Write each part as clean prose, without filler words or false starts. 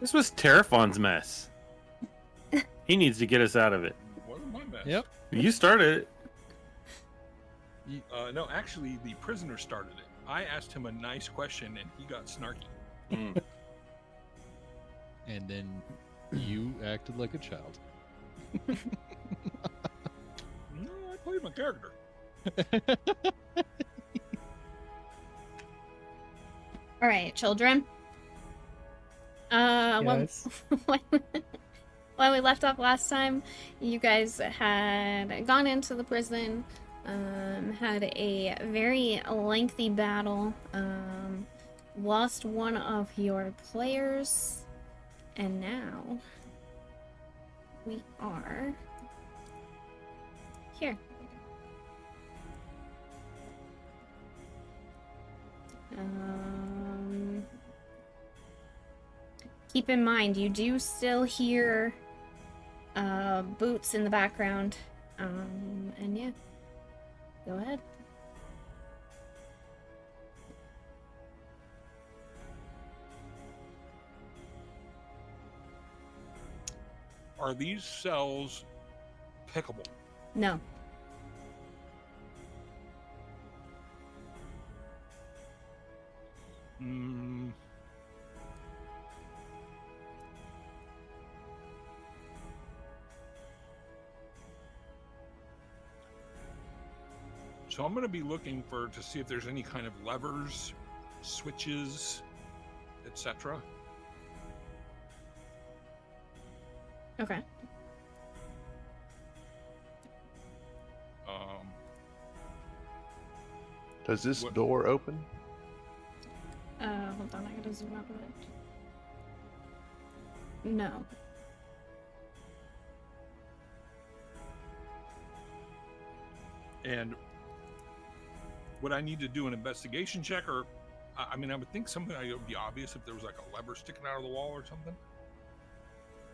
This was Terrafon's mess. He needs to get us out of it. Wasn't my mess. Yep. You started it. No, actually, the prisoner started it. I asked him a nice question, and he got snarky. And then you acted like a child. No, I played my character. All right, children. Yes. When we left off last time, you guys had gone into the prison, had a very lengthy battle, lost one of your players, and now we are here. Keep in mind, you do still hear boots in the background. And yeah, go ahead. Are these cells pickable? No. So I'm going to be looking to see if there's any kind of levers, switches, etc. Okay. Does this door open? Hold on, I gotta zoom up a bit. No. And would I need to do an investigation check, or I mean, I would think something like it would be obvious if there was like a lever sticking out of the wall or something.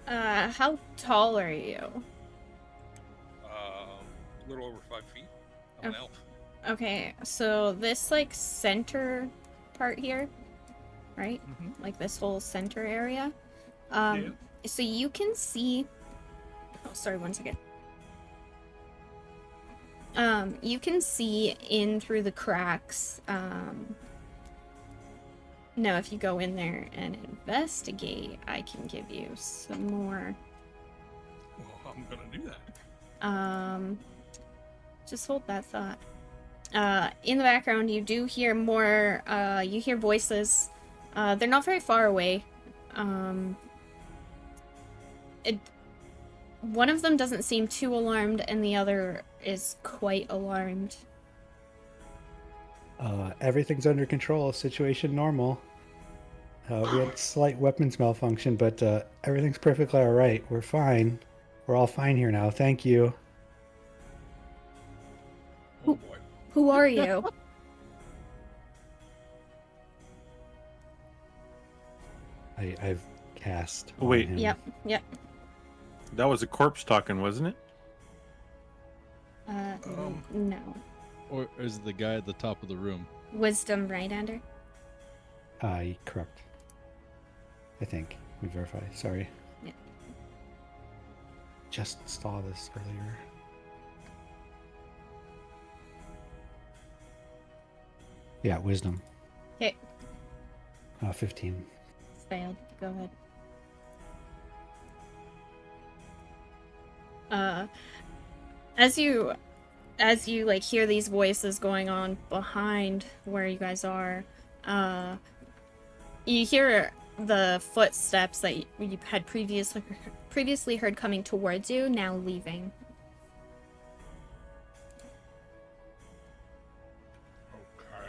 How tall are you? A little over 5 feet. I'm an elf. Okay, so this like center part here, right? Mm-hmm. Like this whole center area. Yeah. So you can see. Oh, sorry, 1 second. You can see in through the cracks. No, if you go in there and investigate, I can give you some more. Well, I'm gonna do that. Just hold that thought. In the background, you do hear more, you hear voices. They're not very far away. One of them doesn't seem too alarmed, and the other is quite alarmed. Everything's under control. Situation normal. We had slight weapons malfunction, but everything's perfectly all right. We're fine. We're all fine here now. Thank you. Oh boy. Who are you? I've cast. Oh, wait. on him. Yep. That was a corpse talking, wasn't it? No. Or is it the guy at the top of the room? Wisdom, right, Ander? Correct. I think. Let me verify. Sorry. Yeah. Just saw this earlier. Yeah, wisdom. Okay. 15. Failed. Go ahead. As you like hear these voices going on behind where you guys are, you hear the footsteps that you had previously heard coming towards you, now leaving.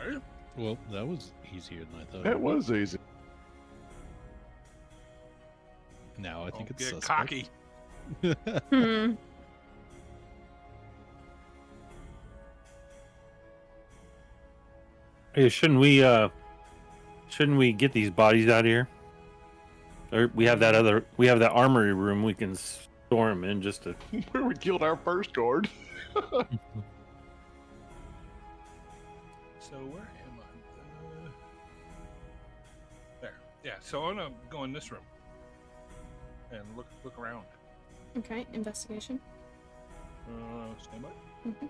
Okay. Well, that was easier than I thought. That was easy. Now I think Don't it's get suspect. cocky. Hey, shouldn't we get these bodies out of here? Or we have that armory room we can store them in just to. Where we killed our first guard. So where am I? There. Yeah. So I'm gonna go in this room. and look around. Okay, investigation. Stand by. Mm-hmm.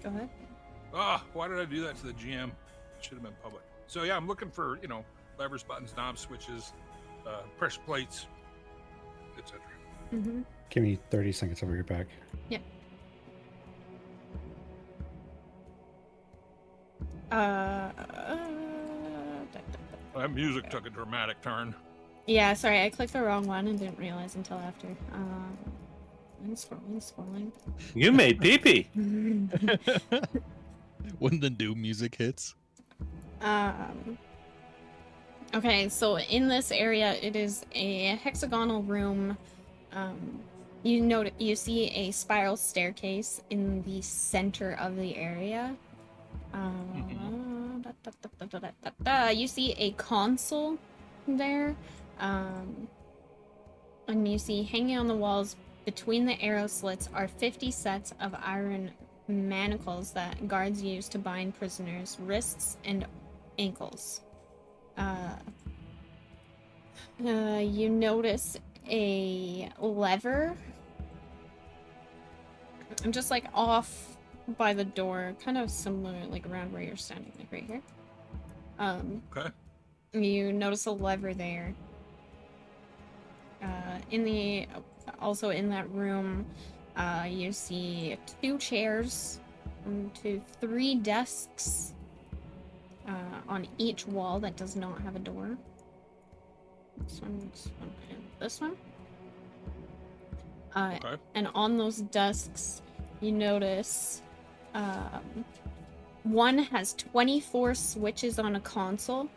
Go ahead. Why did I do that to the GM? Should have been public. So yeah, I'm looking for levers, buttons, knobs, switches, pressure plates, etc. Mm-hmm. Give me 30 seconds over your back. Yep. That music took a dramatic turn. Yeah, sorry, I clicked the wrong one and didn't realize until after. I'm scrolling. You made pee-pee. When the new music hits. Okay, so in this area, it is a hexagonal room. You see a spiral staircase in the center of the area. You see a console there, and you see hanging on the walls between the arrow slits are 50 sets of iron manacles that guards use to bind prisoners' wrists and ankles. You notice a lever. I'm just like off by the door, kind of similar, like around where you're standing, like right here. Okay. You notice a lever there. Also in that room, you see 2 chairs, 3 desks on each wall that does not have a door. This one, and this one. Okay. And on those desks, you notice one has 24 switches on a console.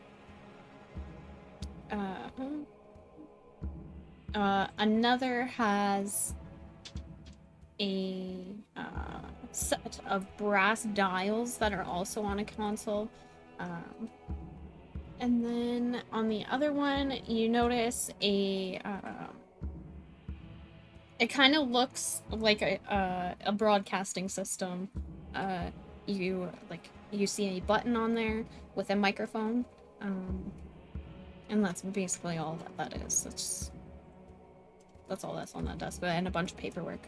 Another has a set of brass dials that are also on a console. And then on the other one, you notice it kind of looks like a broadcasting system. You see a button on there with a microphone, and that's basically all that is. That's all that's on that desk, and a bunch of paperwork.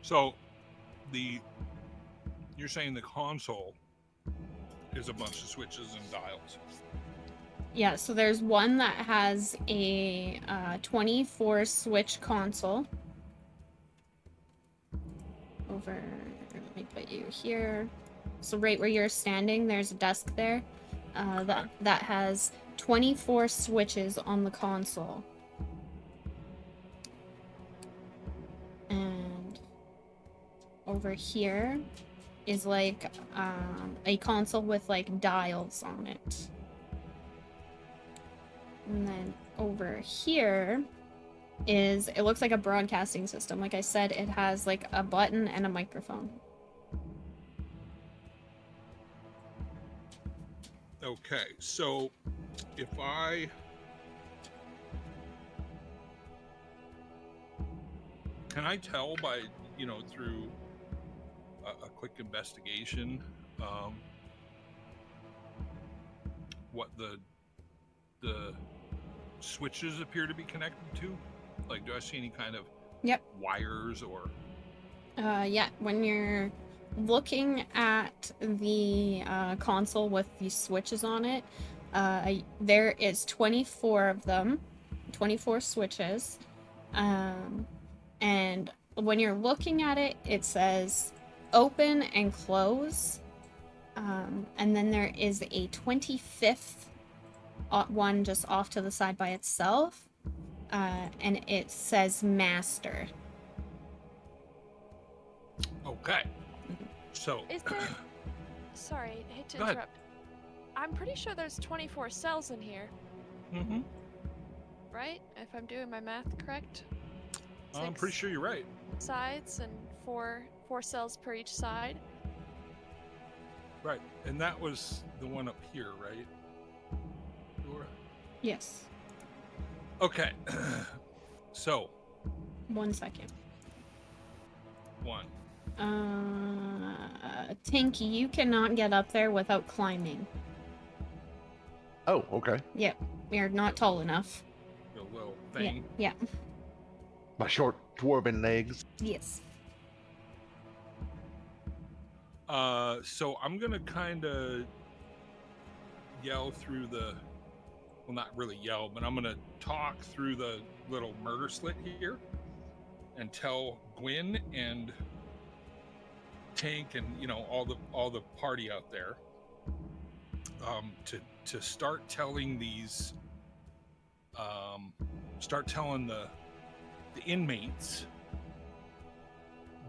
So, you're saying the console is a bunch of switches and dials. Yeah, so there's one that has a 24 switch console. Let me put you here. So right where you're standing, there's a desk there that has 24 switches on the console. And over here is like a console with like dials on it. And then over here it looks like a broadcasting system. Like I said, it has like a button and a microphone. Okay, so if can I tell by, through a quick investigation, what the switches appear to be connected to? Like, do I see any kind of wires or? Yeah, when you're looking at the console with these switches on it, there is 24 of them, 24 switches, and when you're looking at it, it says open and close, and then there is a 25th one just off to the side by itself, and it says master. Okay. So is there sorry, I hate to Go ahead. interrupt. I'm pretty sure there's 24 cells in here, Mm-hmm. right? If I'm doing my math correct. I'm pretty sure you're right. Sides and four cells per each side. Right. And that was the one up here, right? Laura? Yes. Okay. So, 1 second. 1. Tink, you cannot get up there without climbing. Oh, okay. Yep, you're not tall enough. The little Yeah, thing. yeah, My short dwarven legs. yes. So I'm gonna kind of yell through the, well, not really yell, but I'm gonna talk through the little murder slit here and tell Gwyn and Tank and all the party out there to start telling these start telling the inmates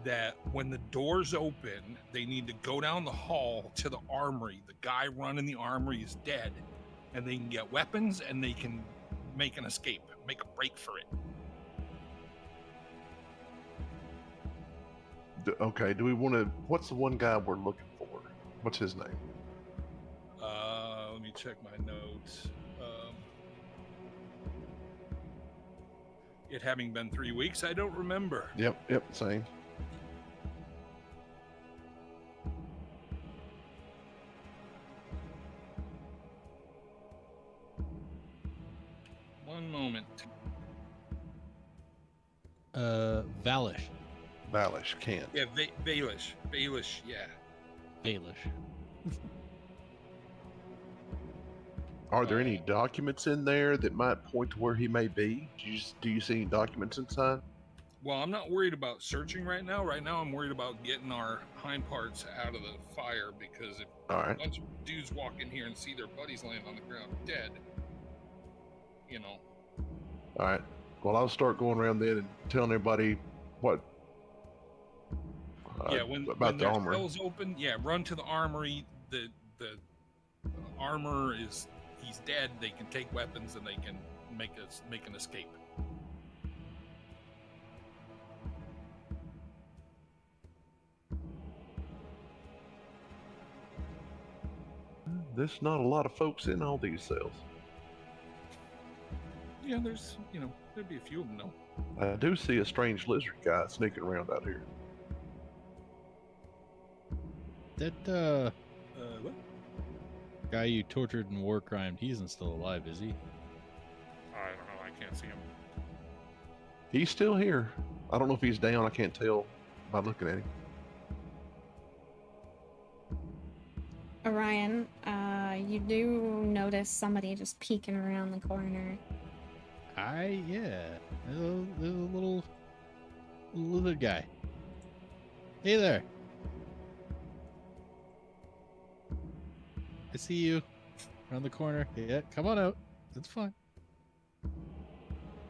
that when the doors open, they need to go down the hall to the armory. The guy running the armory is dead, and they can get weapons and they can make an escape, make a break for it. Okay, do we want to? What's the one guy we're looking for? What's his name? Let me check my notes. It having been 3 weeks, I don't remember. Yep, same. One moment. Valish. Valish can't. Yeah, Baelish. Baelish, yeah. Baelish. Are there any documents in there that might point to where he may be? Do you see any documents inside? Well, I'm not worried about searching right now. Right now, I'm worried about getting our hind parts out of the fire, because if All a right. bunch of dudes walk in here and see their buddies laying on the ground dead, All right. Well, I'll start going around then and telling everybody what. when about the their armory. cells open, run to the armory. The armor is, he's dead. They can take weapons and they can make an escape. There's not a lot of folks in all these cells. Yeah, there's there'd be a few of them though. I do see a strange lizard guy sneaking around out here. That What? guy you tortured and war crimed, he isn't still alive, is he? I don't know. I can't see him. He's still here. I don't know if he's down. I can't tell by looking at him. Orion, you do notice somebody just peeking around the corner. Yeah. There's a little lizard guy. Hey there. I see you around the corner. Yeah, come on out. That's fine.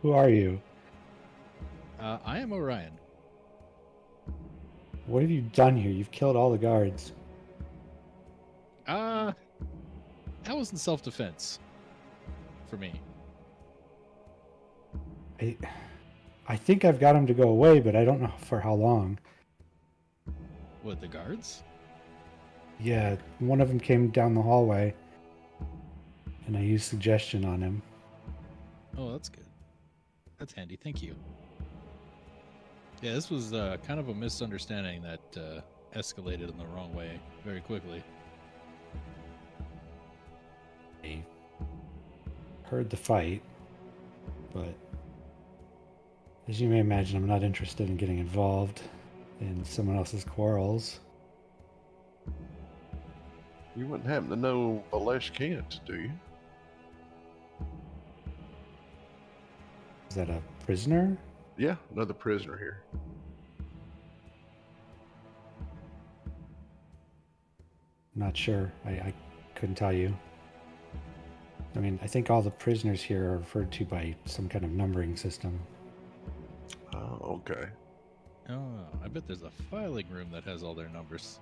Who are you? I am Orion. What have you done here? You've killed all the guards. That was in self-defense for me. I think I've got him to go away, but I don't know for how long. What, the guards? Yeah, one of them came down the hallway, and I used suggestion on him. Oh, that's good. That's handy. Thank you. Yeah, this was kind of a misunderstanding that escalated in the wrong way very quickly. I heard the fight, but as you may imagine, I'm not interested in getting involved in someone else's quarrels. You wouldn't happen to know Valesh can't, do you? Is that a prisoner? Yeah, another prisoner here. Not sure. I couldn't tell you. I mean, I think all the prisoners here are referred to by some kind of numbering system. Oh, okay. Oh, I bet there's a filing room that has all their numbers.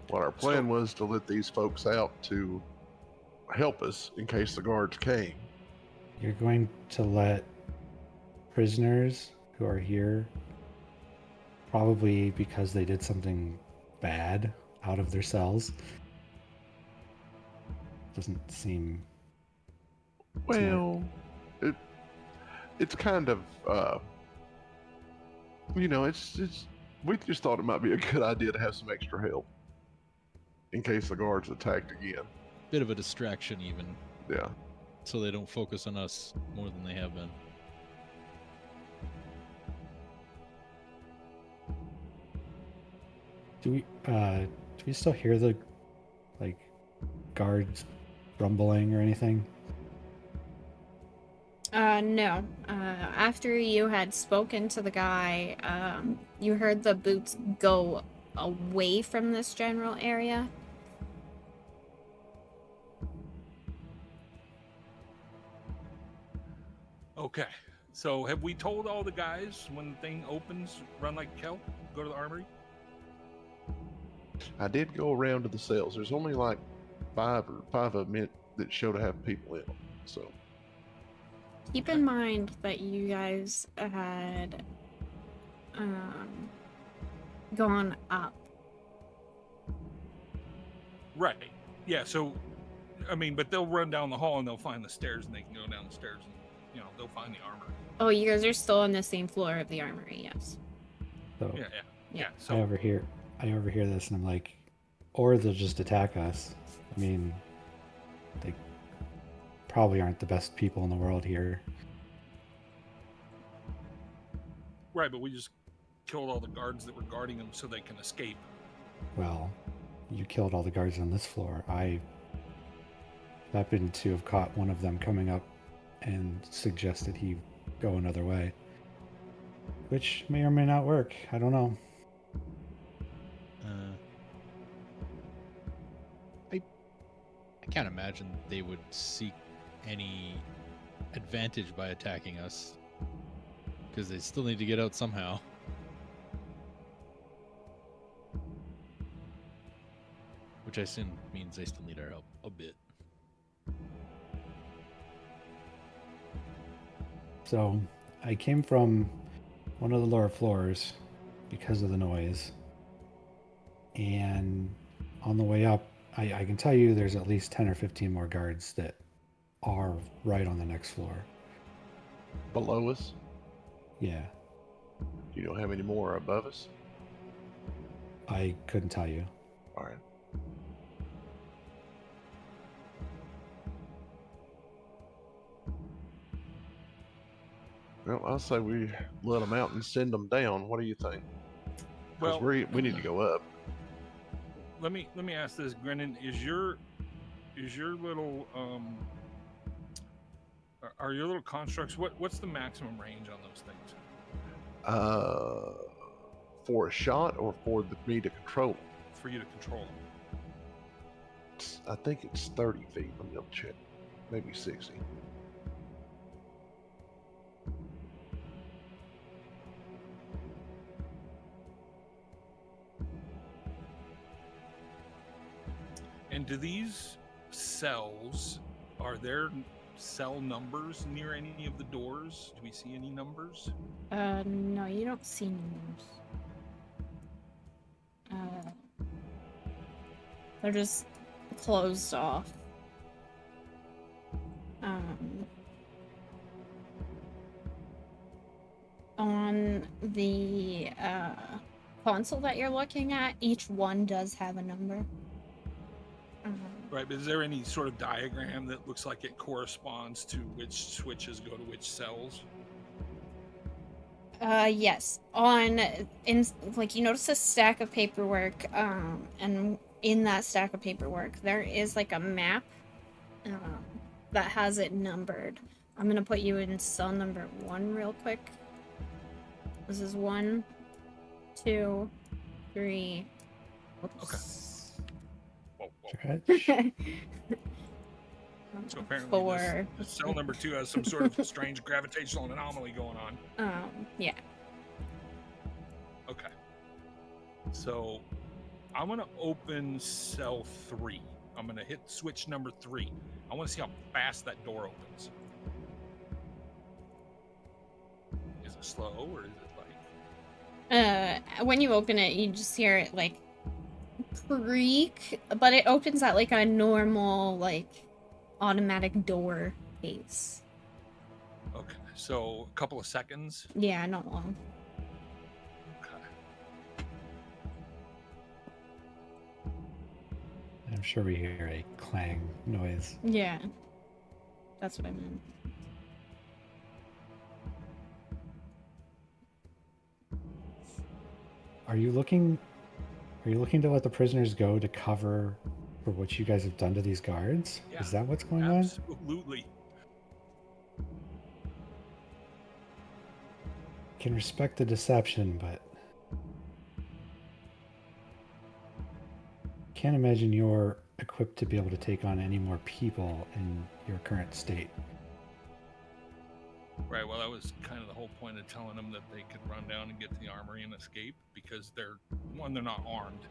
Well, our plan was to let these folks out to help us in case the guards came. You're going to let prisoners who are here, probably because they did something bad, out of their cells? Doesn't seem Well, it's kind of You know, it's we just thought it might be a good idea to have some extra help in case the guards attacked again. Bit of a distraction, even, Yeah. so they don't focus on us more than they have been. Do we still hear the like guards rumbling or anything? No. After you had spoken to the guy, you heard the boots go away from this general area. Okay. So have we told all the guys when the thing opens, run like hell, go to the armory? I did go around to the cells. There's only like five of them that show to have people in them. So Keep in mind that you guys had gone up. Right. Yeah, so I mean, but they'll run down the hall and they'll find the stairs and they can go down the stairs and they'll find the armory. Oh, you guys are still on the same floor of the armory, yes. So Yeah. So I overhear this and I'm like, or they'll just attack us. I mean, they probably aren't the best people in the world here. right, but we just killed all the guards that were guarding them so they can escape. Well, you killed all the guards on this floor. I happened to have caught one of them coming up and suggested he go another way, which may or may not work. I don't know. I can't imagine they would seek any advantage by attacking us, because they still need to get out somehow. Which I assume means they still need our help a bit. So I came from one of the lower floors because of the noise, and on the way up, I can tell you there's at least 10 or 15 more guards that are right on the next floor. below us, Yeah, you don't have any more above us. I couldn't tell you. All right. Well, I'll say we let them out and send them down. What do you think? Because Well, we need to go up. let me ask this, Brennan. Is your little are your little constructs, what's the maximum range on those things? For a shot or for me to control them? For you to control them? I think it's 30 feet. Let me double check. Maybe 60. And do these cells, are there cell numbers near any of the doors? Do we see any numbers? No, you don't see numbers. They're just closed off. On the console that you're looking at, each one does have a number. Right, but is there any sort of diagram that looks like it corresponds to which switches go to which cells? Yes. You notice a stack of paperwork, and in that stack of paperwork, there is like a map, that has it numbered. I'm gonna put you in cell number 1 real quick. This is 1, 2, 3. Oops. Stretch. So apparently 4. this cell number 2 has some sort of strange gravitational anomaly going on. Yeah. Okay. So I'm going to open cell 3. I'm going to hit switch number 3. I want to see how fast that door opens. Is it slow or is it like... When you open it, you just hear it like creak, but it opens at like a normal, like, automatic door pace. Okay, so a couple of seconds. Yeah, not long. I'm sure we hear a clang noise. Yeah. That's what I meant. Are you looking to let the prisoners go to cover for what you guys have done to these guards? Yeah, Is that what's going on? Absolutely. Can respect the deception, but can't imagine you're equipped to be able to take on any more people in your current state. Right. Well, that was kind of the whole point of telling them that they could run down and get to the armory and escape, because they're not armed.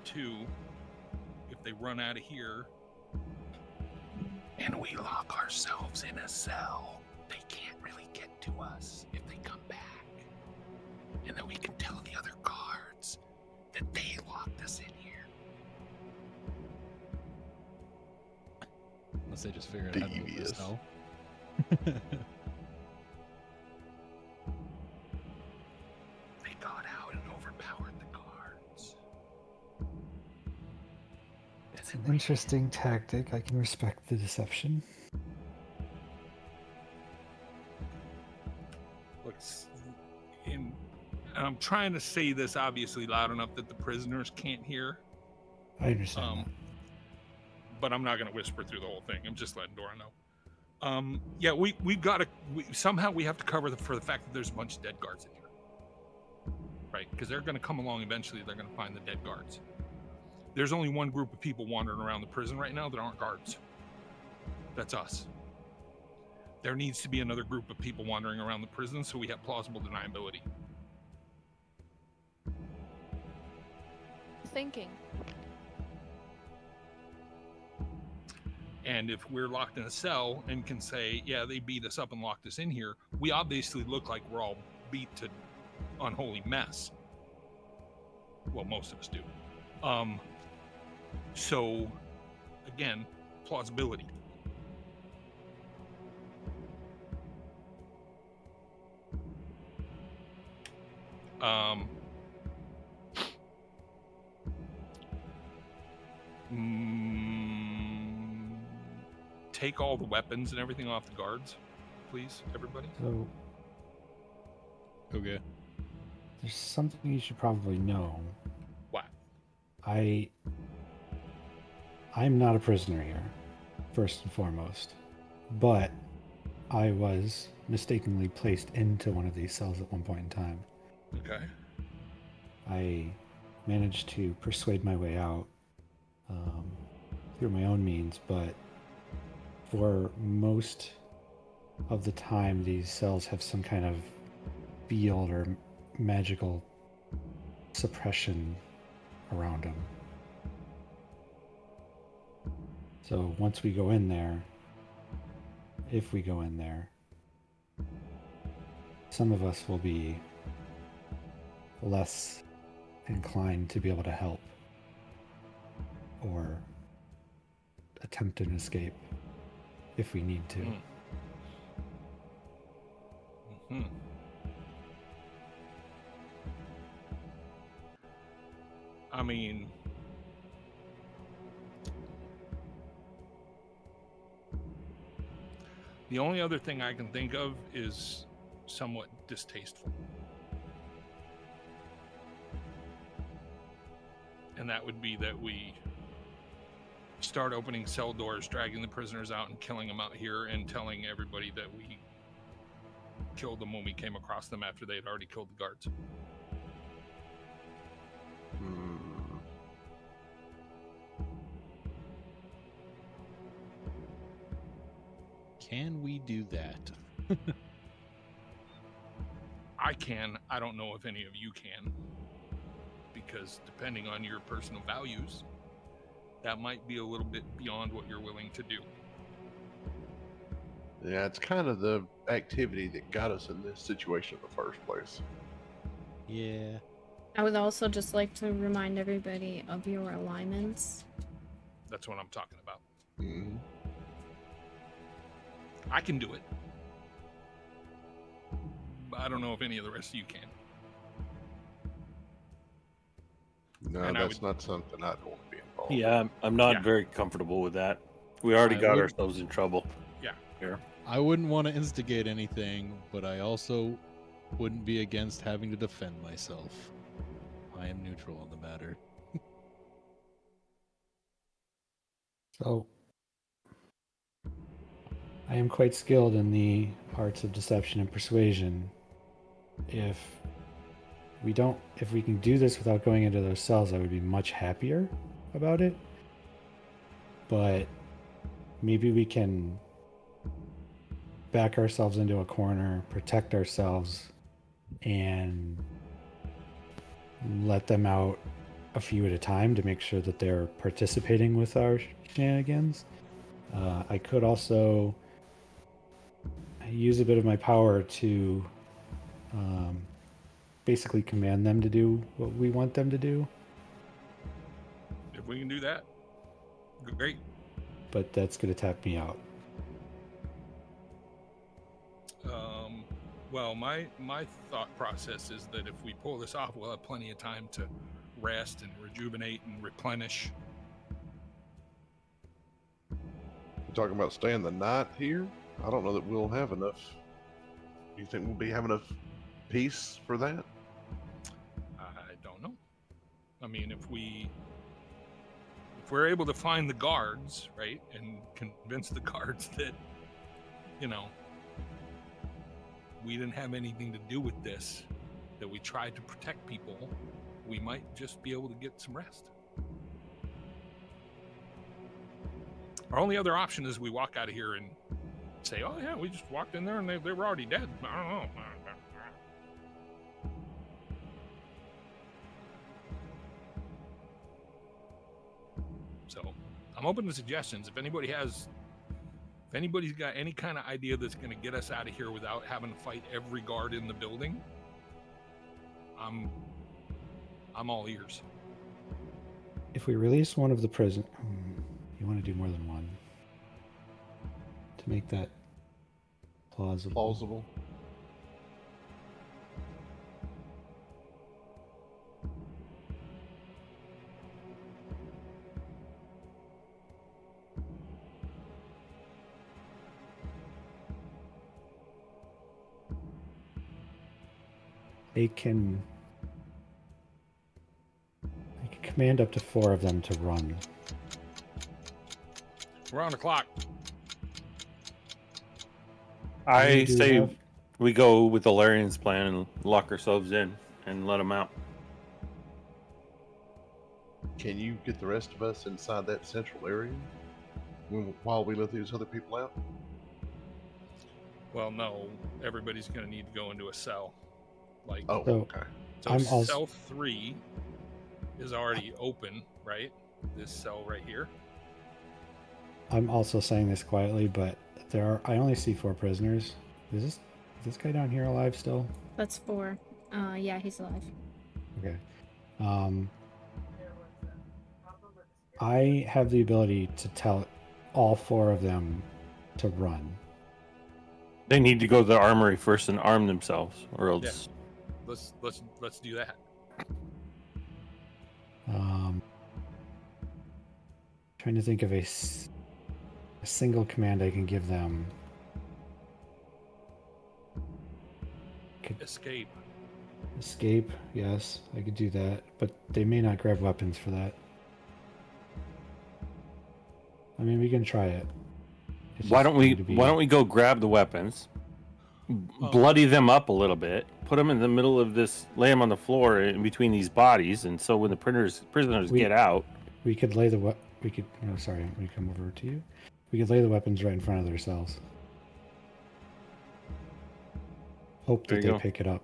Two, if they run out of here and we lock ourselves in a cell, they can't really get to us if they come back. And then we can tell the other guards that they locked us in here. Unless they just figure out how to open Devious. the cell. They got out and overpowered the guards. It's an interesting tactic. I can respect the deception. And I'm trying to say this obviously loud enough that the prisoners can't hear. I understand. But I'm not going to whisper through the whole thing. I'm just letting Dora know. Yeah, we've got to somehow we have to cover for the fact that there's a bunch of dead guards in here, right? Because they're going to come along eventually. They're going to find the dead guards. There's only one group of people wandering around the prison right now that aren't guards. That's us. There needs to be another group of people wandering around the prison so we have plausible deniability. Thinking. And if we're locked in a cell and can say, yeah, they beat us up and locked us in here, we obviously look like we're all beat to unholy mess. Well, most of us do. So, again, plausibility. Take all the weapons and everything off the guards, please, everybody. So Okay. there's something you should probably know. What? I'm not a prisoner here, first and foremost, but I was mistakenly placed into one of these cells at one point in time. Okay. I managed to persuade my way out through my own means, but for most of the time, these cells have some kind of field or magical suppression around them. So once we go in there, if we go in there, some of us will be less inclined to be able to help or attempt an escape if we need to. Mm-hmm. I mean, the only other thing I can think of is somewhat distasteful. And that would be that we start opening cell doors, dragging the prisoners out and killing them out here, and telling everybody that we killed them when we came across them after they had already killed the guards. Can we do that? I can. I don't know if any of you can. Because depending on your personal values, that might be a little bit beyond what you're willing to do. Yeah, it's kind of the activity that got us in this situation in the first place. Yeah. I would also just like to remind everybody of your alignments. That's what I'm talking about. Mm-hmm. I can do it. But I don't know if any of the rest of you can. No, And I that's would- not something I'd want to be involved. Yeah, I'm not Yeah. very comfortable with that. We already I got would- ourselves in trouble. Yeah. Here. I wouldn't want to instigate anything, but I also wouldn't be against having to defend myself. I am neutral on the matter. So, I am quite skilled in the arts of deception and persuasion. If we can do this without going into those cells, I would be much happier about it. But maybe we can back ourselves into a corner, protect ourselves, and let them out a few at a time to make sure that they're participating with our shenanigans. I could also use a bit of my power to basically command them to do what we want them to do, If we can do that, great. but that's going to tap me out. Well, my thought process is that if we pull this off, we'll have plenty of time to rest and rejuvenate and replenish. You're talking about staying the night here? I don't know that we'll have enough. Do you think we'll have enough peace for that? I don't know. I mean, if we're able to find the guards, right, and convince the guards that, we didn't have anything to do with this, that we tried to protect people, we might just be able to get some rest. Our only other option is we walk out of here and say, oh yeah, we just walked in there and they were already dead. I don't know. So I'm open to suggestions. If anybody's got any kind of idea that's going to get us out of here without having to fight every guard in the building, I'm all ears. If we release one of the prison, you want to do more than one to make that plausible. I can command up to 4 of them to run. We're on the clock. I do say have- we go with the Larian's plan and lock ourselves in and let them out. Can you get the rest of us inside that central area while we let these other people out? Well, no, everybody's going to need to go into a cell. Oh, So- okay. So I'm also- cell 3 is already open, right? This cell right here. I'm also saying this quietly, but I only see 4 prisoners. Is this guy down here alive still? That's 4. Yeah, he's alive. Okay. I have the ability to tell all 4 of them to run. They need to go to the armory first and arm themselves, or else. Let's do that. Trying to think of a single command I can give them. Escape. Escape, yes, I could do that, but they may not grab weapons for that. I mean, we can try it. It's Why just don't we? going to be- Why don't we go grab the weapons, bloody them up a little bit, put them in the middle of this, lay them on the floor in between these bodies, and so when the prisoners We- get out, We could lay the we could. No, sorry, let me come over to you. We could lay the weapons right in front of their cells. Hope There that you they go. pick it up.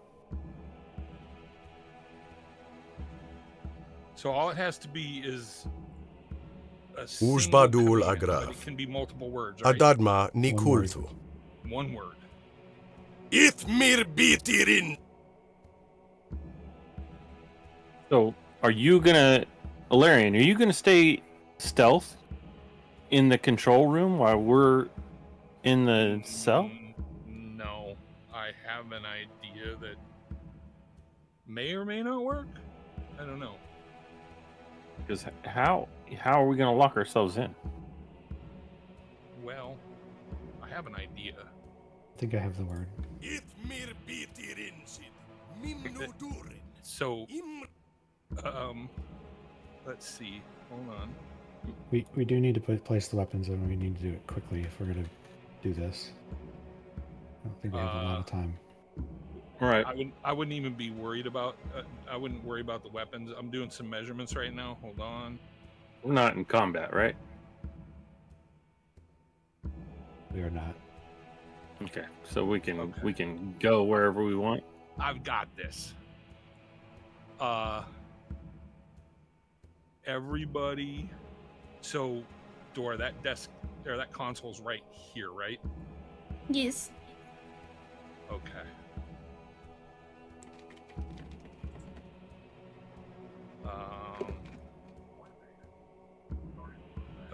So all it has to be is a Uș single badul command, but agraf. it can be multiple words, right? Adadma Nikultu. One word. Ithmir bitirin. so are you gonna, Alarian? Are you gonna stay stealth in the control room while we're in the cell? No, I have an idea that may or may not work. I don't know. Because how are we gonna lock ourselves in? Well, I have an idea. I think I have the word. It mir bitirinsid. Minudurin. So, Im let's see. Hold on. We do need to place the weapons, and we need to do it quickly if we're gonna do this. I don't think we have a lot of time. Right. I wouldn't even be worried about. I wouldn't worry about the weapons. I'm doing some measurements right now. Hold on. We're not in combat, right? We are not. Okay. So we can Okay. we can go wherever we want. I've got this. Everybody. So, Dora, that desk or that console's right here, right? Yes. Okay.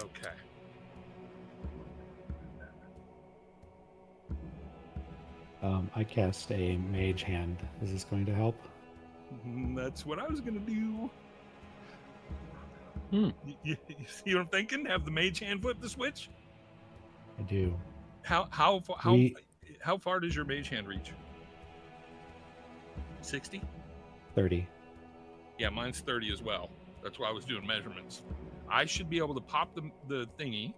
Okay. I cast a mage hand. Is this going to help? That's what I was gonna do. Hmm. You see what I'm thinking? Have the mage hand flip the switch. I do. How We- far does your mage hand reach? 60? 30. Yeah, mine's 30 as well. That's why I was doing measurements. I should be able to pop the thingy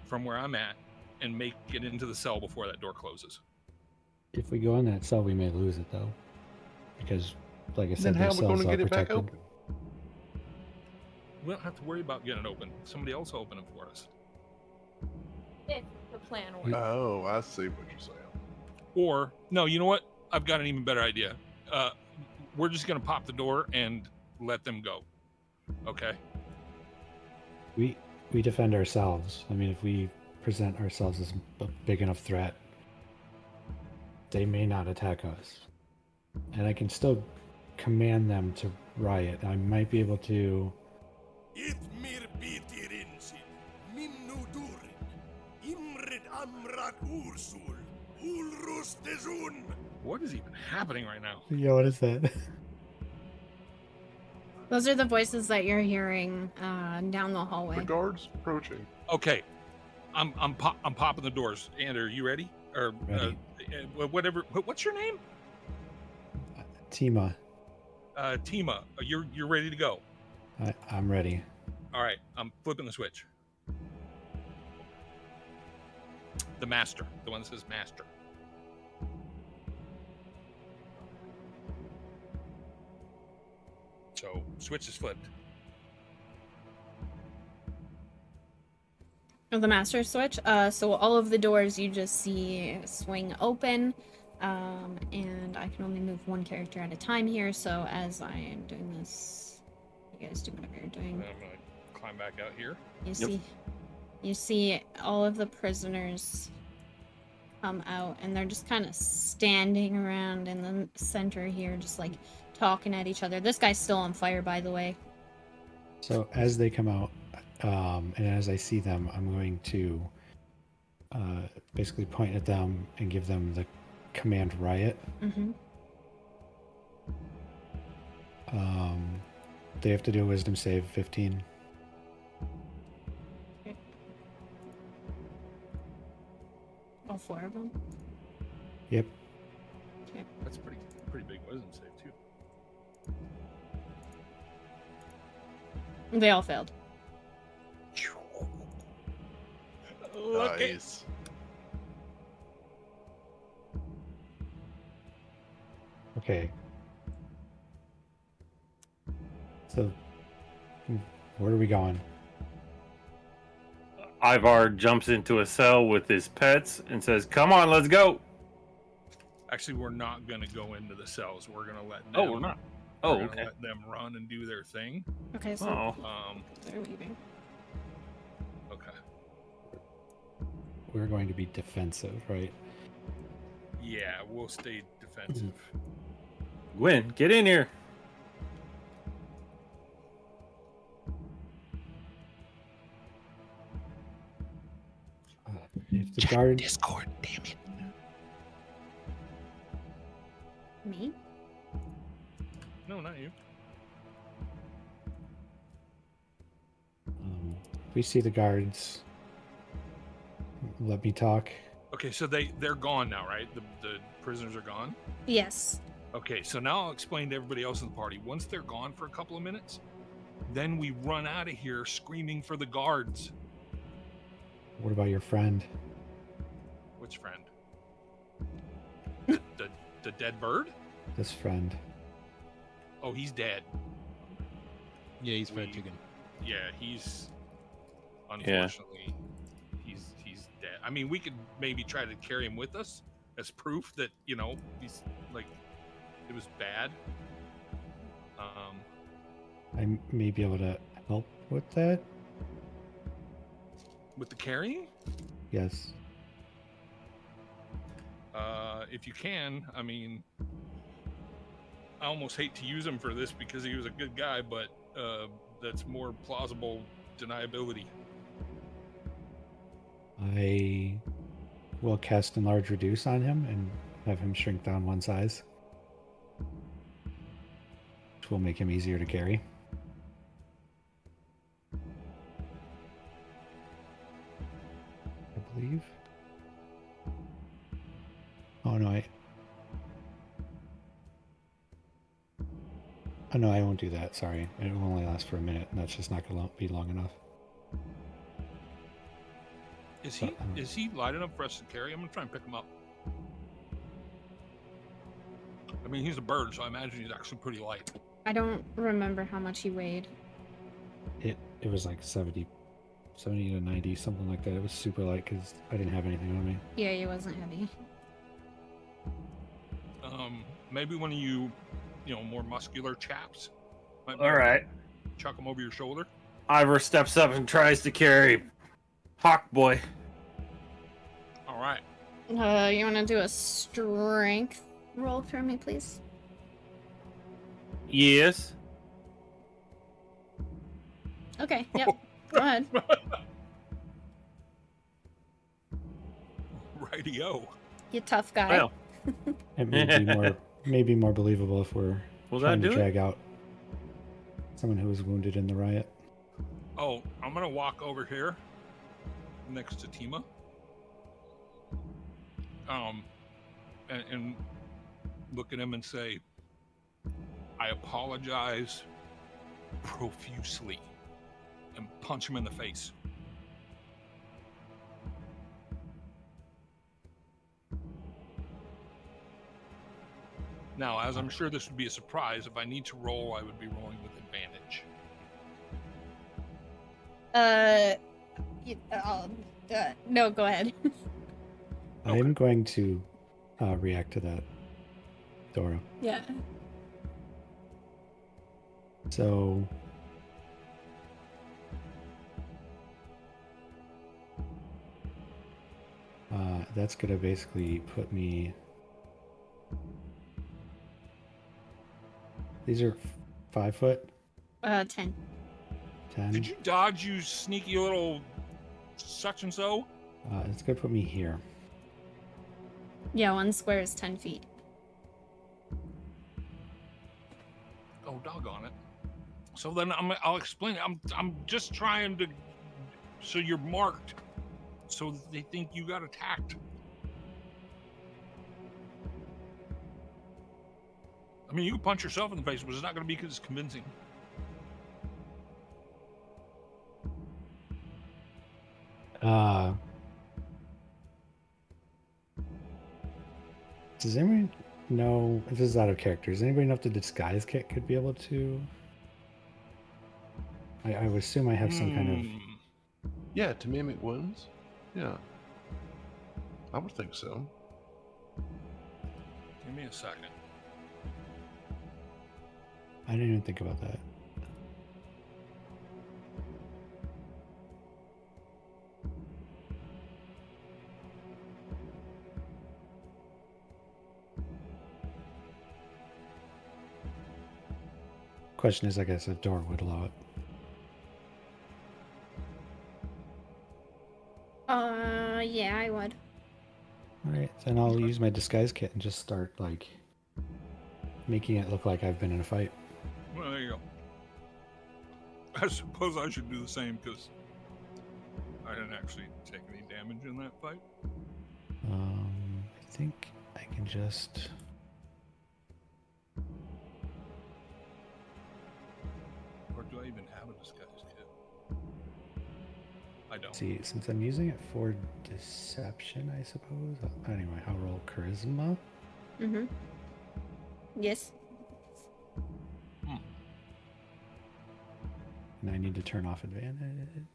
from where I'm at and make it into the cell before that door closes. If we go in that cell, we may lose it though, because, like I Then said, how those are we going cells to are get it back protected. open? We don't have to worry about getting it open. Somebody else will open it for us. If the plan works. Oh, I see what you're saying. Or, no, you know what? I've got an even better idea. We're just going to pop the door and let them go. Okay? We defend ourselves. I mean, if we present ourselves as a big enough threat, they may not attack us. And I can still command them to riot. I might be able to. It mir bitirinsid. Minudurin. Imrid amrad ursul. Ulrus dezun. What is even happening right now? Yeah, what is that? Those are the voices that you're hearing down the The hallway. guards approaching. Okay. I'm popping the doors. Andrew, are you ready? Or Ready. Whatever. What's your name? Tima, Tima. You're ready to go. I'm ready. All right. I'm flipping the switch. The master. The one that says master. So switch is flipped. Oh, the master switch. So all of the doors you just see swing open. And I can only move one character at a time here, so as I am doing this, you guys do whatever you're And doing. then I'm gonna climb back out here. You see all of the prisoners come out, and they're just kind of standing around in the center here, just like talking at each other. This guy's still on fire, by the way. So as they come out, and as I see them, I'm going to basically point at them and give them the command riot. Mm-hmm. They have to do a wisdom save 15. All four of them. Yep. That's pretty big wisdom save too. They all failed. Look at Nice. Okay. So, where are we going? Ivar jumps into a cell with his pets and says, "Come on, let's go." Actually, we're not gonna go into the cells. We're gonna let them. Oh, we're not. Oh, we're gonna okay. let them run and do their thing. Okay, so Oh, they're leaving. Okay. We're going to be defensive, right? Yeah, we'll stay defensive. Gwen, get in here. If the guard, Discord, damn it. Me? No, not you. we see the guards, let me talk. Okay, so they're gone now, right? The prisoners are gone. Yes. Okay, so now I'll explain to everybody else in the party. Once they're gone for a couple of minutes, then we run out of here screaming for the guards. What about your friend? Which friend? The dead bird? This friend. Oh, he's dead. Yeah, he's fried chicken. Yeah, he's unfortunately he's dead. I mean, we could maybe try to carry him with us as proof that, you know, he's like it was bad. I may be able to help with that. With the carrying? Yes. If you can, I mean, I almost hate to use him for this because he was a good guy, but that's more plausible deniability. I will cast Enlarge Reduce on him and have him shrink down one size, which will make him easier to carry. I believe. Oh no, oh no, I won't do that. Sorry, it will only last for a minute, and that's just not going to be long enough. Is he light enough for us to carry? I'm gonna try and pick him up. I mean, he's a bird, so I imagine he's actually pretty light. I don't remember how much he weighed. It was like 70 to 90, something like that. It was super light because I didn't have anything on me. Yeah, he wasn't heavy. Maybe one of you know, more muscular chaps. Might be All able to right. chuck him over your shoulder. Ivor steps up and tries to carry Hawk Boy. All right. You want to do a strength roll for me, please? Yes. Okay, yep. Go ahead. Radio. You tough guy. Well, It may be more believable if we're will trying that to do it? drag out someone who was wounded in the riot. Oh, I'm gonna walk over here next to Tima. And look at him and say, I apologize profusely, and punch him in the face. Now, as I'm sure this would be a surprise, if I need to roll, I would be rolling with advantage. No, go ahead. I am going to react to that, Dora. Yeah. So that's going to basically put me... These are 5 foot? 10. 10? Did you dodge, you sneaky little such and so? It's going to put me here. Yeah, one square is 10 feet. Oh, doggone it. So then I'll explain it. I'm just trying to, so you're marked, so that they think you got attacked. I mean, you can punch yourself in the face, but it's not going to be as convincing. Does anyone know, if this is out of character, does anybody know if the disguise kit could be able to... I would assume I have some kind of... Yeah, to mimic wounds. Yeah. I would think so. Give me a second. I didn't even think about that. Question is, I guess, if Dora would allow it. Yeah, I would. Alright, then I'll use my disguise kit and just start, like, making it look like I've been in a fight. Well, there you go. I suppose I should do the same, because didn't actually take any damage in that fight. I think I can just. Or do I even have a disguise kit? I don't. See, since I'm using it for deception, I suppose. Anyway, I'll roll charisma. Mm-hmm. Yes. And I need to turn off advantage.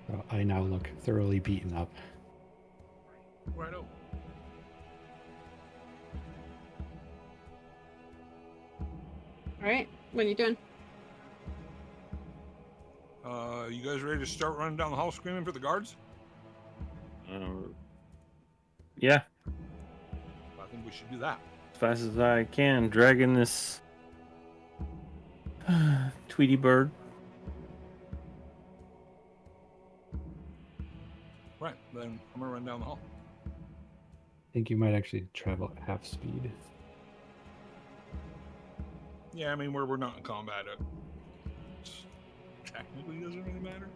So I now look thoroughly beaten up. Righto. All right. What are you doing? You guys ready to start running down the hall screaming for the guards? Yeah, I think we should do that. as fast as I can, dragging this Tweety bird. Right, then I'm gonna run down the hall. I think you might actually travel at half speed. Yeah, I mean we're not in combat. It technically doesn't really matter.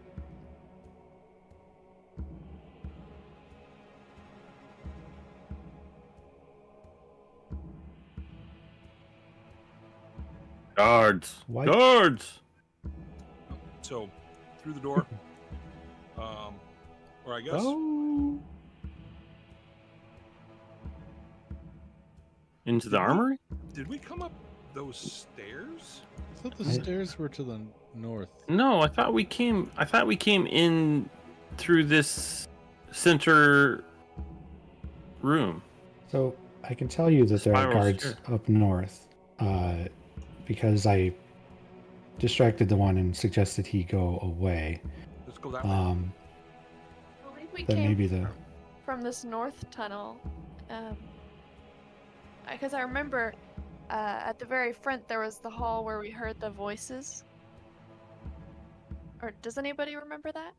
Guards! Why- Guards! So through the door, or I guess Oh, Into the armory? did we come up those stairs? I thought the I- stairs were to the north. No, I thought we came in through this center room. so I can tell you that there are Spiral guards stair. up north, because I distracted the one and suggested he go away. Let's go that way. I believe we Then came maybe the from this north tunnel. Because I remember at the very front there was the hall where we heard the voices. Or does anybody remember that?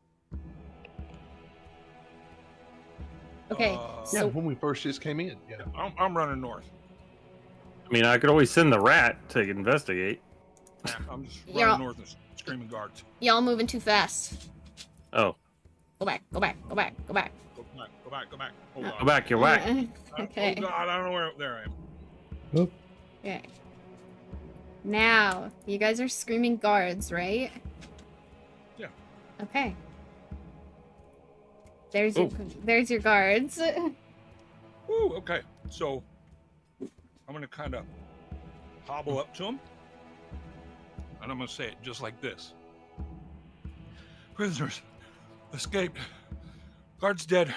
Okay. Uh, Yeah, So when we first just came in. Yeah. I'm running north. I mean, I could always send the rat to investigate. Yeah, I'm just You're running all- north and screaming guards. y'all moving too fast. Oh, Go back. Go back. Go back. Go back. Go back, go back, go back. Oh, go God. back, you're whack. Okay. Oh God, I don't know where. There I am. Oop. Okay. Now, you guys are screaming guards, right? Yeah. Okay. There's your guards. Woo, okay. So I'm gonna kind of hobble up to him, and I'm gonna say it just like this: prisoners escaped. Guards dead.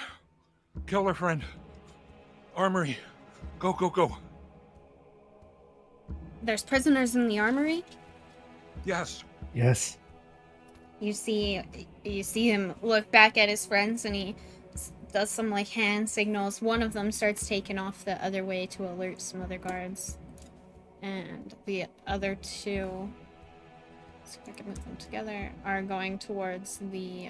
Kill their friend. Armory. Go, go, go. There's prisoners in the armory. Yes. yes. You see him look back at his friends, and he does some like hand signals. One of them starts taking off the other way to alert some other guards, and the other two, see if I can move them together, are going towards the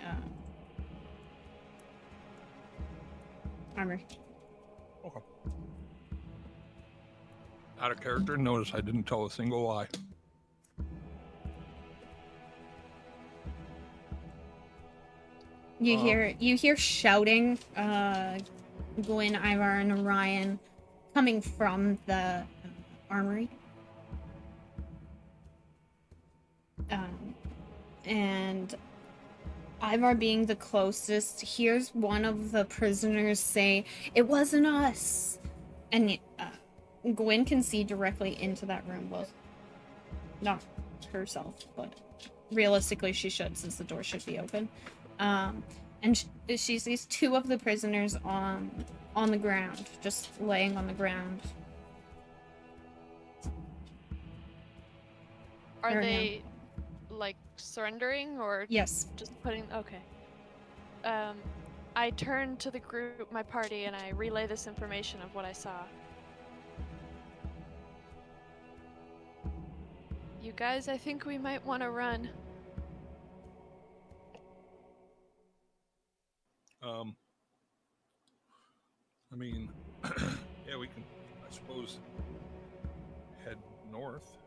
armory. Okay. Out of character, notice I didn't tell a single lie. You hear shouting, Gwen, Ivar, and Orion coming from the armory. And Ivar, being the closest, hears one of the prisoners say, "It wasn't us," and Gwen can see directly into that room. Well, not herself, but realistically she should, since the door should be open. And she sees two of the prisoners on the ground, just laying on the ground. Are Or no. they like surrendering or Yes. just putting? Okay. I turn to the group, my party, and I relay this information of what I saw. You guys, I think we might want to run. I mean, yeah, we can, I suppose, head north.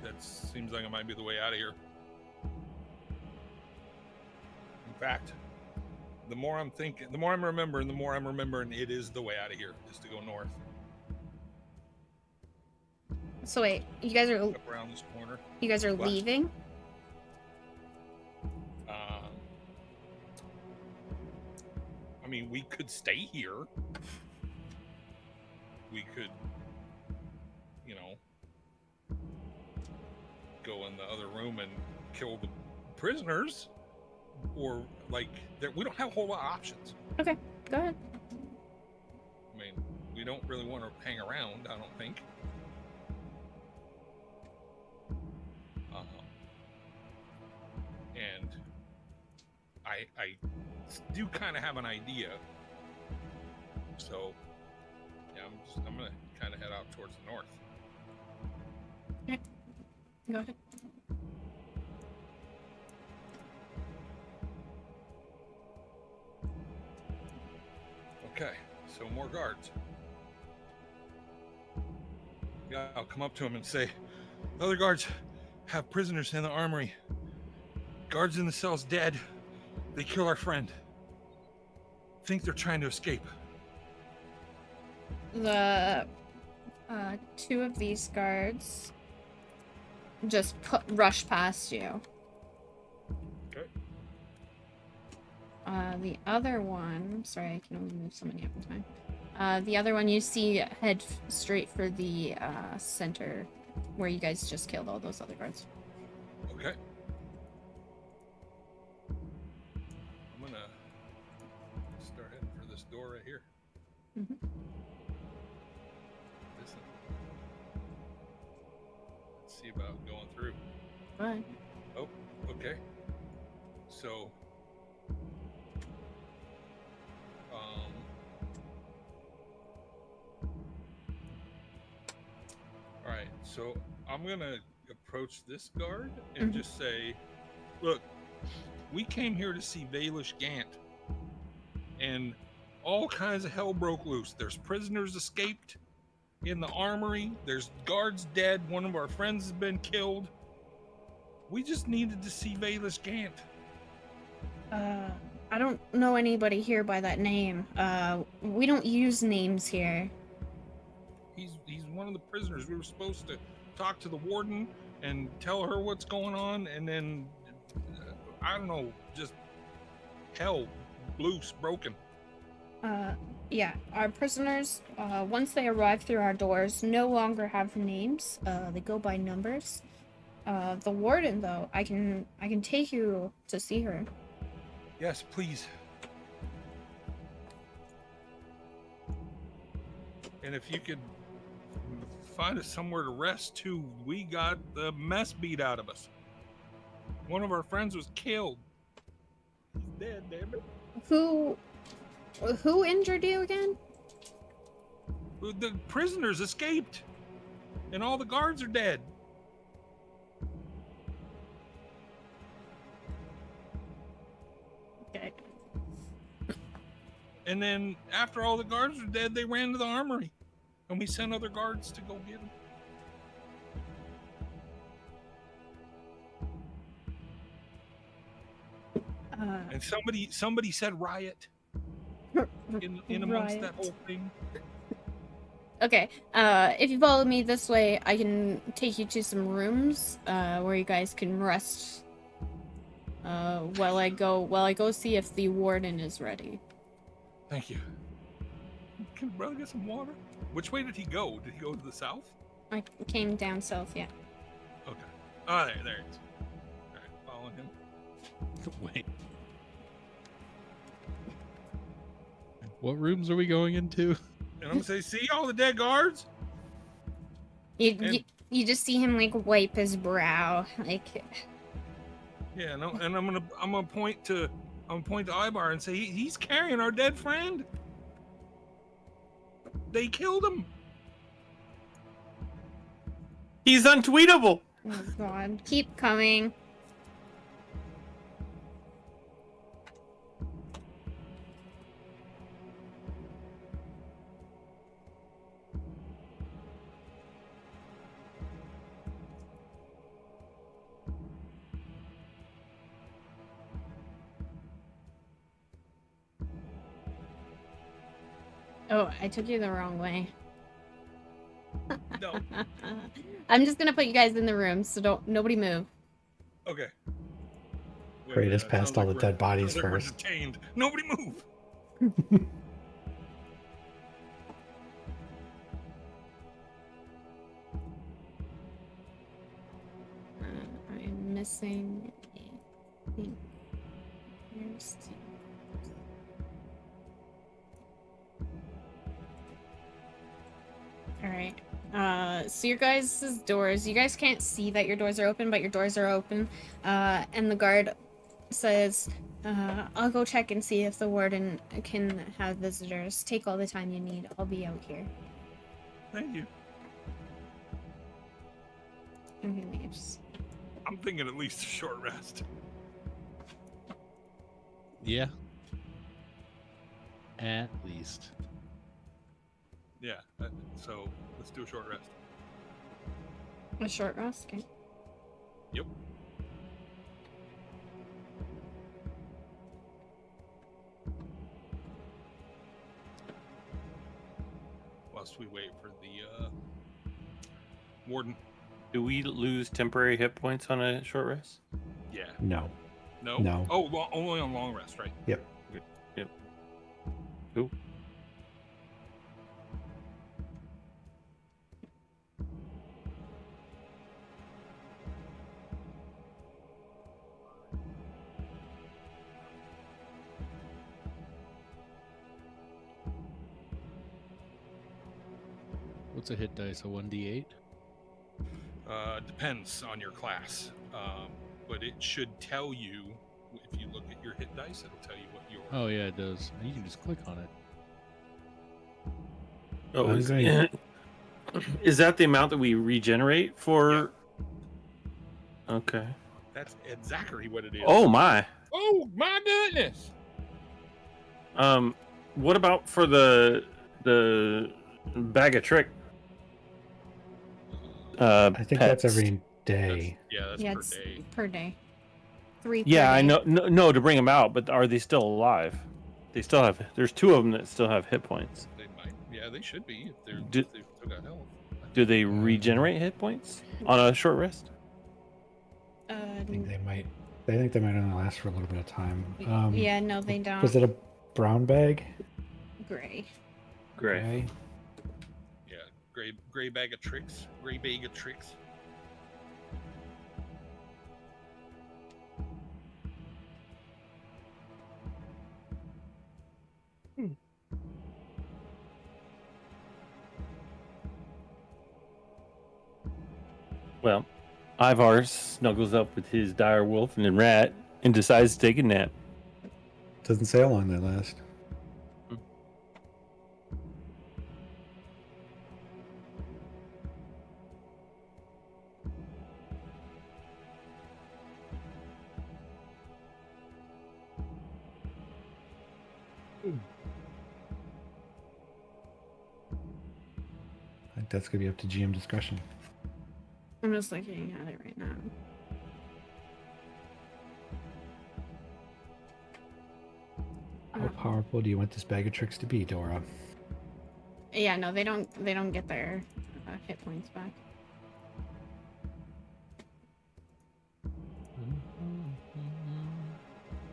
That seems like it might be the way out of here. In fact, the more I'm thinking, the more I'm remembering it is the way out of here, is to go north. So wait, you guys are Up around this corner. What? leaving? I mean, we could stay here. We could, you know, go in the other room and kill the prisoners, or like, we don't have a whole lot of options. Okay, go ahead. I mean, we don't really want to hang around, I don't think. And I do kind of have an idea. So, yeah, I'm gonna kind of head out towards the north. Okay, go ahead. Okay, so more guards. Yeah, I'll come up to him and say, other guards have prisoners in the armory. Guards in the cell's dead. They kill our friend. Think they're trying to escape. The two of these guards just rush past you. Okay. The other one, sorry, I can only move so many at a time. The other one you see head straight for the center where you guys just killed all those other guards. Okay. I'm gonna start heading for this door right here. Mm-hmm. This one. Let's see about going through. Fine. Oh, okay. So, all right. So I'm gonna approach this guard and just say, "Look, we came here to see Valish Gant, and all kinds of hell broke loose. There's prisoners escaped in the armory. There's guards dead. One of our friends has been killed. We just needed to see Valish Gant." I don't know anybody here by that name. We don't use names here. He's one of the prisoners. We were supposed to talk to the warden and tell her what's going on, and then I don't know, just hell loose, broken. Yeah, our prisoners, once they arrive through our doors, no longer have names. They go by numbers. The warden, though, I can take you to see her. Yes, please. And if you could find us somewhere to rest too, we got the mess beat out of us. One of our friends was killed. He's dead, damn it. Who injured you again? The prisoners escaped, and all the guards are dead. Okay. And then after all the guards were dead, they ran to the armory, and we sent other guards to go get them. And somebody said riot in amongst Riot. that whole thing. Okay, if you follow me this way, I can take you to some rooms, where you guys can rest, while I go see if the warden is ready. Thank you. Can brother get some water? Which way did he go? Did he go to the south? I came down south, yeah. Okay. Oh, there he is. All right, following him. Wait. What rooms are we going into? And I'm gonna say, see all the dead guards? You just see him like wipe his brow, like. Yeah, no, and I'm gonna point to Ibar and say he's carrying our dead friend. They killed him. He's untweetable. Oh god. Keep coming. Oh, I took you the wrong way. No. I'm just gonna put you guys in the room, so nobody move. Okay. Wait a Kratos minute, passed sounds all like the we're- dead bodies sounds like we're first. detained. Nobody move. I'm missing a thing. Here's Alright. So your guys' doors, you guys can't see that your doors are open, but your doors are open. And the guard says, I'll go check and see if the warden can have visitors. Take all the time you need. I'll be out here. Thank you. And he leaves. I'm thinking at least a short rest. Yeah. At least. Yeah. So let's do a short rest. A short rest? Okay. Yep. Whilst we wait for the warden. Do we lose temporary hit points on a short rest? Yeah. No. No. No. Oh, only on long rest, right? Yep. Yep. Cool. What's a hit dice? A 1d8? Depends on your class, but it should tell you if you look at your hit dice. It'll tell you what your. Oh yeah, it does. You can just click on it. Oh, I'm going- is that the amount that we regenerate for? Okay. That's exactly what it is. Oh my. Oh my goodness! What about for the bag of trick? I think that's pets? every day. That's Yeah, per it's day. per day. 3 per Yeah, I day. know. No, to bring them out, but are they still alive? They still have. There's 2 of them that still have hit points. They might. Yeah, they should be if they're Do- if they've still got health. Do they regenerate hit points on a short rest? I think they might. I think they might only last for a little bit of time. Yeah, no, they don't. Was it a brown bag? Gray. Great. Yeah, gray bag of tricks. Gray bag of tricks. Well, Ivar snuggles up with his dire wolf and rat and decides to take a nap. Doesn't say how long they last. I think that's gonna be up to GM discretion. I'm just looking at it right now. How powerful do you want this bag of tricks to be, Dora? Yeah, no, they don't get their hit points back.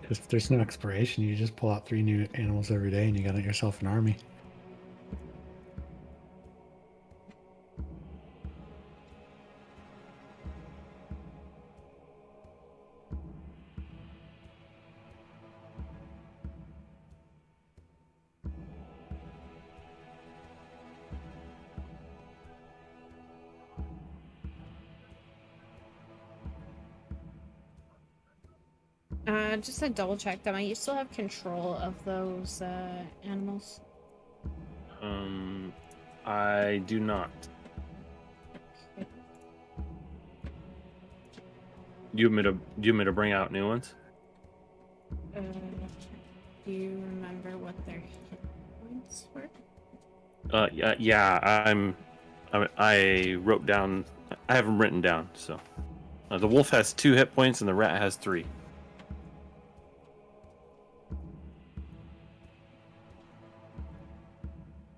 If there's no expiration, you just pull out 3 new animals every day and you got yourself an army. Just to double check them, you still have control of those animals. I do not. Do you want me to bring out new ones? Do you remember what their hit points were? Yeah. I wrote down. I have them written down. So, the wolf has 2 hit points and the rat has 3.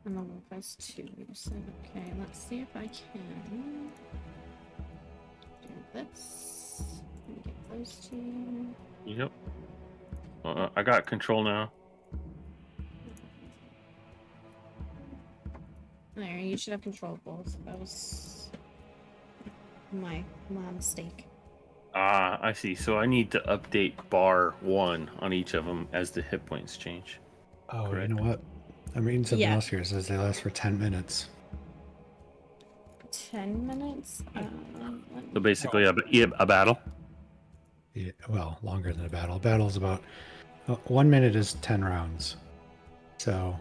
And the wolf has 2. So, okay, let's see if I can do this. Let me get those 2. Yep. I got control now. There, you should have control of both. That was my mistake. Ah, I see. So I need to update bar 1 on each of them as the hit points change. Oh, Correct. you know what? I'm reading something Yeah. else here. It says they last for 10 minutes. 10 minutes? So basically, a battle. Yeah, well, longer than a battle. A battle's about 1 minute is 10 rounds. So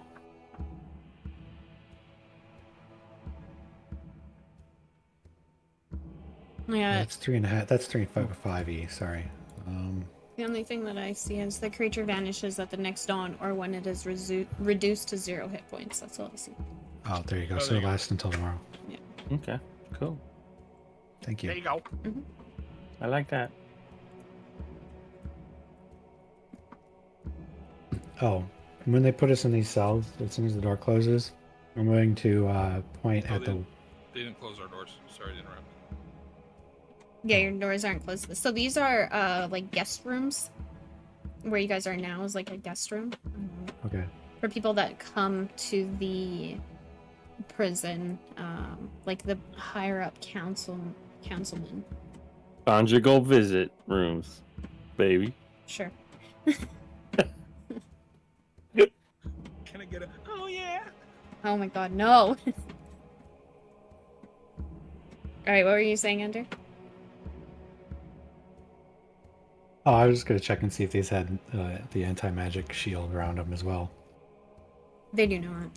Yeah, that's 3.5. That's 3.5E. Sorry. the only thing that I see is the creature vanishes at the next dawn or when it is reduced to 0 hit points. That's all I see. Oh, there you go. Oh, So there it you go. lasts until tomorrow. Okay, cool. Thank There you. you go. I like that. Oh, when they put us in these cells, as soon as the door closes, I'm going to point Oh, at the. They didn't close our doors. Sorry to interrupt. Yeah, your doors aren't closed. So these are like guest rooms. Where you guys are now is like a guest room. Okay. For people that come to the prison, like the higher up councilman. Conjugal visit rooms, baby. Sure. Can I get a? Oh yeah. Oh my god, no. Alright, what were you saying, Ender? Oh, I was just going to check and see if these had the anti-magic shield around them as well. They do not.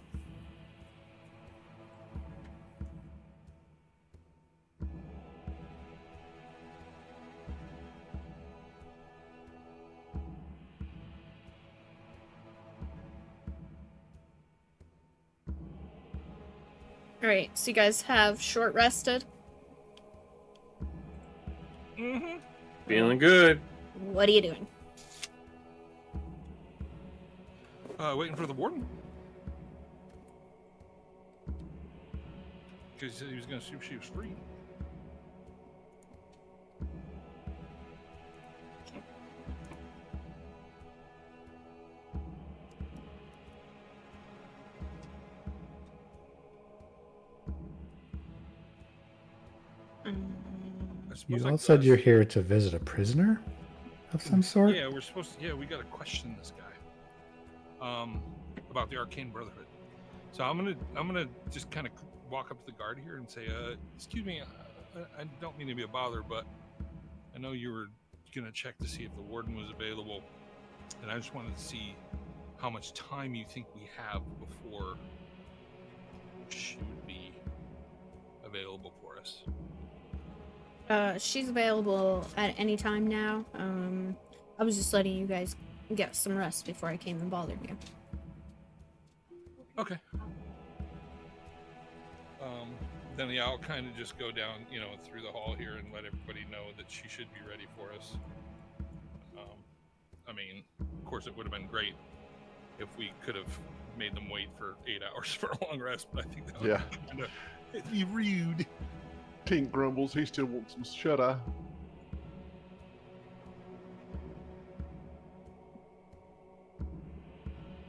Alright, so you guys have short rested. Mm-hmm. Feeling good. What are you doing? Waiting for the warden. Because he said he was going to see if she was free. I suppose You I all could said ask- you're here to visit a prisoner of some sort? Yeah, we're supposed to. Yeah, we got to question this guy. About the Arcane Brotherhood. So I'm gonna just kind of walk up to the guard here and say, excuse me, I don't mean to be a bother, but I know you were gonna check to see if the warden was available, and I just wanted to see how much time you think we have before she would be available for us. She's available at any time now. I was just letting you guys get some rest before I came and bothered you. Okay. Then yeah, I'll kind of just go down, through the hall here and let everybody know that she should be ready for us. I mean, of course, it would have been great if we could have made them wait for 8 hours for a long rest, but I think that would it'd be rude. Tink grumbles. He still wants some shut-eye.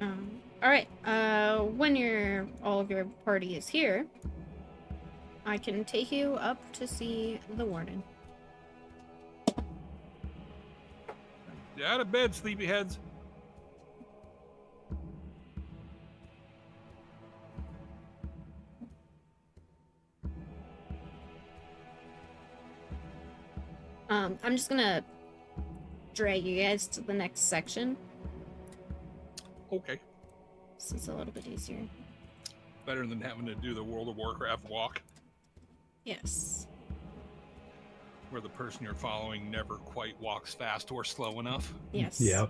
All right. When all of your party is here, I can take you up to see the warden. Get out of bed, sleepyheads. I'm just gonna drag you guys to the next section. Okay. So it's a little bit easier. Better than having to do the World of Warcraft walk, Yes. where the person you're following never quite walks fast or slow enough. Yes. Yep.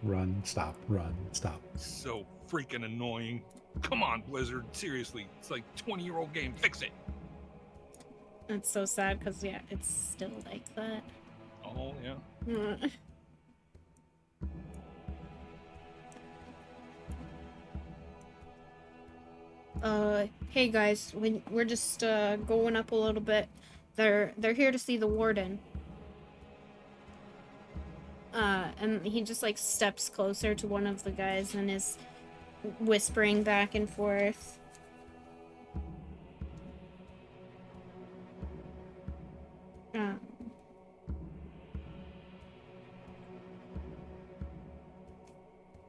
Run, stop, run, stop. So freaking annoying. Come on, Blizzard. Seriously, it's like 20-year-old game. Fix it. It's so sad because, yeah, it's still like that. Oh, yeah. Hey guys, we're just going up a little bit. They're here to see the warden. And he just like steps closer to one of the guys and is whispering back and forth.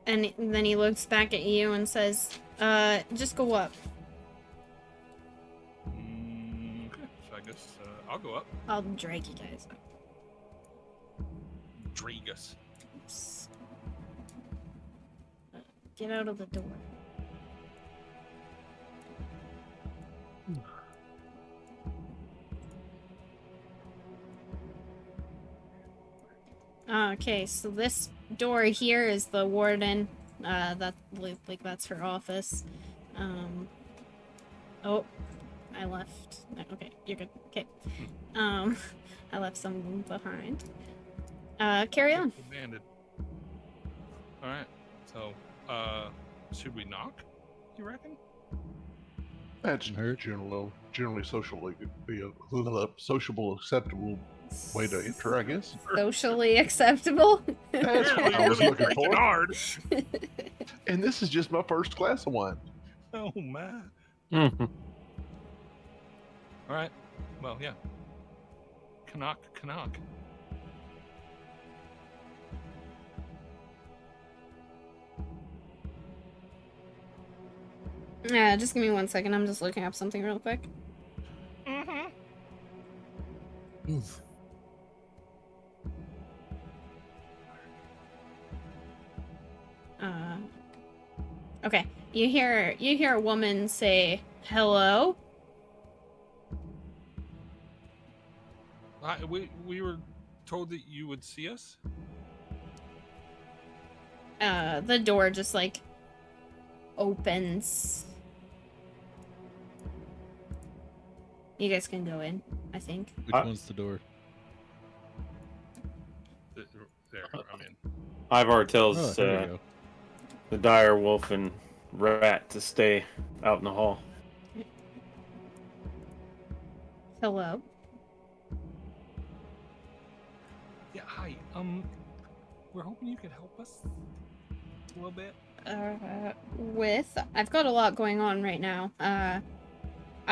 And then he looks back at you and says, just go up. Okay, so I guess I'll go up. I'll drag you guys up. Drag us. Oops. Get out of the door. Okay, so this door here is the warden. That's her office. Oh, I left. Okay, you're good. Okay. I left someone behind. Carry on. Abandoned. All right. So, should we knock? You reckon? That's generally socially be a sociable, acceptable way to enter, I guess. Socially acceptable. That's what I was looking for. Hard. And this is just my first glass of wine. Oh man. Mhm. All right. Well, yeah. Canuck. Yeah, just give me 1 second. I'm just looking up something real quick. Mm-hmm. Oof. Okay. You hear a woman say, "Hello?" We were told that you would see us. The door just like opens. You guys can go in, I think. Which one's the door? There, I'm in. Ivar Oh, tells there we go. the dire wolf and rat to stay out in the hall. Hello. Yeah, hi. We're hoping you could help us a little bit. I've got a lot going on right now. I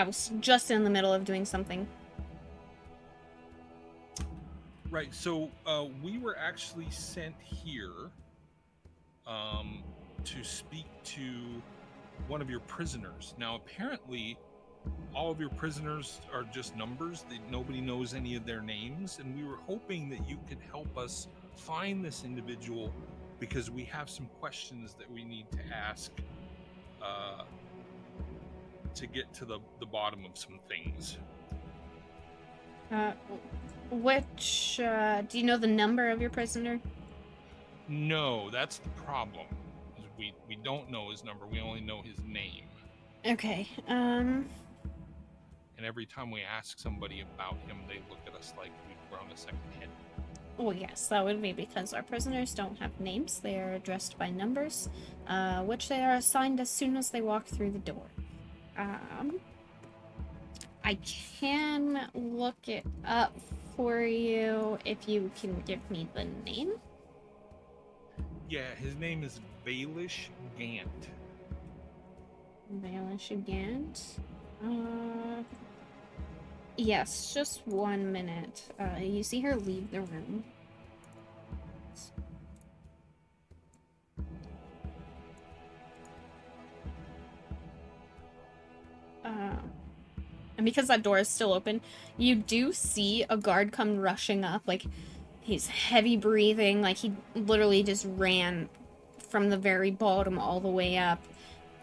was just in the middle of doing something. Right. So we were actually sent here to speak to one of your prisoners. Now, apparently, all of your prisoners are just numbers. Nobody knows any of their names, and we were hoping that you could help us find this individual because we have some questions that we need to ask to get to the bottom of some things. Which, do you know the number of your prisoner? No, that's the problem. We don't know his number. We only know his name. Okay, And every time we ask somebody about him, they look at us like we've grown a second head. well, yes, that would be because our prisoners don't have names. They are addressed by numbers, which they are assigned as soon as they walk through the door. I can look it up for you if you can give me the name. Yeah, his name is Baelish Gant. Baelish Gant. Yes, just 1 minute. You see her leave the room. And because that door is still open, you do see a guard come rushing up. Like, He's heavy breathing, like he literally just ran from the very bottom all the way up.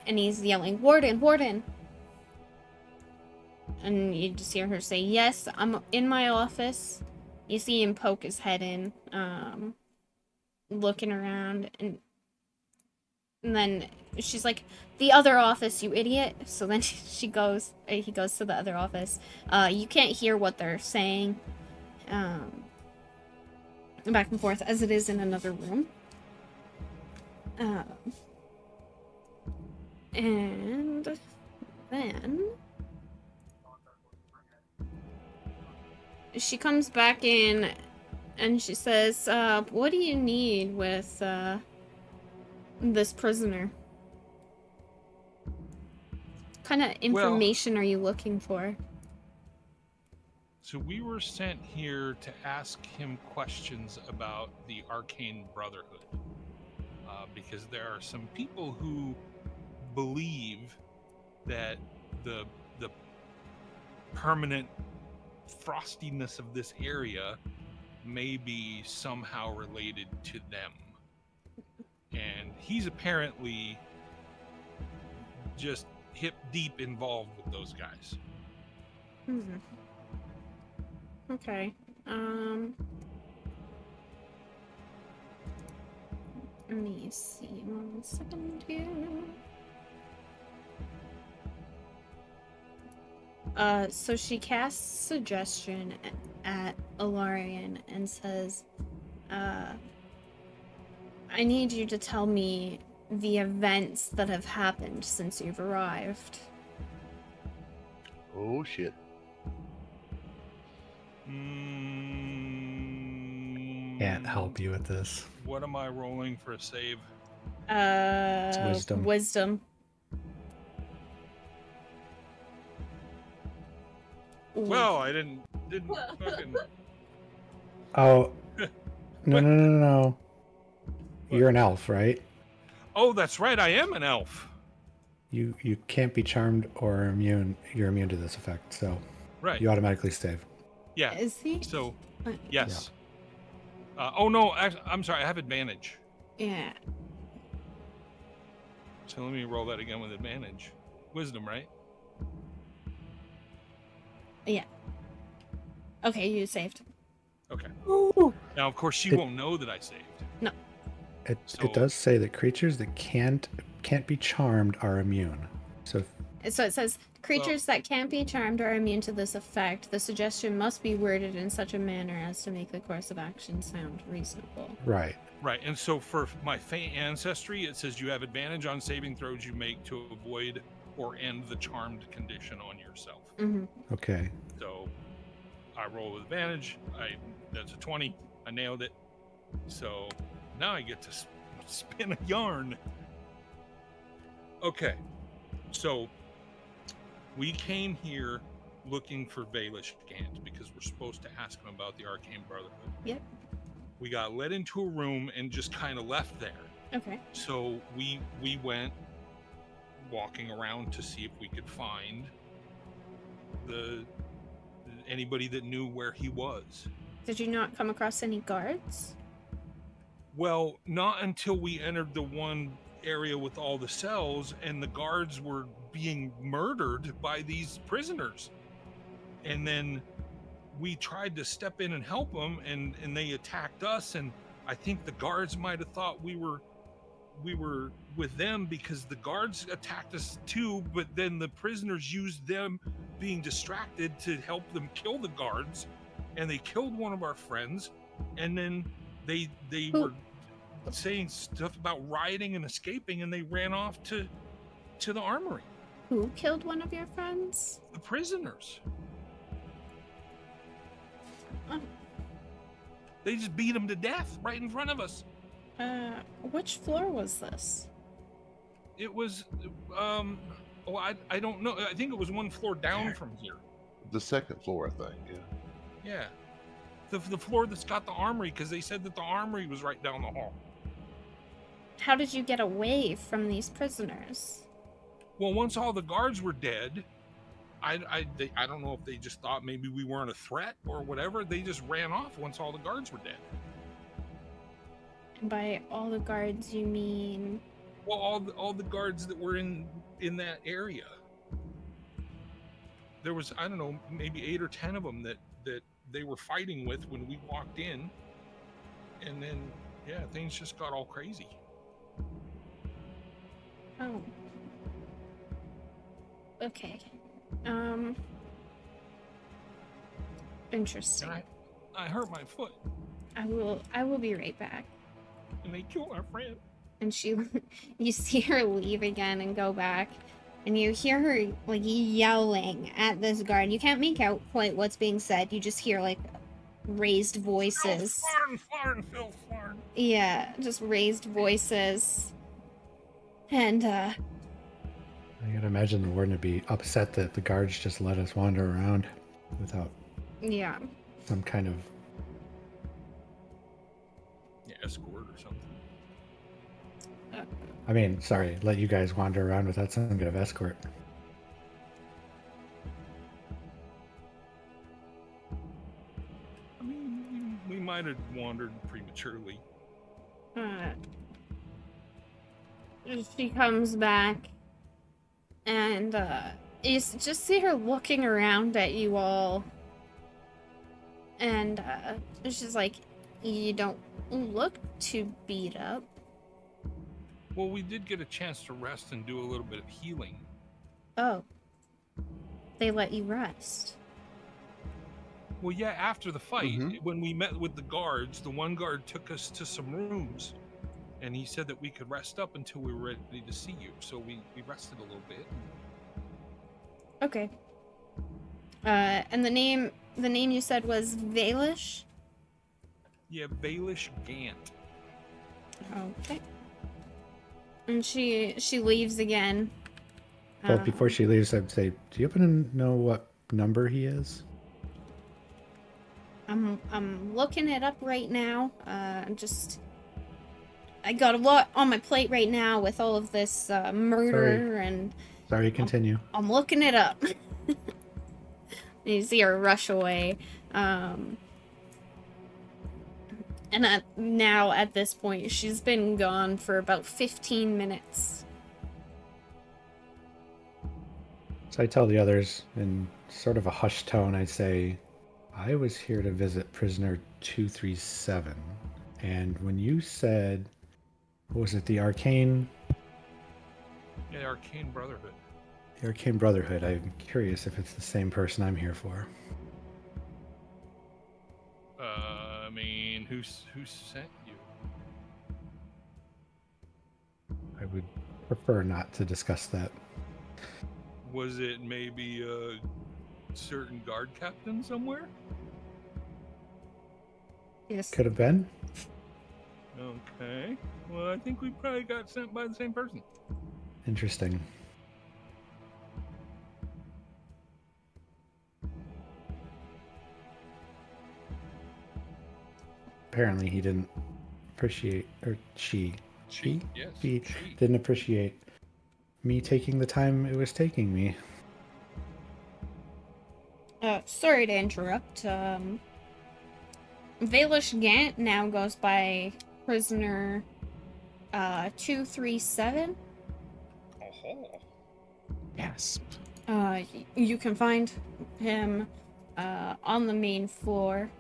And he's yelling, "Warden, Warden!" And you just hear her say, "Yes, I'm in my office." You see him poke his head in, looking around, and then she's like, "The other office, you idiot." So then he goes to the other office. You can't hear what they're saying, back and forth as it is in another room. And then she comes back in and she says, "What do you need with this prisoner? What kind of information are you looking for?" So we were sent here to ask him questions about the Arcane Brotherhood, because there are some people who believe that the permanent frostiness of this area may be somehow related to them. And he's apparently just hip deep involved with those guys. Okay. Let me see 1 second here. So she casts suggestion at Ilarian and says, "I need you to tell me the events that have happened since you've arrived." Oh shit. Can't help you with this. What am I rolling for a save? It's wisdom. Wisdom. Well, I didn't fucking. Oh, no. You're an elf, right? Oh, that's right. I am an elf. You can't be charmed or immune. You're immune to this effect, so Right. you automatically save. Yeah. Is he? So, yes. Oh no, I'm sorry. I have advantage. Yeah. So let me roll that again with advantage. Wisdom, right? Yeah. Okay, you saved. Okay. Ooh. Now, of course, she won't know that I saved. No. It So- does say that creatures that can't be charmed are immune. So So it says, creatures that can't be charmed are immune to this effect. The suggestion must be worded in such a manner as to make the course of action sound reasonable. right. Right, and so for my Fey ancestry, it says you have advantage on saving throws you make to avoid or end the charmed condition on yourself. Mm-hmm. Okay. So I roll with advantage. That's a 20. I nailed it. So now I get to spin a yarn. Okay, so we came here looking for Baelish Gant because we're supposed to ask him about the Arcane Brotherhood. Yep. We got led into a room and just kind of left there. Okay. So we went walking around to see if we could find anybody that knew where he was. Did you not come across any guards? Well, not until we entered the one area with all the cells and the guards were being murdered by these prisoners. And then we tried to step in and help them and they attacked us, and I think the guards might have thought we were with them because the guards attacked us too, but then the prisoners used them being distracted to help them kill the guards, and they killed one of our friends, and then they were saying stuff about rioting and escaping, and they ran off to the armory. Who killed one of your friends? The prisoners. Oh. They just beat them to death right in front of us. Which floor was this? It was, I don't know. I think it was one floor down from here. The second floor, I think. Yeah. Yeah. The floor that's got the armory, because they said that the armory was right down the hall. How did you get away from these prisoners? Well, once all the guards were dead, I don't know if they just thought maybe we weren't a threat or whatever. They just ran off once all the guards were dead. And by all the guards, you mean? Well, all the guards that were in that area. There was, I don't know, maybe 8 or 10 of them that they were fighting with when we walked in, and then things just got all crazy. Oh. Okay. Interesting. And I hurt my foot, I will be right back. and they killed our friend. And you see her leave again and go back, and you hear her like yelling at this guard. You can't make out quite what's being said. You just hear like raised voices. Phil Farn. Yeah, just raised voices. And I gotta imagine the warden would be upset that the guards just let us wander around without yeah. some kind of. Escort or something. I mean, sorry, let you guys wander around without some kind of escort. I mean, we might have wandered prematurely. She comes back, and you just see her looking around at you all, and she's like, "You don't look too beat up." Well, we did get a chance to rest and do a little bit of healing. Oh, they let you rest. Well, yeah, after the fight, Mhm. when we met with the guards, the one guard took us to some rooms, and he said that we could rest up until we were ready to see you. So we rested a little bit. Okay. And the name you said was Valish? Yeah, Baelish Gant. Okay. And she leaves again. But before she leaves, I'd say, do you happen to know what number he is? I'm looking it up right now. I got a lot on my plate right now with all of this murder and. Sorry, continue. I'm looking it up. You see her rush away. And now at this point, she's been gone for about 15 minutes. So I tell the others in sort of a hushed tone, I'd say, I was here to visit prisoner 237. And when you said, what was it, the Arcane Arcane Brotherhood. The Arcane Brotherhood, I'm curious if it's the same person I'm here for. I mean, who sent you? I would prefer not to discuss that. Was it maybe a certain guard captain somewhere? Yes. Could have been. Okay. Well, I think we probably got sent by the same person. Interesting. Apparently he didn't appreciate, or she Yes. He she. didn't appreciate me taking the time it was taking me. Sorry to interrupt. Valish Gant now goes by prisoner 237. Oh. Yes. You can find him on the main floor.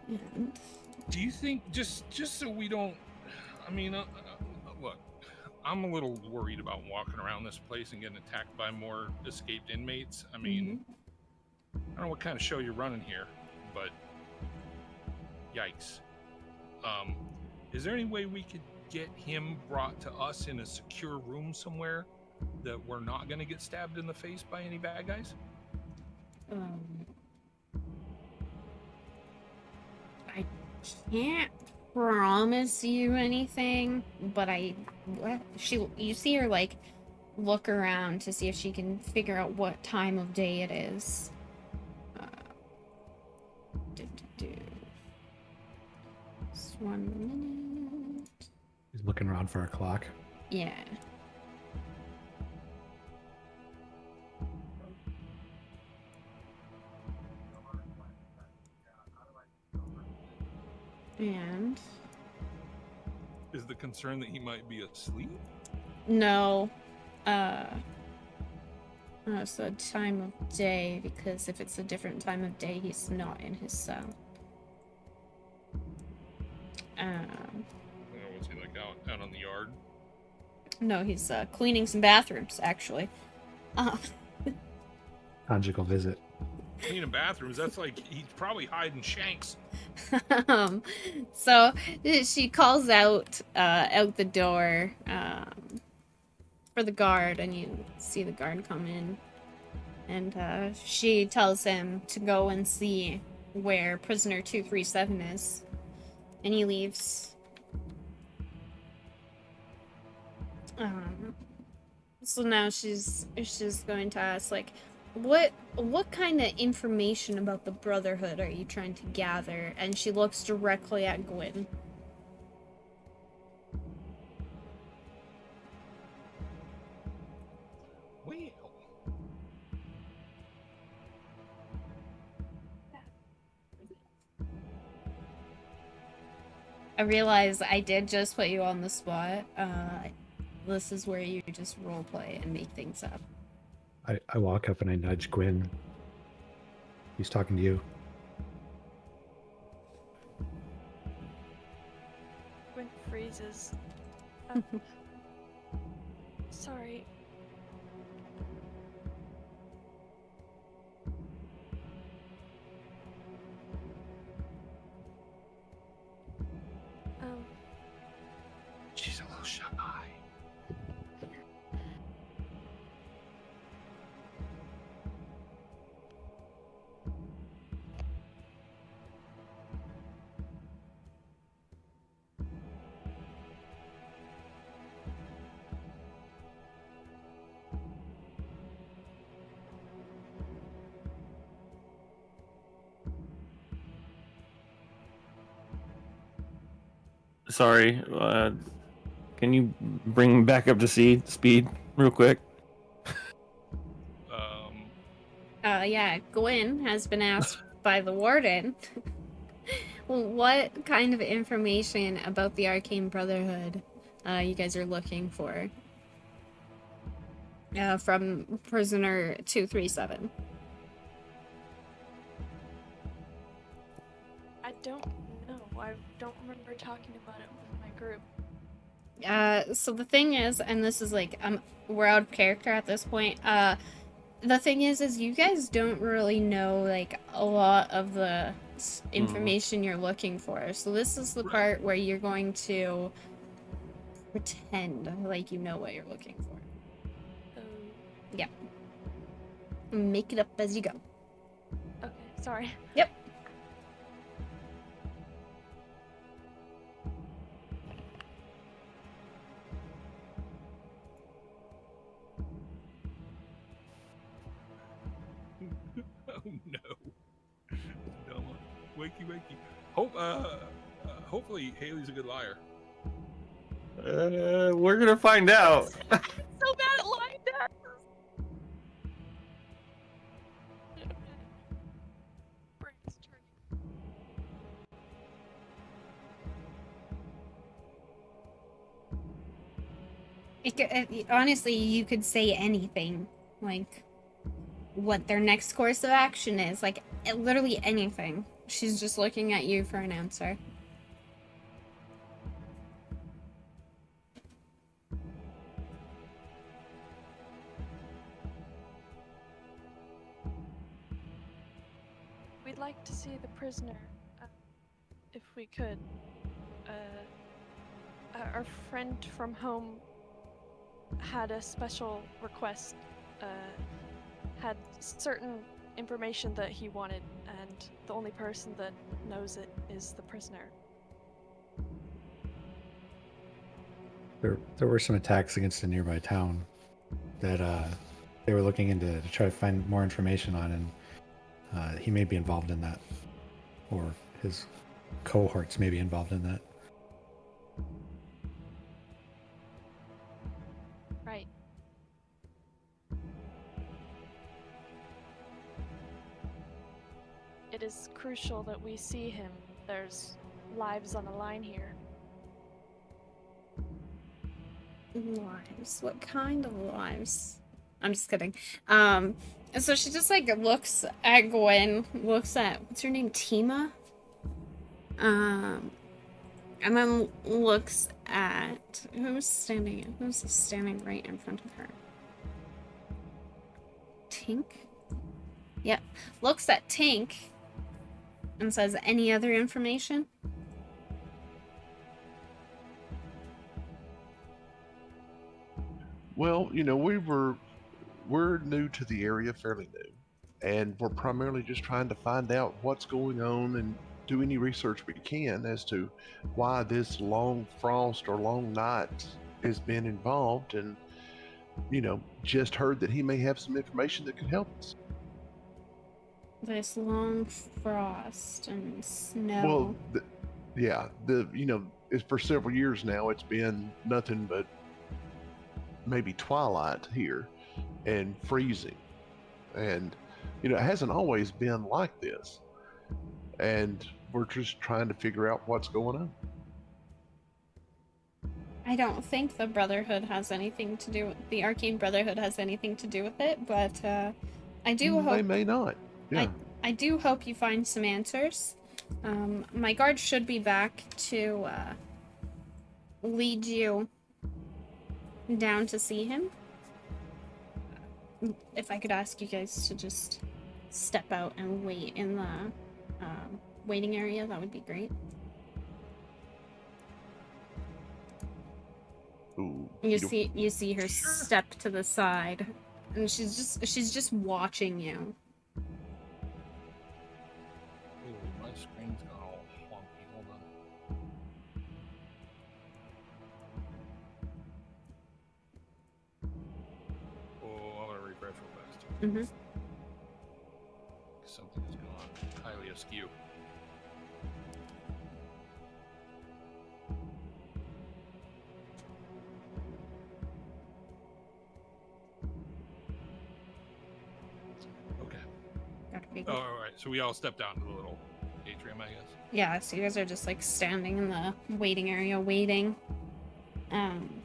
And Do you think just so we don't? I mean, look, I'm a little worried about walking around this place and getting attacked by more escaped inmates. I mean, I don't know what kind of show you're running here, but yikes. Is there any way we could get him brought to us in a secure room somewhere that we're not going to get stabbed in the face by any bad guys? I can't promise you anything, but you see her like look around to see if she can figure out what time of day it is. Just 1 minute. He's looking around for a clock. Yeah. And Is the concern that he might be asleep? no, it's a time of day, because if it's a different time of day, he's not in his cell. Was he like out on the yard? No, he's cleaning some bathrooms, actually. Conjugal visit. Cleaning bathrooms? That's like he's probably hiding shanks. So she calls out the door for the guard, and you see the guard come in, and she tells him to go and see where prisoner 237 is, and he leaves. So now she's going to ask, like, what kind of information about the Brotherhood are you trying to gather? And she looks directly at Gwyn. Well, I realize I did just put you on the spot. This is where you just roleplay and make things up. I walk up and I nudge Gwyn. He's talking to you. Gwyn freezes. Sorry. she's a little shy. Sorry. Can you bring me back up to speed real quick? Yeah, Gwyn has been asked by the warden what kind of information about the Arcane Brotherhood you guys are looking for from prisoner 237. I don't know. I don't remember talking about it with my group. So the thing is, and this is like, we're out of character at this point. The thing is you guys don't really know like a lot of the information you're looking for. So this is the part where you're going to pretend like you know what you're looking for. Yeah. Make it up as you go. Okay, sorry. Yep. Oh no. Dumb. Wakey wakey. Hopefully Haley's a good liar. We're gonna find out. So bad at lying down. Brain's turning. Honestly, you could say anything, like what their next course of action is, like literally anything. She's just looking at you for an answer. We'd like to see the prisoner, if we could. Our friend from home had a special request, had certain information that he wanted, and the only person that knows it is the prisoner. There were some attacks against a nearby town that they were looking into to try to find more information on, and he may be involved in that, or his cohorts may be involved in that. Right. It is crucial that we see him. There's lives on the line here. Lives? What kind of lives? I'm just kidding. So she just like looks at Gwen, looks at what's her name, Tima? And then looks at who's standing right in front of her. Tink? Yep. Looks at Tink and says, any other information? Well, we're new to the area, fairly new, and we're primarily just trying to find out what's going on and do any research we can as to why this long frost or long night has been involved, and just heard that he may have some information that could help us. This long frost and snow. Well, it's for several years now. It's been nothing but maybe twilight here and freezing, and it hasn't always been like this, and we're just trying to figure out what's going on. I don't think the Brotherhood has anything to do with the Arcane Brotherhood has anything to do with it, but I do hope they may not. Yeah. I do hope you find some answers. My guard should be back to lead you down to see him. If I could ask you guys to just step out and wait in the waiting area, that would be great. Ooh, You see her step to the side, and she's just watching you. Ooh, my screen's gone all wonky. Hold on. Oh, I'm gonna refresh real fast. Mm-hmm. Something has gone highly askew. Okay. Oh, all right. So we all stepped out into the little atrium, I guess. Yeah, so you guys are just like standing in the waiting area waiting. And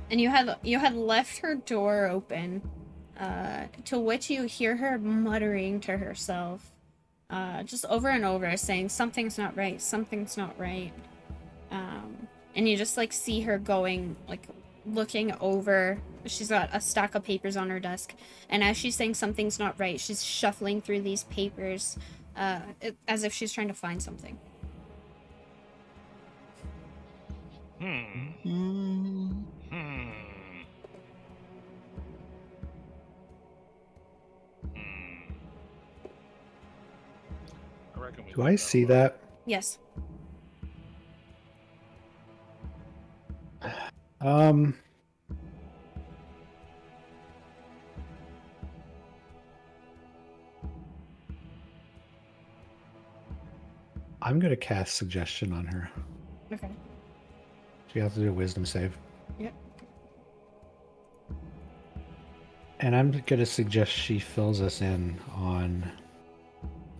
you had left her door open, to which you hear her muttering to herself, just over and over, saying something's not right, something's not right. And you just like see her going, like looking over. She's got a stack of papers on her desk, and as she's saying something's not right, she's shuffling through these papers, as if she's trying to find something. I reckon we Do I see that? Yes. I'm gonna cast suggestion on her. Okay. She has to do a wisdom save. Yep. And I'm gonna suggest she fills us in on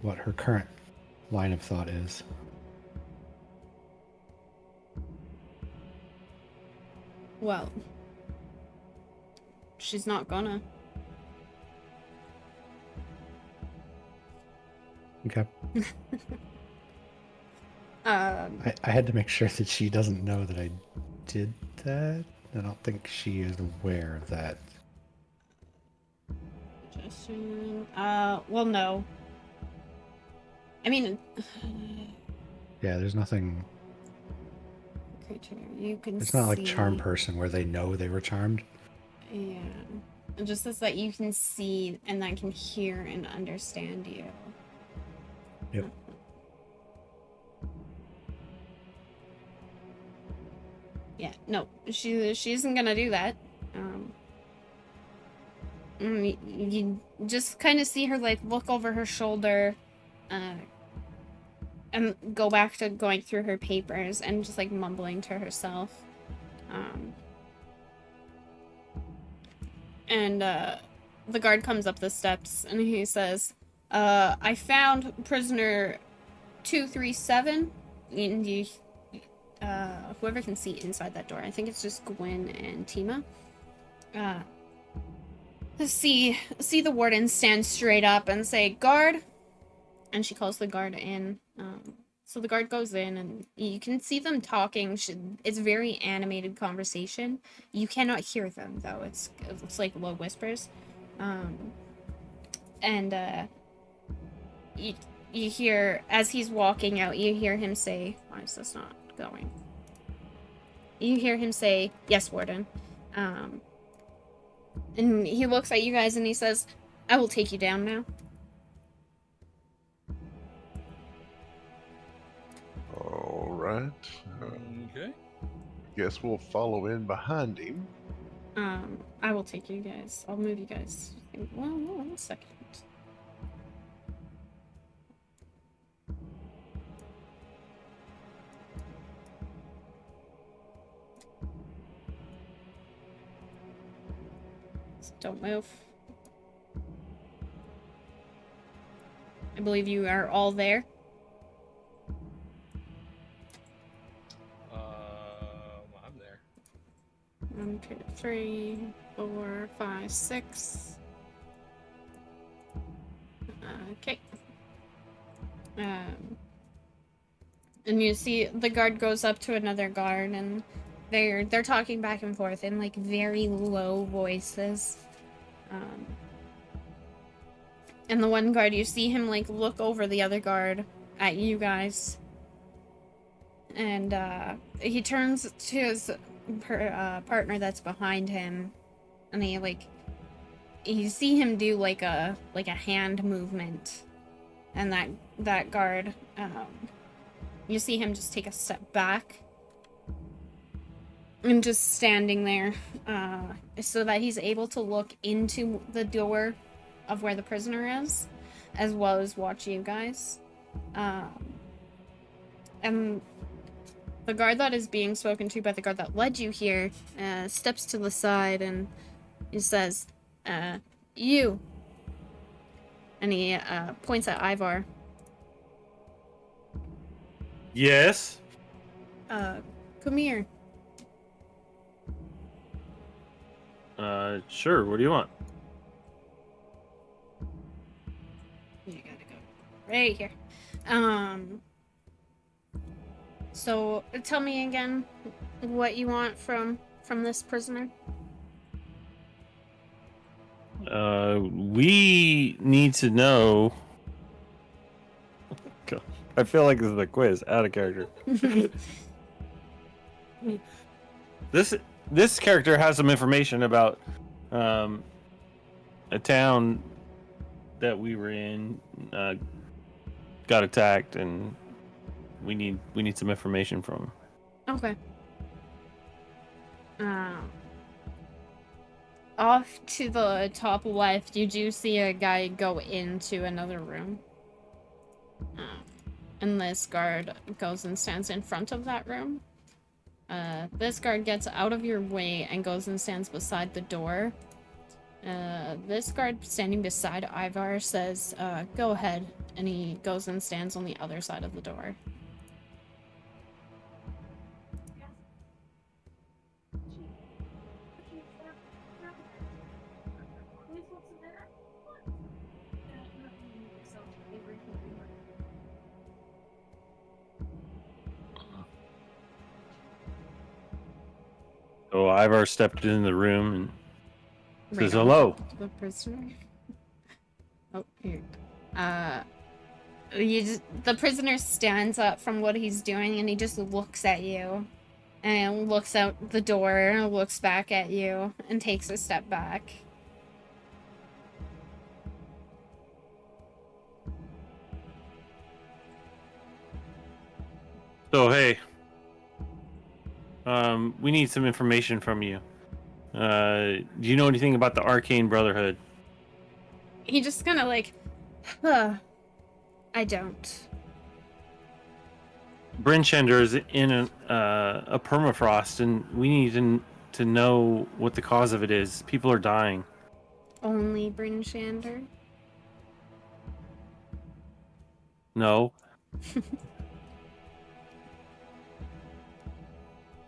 what her current line of thought is. Well, she's not gonna. Okay. I had to make sure that she doesn't know that I did that. I don't think she is aware of that. Well, no. I mean, Yeah, there's nothing. You can. It's not like see... charm person where they know they were charmed. Yeah, it just says that you can see and then can hear and understand you. Yep. Yeah, no, she isn't gonna do that. You just kind of see her like look over her shoulder, and go back to going through her papers and just like mumbling to herself. And the guard comes up the steps and he says, I found prisoner 237 you, whoever can see inside that door, I think it's just Gwen and Tima. See the warden stand straight up and say, "Guard," and she calls the guard in. So the guard goes in, and you can see them talking. It's very animated conversation. You cannot hear them though. It's like low whispers, and you hear as he's walking out. You hear him say, "Why is this not going?" You hear him say, "Yes, warden," and he looks at you guys and he says, "I will take you down now." All right. Okay. Guess we'll follow in behind him. I will take you guys. I'll move you guys. Well, 1 second. Don't move. I believe you are all there. I'm there. 1, 2, 3, 4, 5, 6. Okay. And you see the guard goes up to another guard, and they're talking back and forth in like very low voices. And the one guard, you see him like look over the other guard at you guys, and he turns to his partner that's behind him, and you see him do like a hand movement, and that guard, you see him just take a step back and just standing there, so that he's able to look into the door of where the prisoner is, as well as watch you guys. And the guard that is being spoken to by the guard that led you here steps to the side and he says, "You." And he points at Ivar. Yes. Come here. Sure. What do you want? You gotta go right here. So tell me again what you want from this prisoner. We need to know. God, I feel like this is a quiz, out of character. This character has some information about a town that we were in, got attacked, and we need some information from him. Okay. Off to the top left, you do see a guy go into another room. And this guard goes and stands in front of that room. This guard gets out of your way and goes and stands beside the door. This guard standing beside Ivar says, "Go ahead," and he goes and stands on the other side of the door. So Ivar stepped in the room and says Right on hello. top of the prisoner. Oh, here. The prisoner stands up from what he's doing and he just looks at you. And looks out the door, looks back at you, and takes a step back. So hey, we need some information from you. Do you know anything about the Arcane Brotherhood? He just kind of like, I don't. Brynchender is in a permafrost, and we need to know what the cause of it is. People are dying. Only Brynchender? No.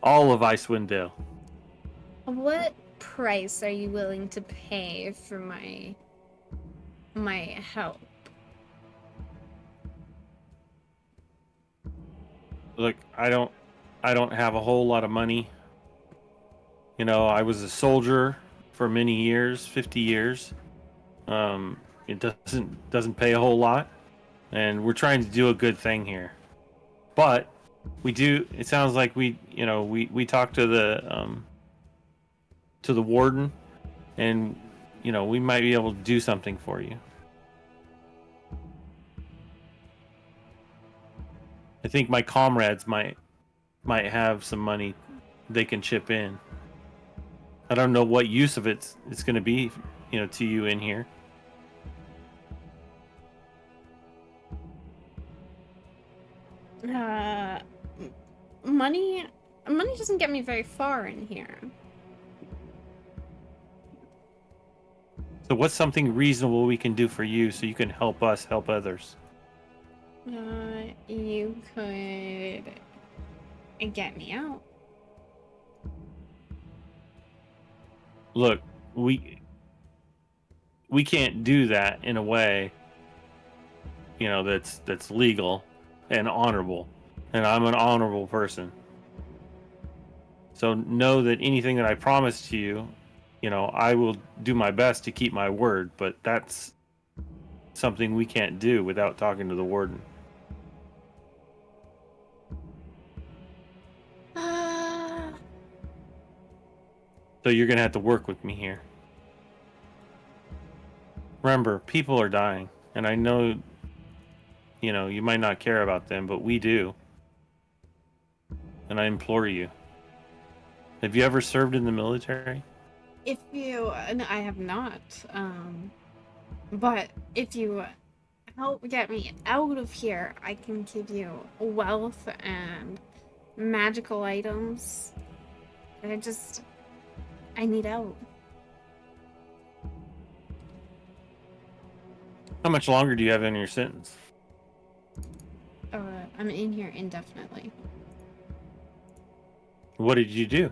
All of Icewind Dale. What price are you willing to pay for my help? Look, I don't have a whole lot of money. You know, I was a soldier for many years, 50 years. It doesn't pay a whole lot, and we're trying to do a good thing here. But we do. It sounds like we talked to the warden, and we might be able to do something for you. I think my comrades might have some money they can chip in. I don't know what use of it's going to be, to you in here. Money doesn't get me very far in here. So what's something reasonable we can do for you so you can help us help others? You could get me out. Look, we can't do that in a way, that's legal and honorable. And I'm an honorable person. So know that anything that I promise to you, I will do my best to keep my word, but that's something we can't do without talking to the warden. So you're going to have to work with me here. Remember, people are dying, and I know, you might not care about them, but we do. And I implore you. Have you ever served in the military? No, I have not. But if you help get me out of here, I can give you wealth and magical items. I need out. How much longer do you have in your sentence? I'm in here indefinitely. What did you do?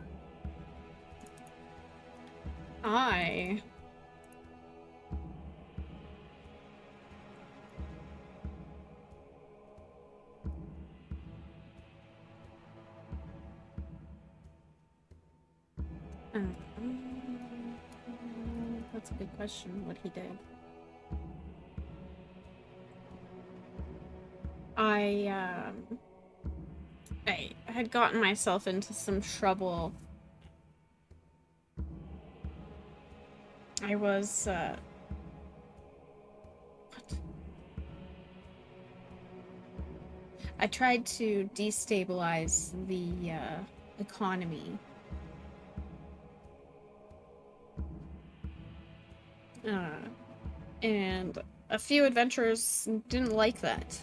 That's a good question, what he did. I had gotten myself into some trouble. I was, I tried to destabilize the, economy. And a few adventurers didn't like that.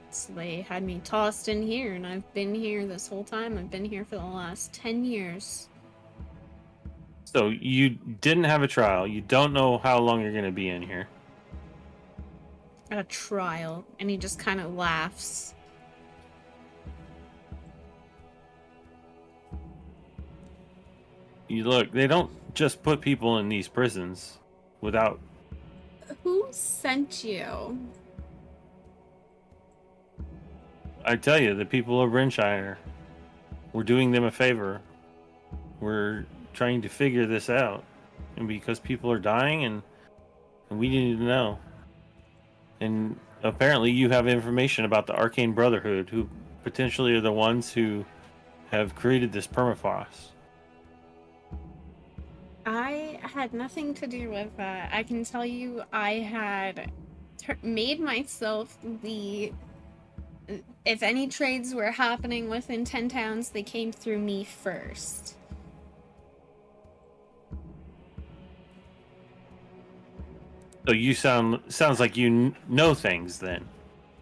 So they had me tossed in here, and I've been here this whole time. I've been here for the last 10 years. So you didn't have a trial. You don't know how long you're going to be in here. A trial. And he just kind of laughs. You look, they don't just put people in these prisons without... Who sent you? I tell you, the people of Brinshire. We're doing them a favor. We're trying to figure this out. And because people are dying and we need to know. And apparently you have information about the Arcane Brotherhood, who potentially are the ones who have created this permafrost. I had nothing to do with that. I can tell you I had made myself the... If any trades were happening within 10 towns, they came through me first. So you sounds like you know things then.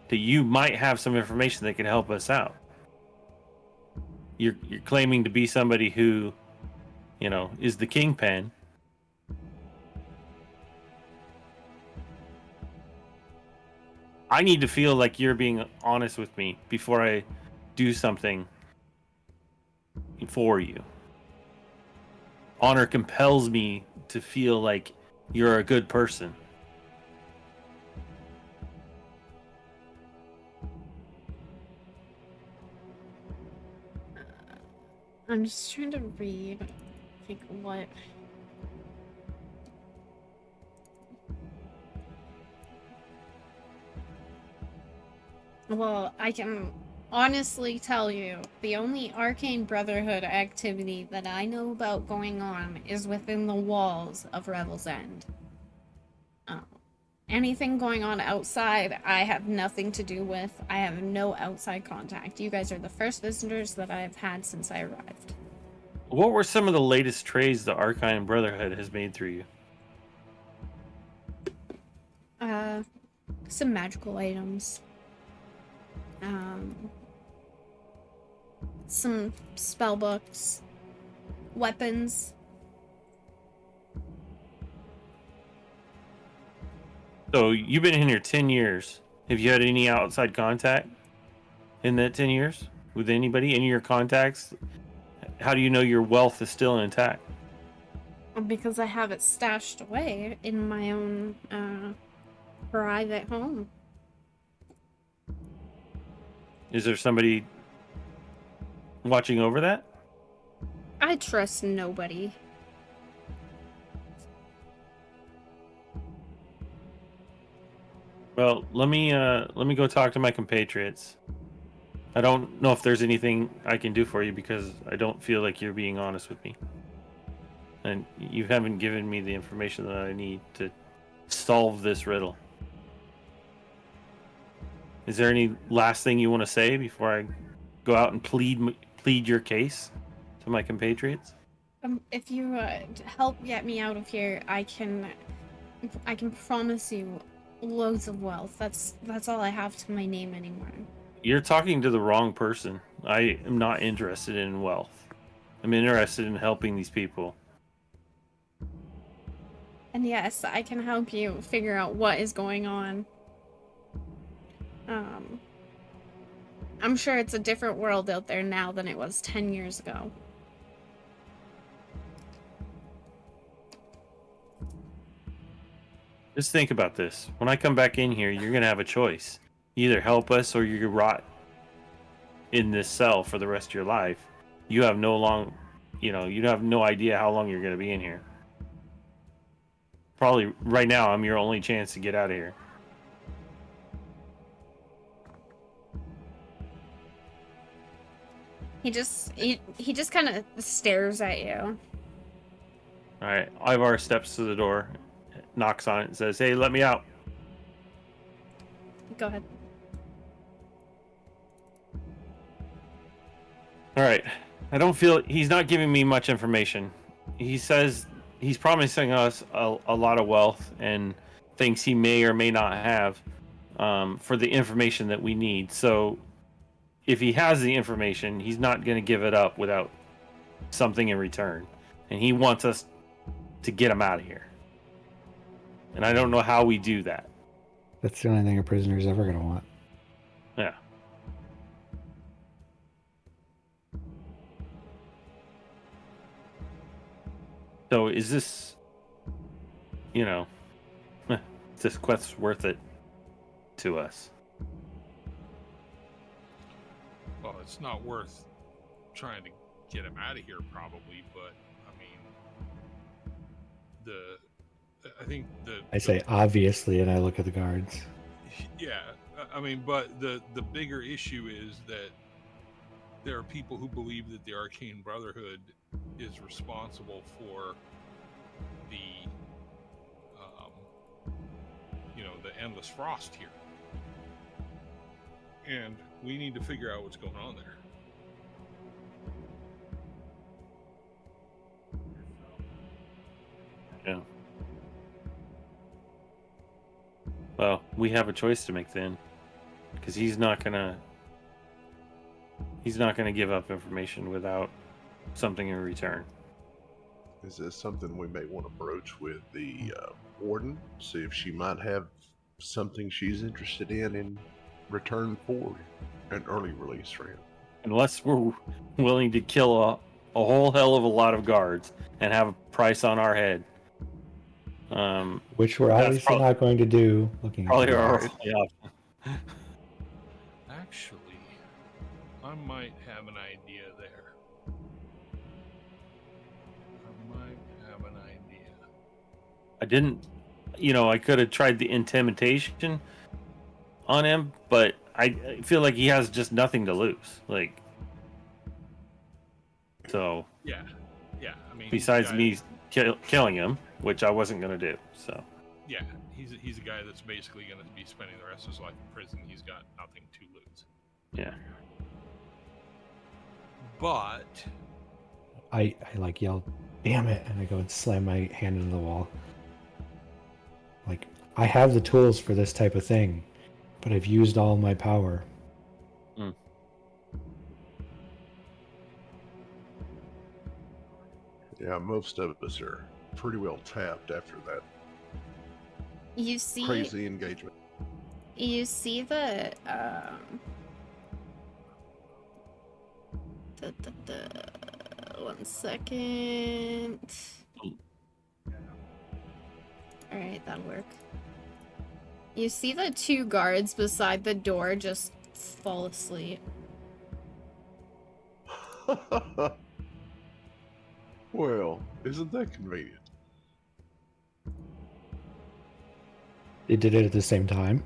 That you might have some information that could help us out. You're claiming to be somebody who, is the kingpin. I need to feel like you're being honest with me before I do something, for you. Honor compels me to feel like you're a good person. I'm just trying to read, like, what. Well, I can honestly tell you, the only Arcane Brotherhood activity that I know about going on is within the walls of Revel's End. Anything going on outside, I have nothing to do with. I have no outside contact. You guys are the first visitors that I've had since I arrived. What were some of the latest trades the Arcane Brotherhood has made through you? Some magical items. Some spell books. Weapons. So you've been in here 10 years. Have you had any outside contact in that 10 years with anybody? Any of your contacts? How do you know your wealth is still intact? Because I have it stashed away in my own private home. Is there somebody watching over that? I trust nobody. Well, let me go talk to my compatriots. I don't know if there's anything I can do for you because I don't feel like you're being honest with me. And you haven't given me the information that I need to solve this riddle. Is there any last thing you want to say before I go out and plead your case to my compatriots? If you help get me out of here, I can promise you loads of wealth. That's all I have to my name anymore. You're talking to the wrong person. I am not interested in wealth. I'm interested in helping these people. And yes, I can help you figure out what is going on. I'm sure it's a different world out there now than it was 10 years ago. Just think about this. When I come back in here, you're going to have a choice. You either help us or you rot in this cell for the rest of your life. You have you have no idea how long you're going to be in here. Probably right now, I'm your only chance to get out of here. He just kind of stares at you. All right, Ivar steps to the door, knocks on it, and says, "Hey, let me out." Go ahead. All right, I don't feel he's not giving me much information. He says he's promising us a lot of wealth and things he may or may not have for the information that we need. So if he has the information, he's not going to give it up without something in return. And he wants us to get him out of here. And I don't know how we do that. That's the only thing a prisoner's ever going to want. Yeah. So is this, is this quest worth it to us? Well, it's not worth trying to get him out of here, probably. But I mean, I say obviously, and I look at the guards. Yeah, I mean, but the bigger issue is that there are people who believe that the Arcane Brotherhood is responsible for the the endless frost here, and we need to figure out what's going on there. Yeah. Well, we have a choice to make then, because he's not gonna give up information without something in return. Is this something we may want to broach with the warden? See if she might have something she's interested in return for an early release for him. Unless we're willing to kill a whole hell of a lot of guards and have a price on our head. Which we're That's obviously not going to do. Looking at Probably you our guys. only option. Actually, I might have an idea there. I didn't, I could have tried the intimidation on him, but I feel like he has just nothing to lose. Like, so Yeah. I mean, besides me killing him, which I wasn't gonna do. So yeah, he's a guy that's basically going to be spending the rest of his life in prison. He's got nothing to lose. yeah, But I like yell, "Damn it!" and I go and slam my hand into the wall. Like, I have the tools for this type of thing, but I've used all my power. Yeah, most of us are pretty well tapped after that You see, crazy engagement. you see the one second. All right, that'll work. You see the two guards beside the door just fall asleep. Well, isn't that convenient? They did it at the same time.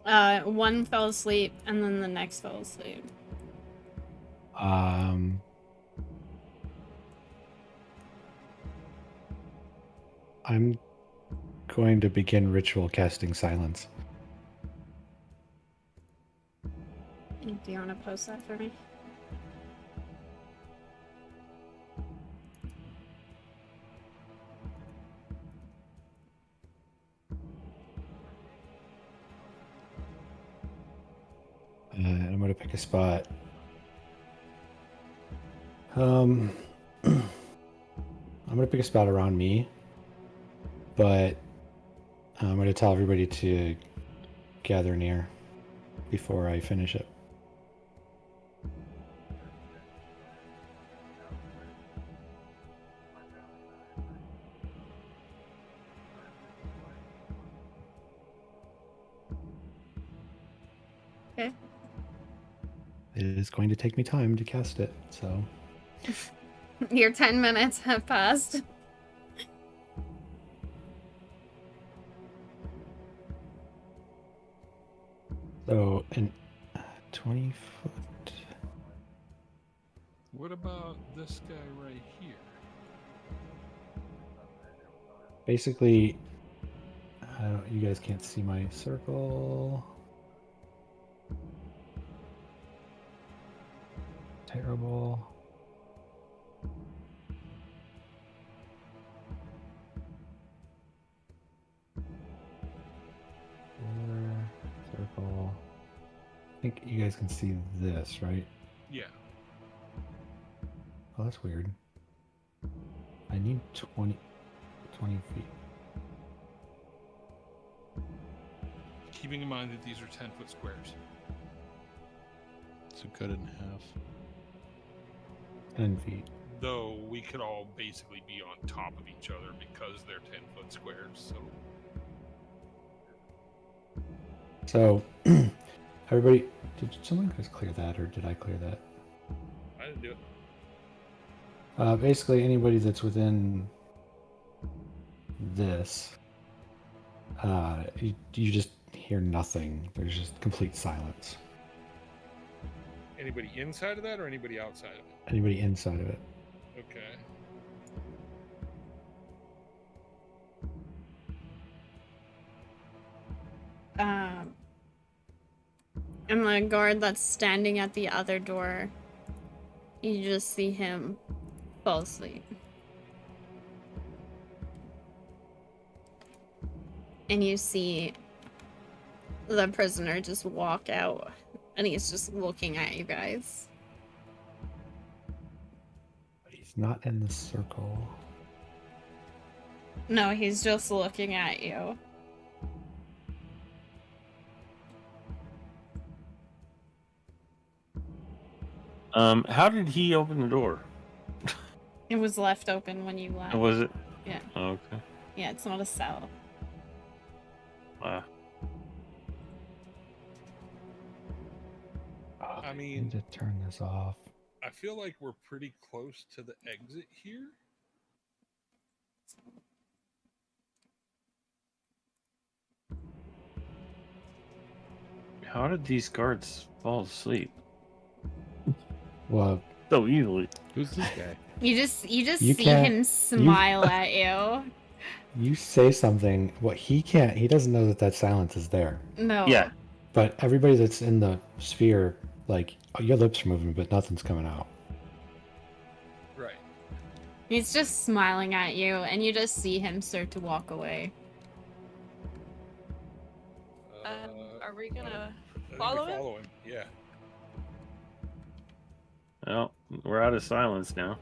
One fell asleep and then the next fell asleep. I'm going to begin ritual casting silence. Do you want to post that for me? I'm going to pick a spot. I'm going to pick a spot around me, but I'm going to tell everybody to gather near before I finish it. Okay. It is going to take me time to cast it, so... Your 10 minutes have passed. So, in 20 foot... what about this guy right here? Basically, you guys can't see my circle. Terrible. Circle. I think you guys can see this, right? Yeah. Oh, that's weird. I need 20 feet. Keeping in mind that these are 10-foot squares. So cut it in half. 10 feet. Though we could all basically be on top of each other because they're 10-foot squares. So, everybody, did someone just clear that, or did I clear that? I didn't do it. Basically, anybody that's within this, you just hear nothing. There's just complete silence. Anybody inside of that or anybody outside of it? Anybody inside of it. Okay. And the guard that's standing at the other door, you just see him fall asleep. And you see the prisoner just walk out, and he's just looking at you guys. He's not in the circle. No, he's just looking at you. how did he open the door? It was left open when you left. Oh, was it? Yeah. Oh, okay. Yeah, it's not a cell. Wow. I I mean, need to turn this off. I feel like we're pretty close to the exit here. How did these guards fall asleep Well, so easily? Who's this guy? You just You see can't- him smile at you. you say something. What he can't. He doesn't know that silence is there. No. Yeah. But everybody that's in the sphere, like your lips are moving, but nothing's coming out. Right. He's just smiling at you, and you just see him start to walk away. Are we gonna I think we follow him? follow him? Yeah. Well, we're out of silence now.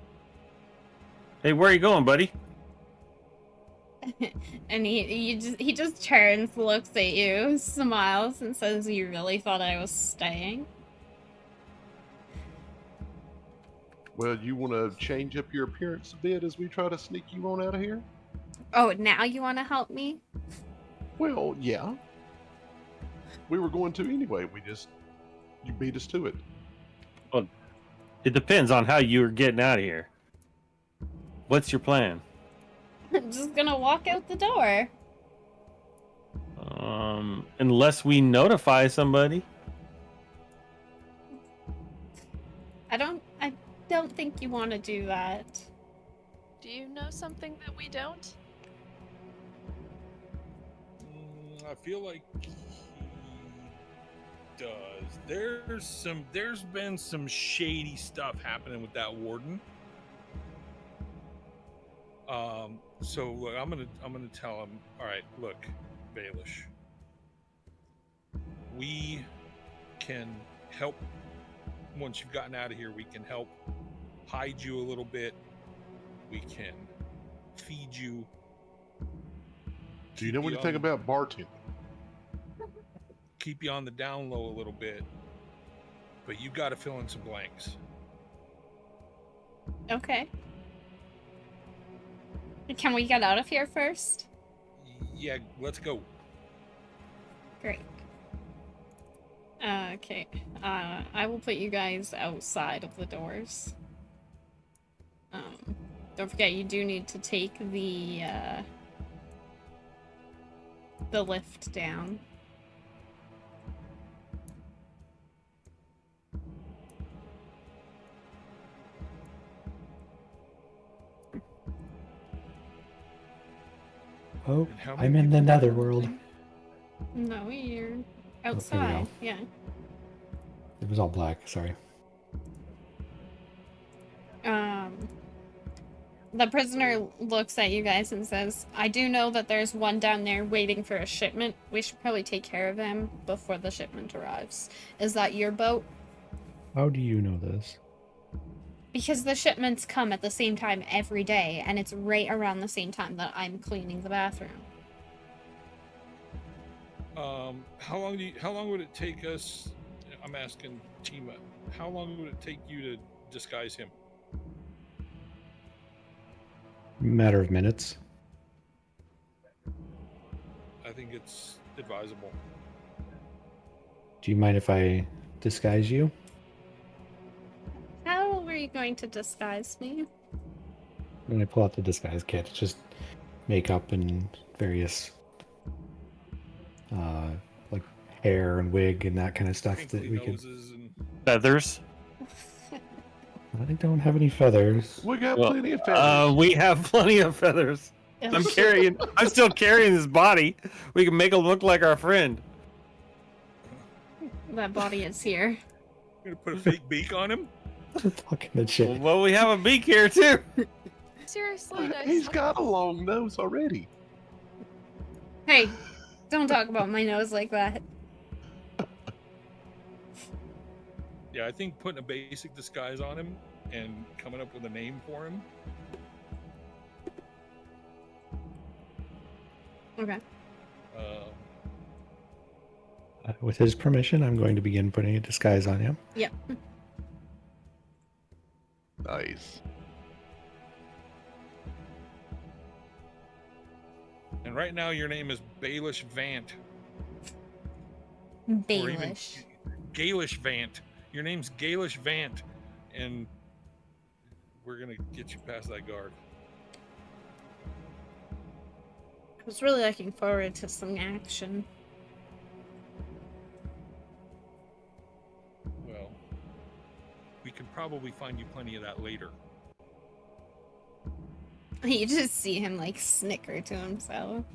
Hey, where are you going, buddy? And he just turns, looks at you, smiles, and says, "You really thought I was staying?" Well, you want to change up your appearance a bit as we try to sneak you on out of here? Oh, now you want to help me? Well, yeah. We were going to anyway. You beat us to it. It depends on how you're getting out of here. What's your plan? I'm just gonna walk out the door. Unless we notify somebody. I don't think you want to do that. Do you know something that we don't? I feel like he does. There's been some shady stuff happening with that warden. So look, I'm gonna tell him. All right, look, Baelish. We can help. Once you've gotten out of here, we can help hide you a little bit. We can feed you. Do you know keep anything on- about bartending? Keep you on the down low a little bit, but you got to fill in some blanks. Okay. Can we get out of here first? Yeah, let's go. Great. Okay. I will put you guys outside of the doors. Don't forget, you do need to take the lift down. Oh, And how many I'm in the people are on the netherworld. thing? No, you're go. outside. Yeah. It was all black. Sorry. The prisoner looks at you guys and says, "I do know that there's one down there waiting for a shipment. We should probably take care of him before the shipment arrives. Is that your boat?" How do you know this? Because the shipments come at the same time every day, and it's right around the same time that I'm cleaning the bathroom. How long would it take us? I'm asking Tima. How long would it take you to disguise him? Matter of minutes. I think it's advisable. Do you mind if I disguise you? How were you going to disguise me? When I pull out the disguise kit, it's just makeup and various, like hair and wig and that kind of stuff that Crinkly we could. noses and Feathers. I don't have any feathers. We got Well, plenty of feathers. We have plenty of feathers. I'm still carrying this body. We can make him look like our friend. That body is here. you're gonna put a fake beak on him. Fucking that shit. Well, we have a beak here too. Seriously, He's got a long nose already. Hey, don't talk about my nose like that. Yeah, I think putting a basic disguise on him and coming up with a name for him. Okay. With his permission, I'm going to begin putting a disguise on him. Yep. Nice. And right now your name is Baelish Vant. Or even Baelish. Gaelish Vant. Your name's Gaelish Vant. And we're going to get you past that guard. I was really looking forward to some action. Well, we can probably find you plenty of that later. You just see him like snicker to himself.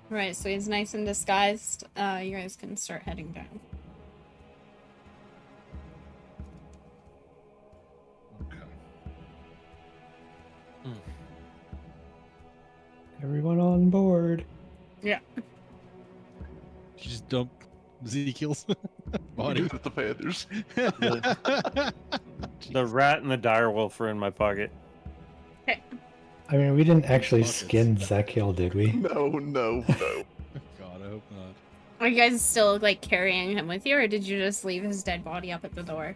Right, so he's nice and disguised. You guys can start heading down. Okay. Everyone on board. You just dump Ezekiel's body. With the feathers. The rat and the direwolf are in my pocket. I mean, we didn't actually Buckets. skin Zekiel, did we? No. God, I hope not. Are you guys still like carrying him with you, or did you just leave his dead body up at the door?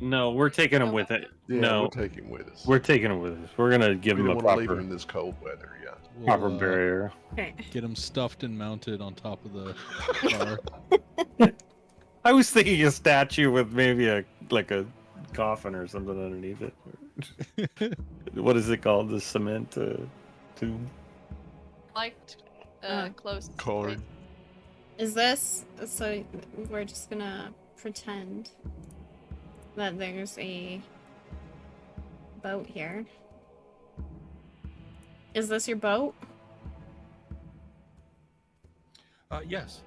No, we're taking him with it. Yeah, No, we'll take him with us. we're taking him with us. We're gonna give We him don't a want to leave him proper, in this cold weather. Yeah. We'll, proper barrier. Okay. Get him stuffed and mounted on top of the car. I was thinking a statue with maybe a coffin or something underneath it. What is it called? The cement tomb. Liked close. Corn. Is this so? We're just gonna pretend that there's a boat here. Is this your boat? Yes.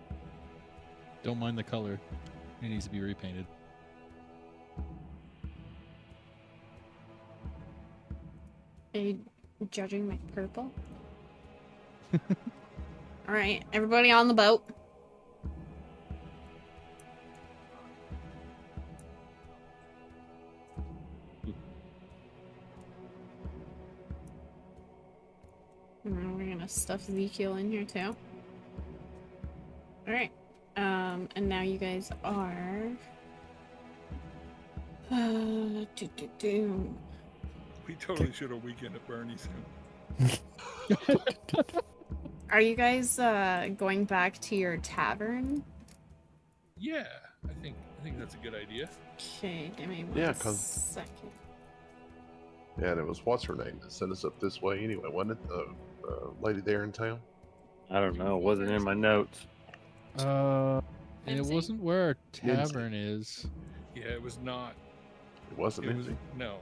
Don't mind the color. It needs to be repainted. Are you judging my purple? All right, everybody on the boat. And we're gonna stuff Ezekiel in here too. All right, and now you guys are. We totally should have weekend at Bernie's. Are you guys going back to your tavern? Yeah, I think that's a good idea. Okay, give me Yeah, one 'cause- second. Yeah, and it was what's her name that sent us up this way anyway, wasn't it? The lady there in town. I don't know. It wasn't in my notes. And it Nancy? wasn't where our Nancy. tavern is. Yeah, it was not. It wasn't It was empty. no.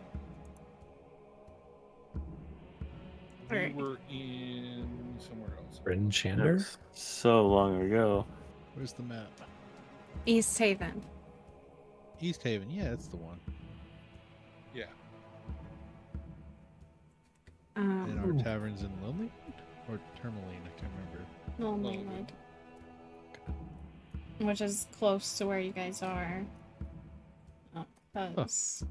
We Alright. were in somewhere else. Bryn Shander? That's so long ago. Where's the map? East Haven. East Haven. Yeah, that's the one. Yeah. And our Ooh. tavern's in Lonely or Tourmaline. I can't remember. Lonelywood. Which is close to where you guys are. Because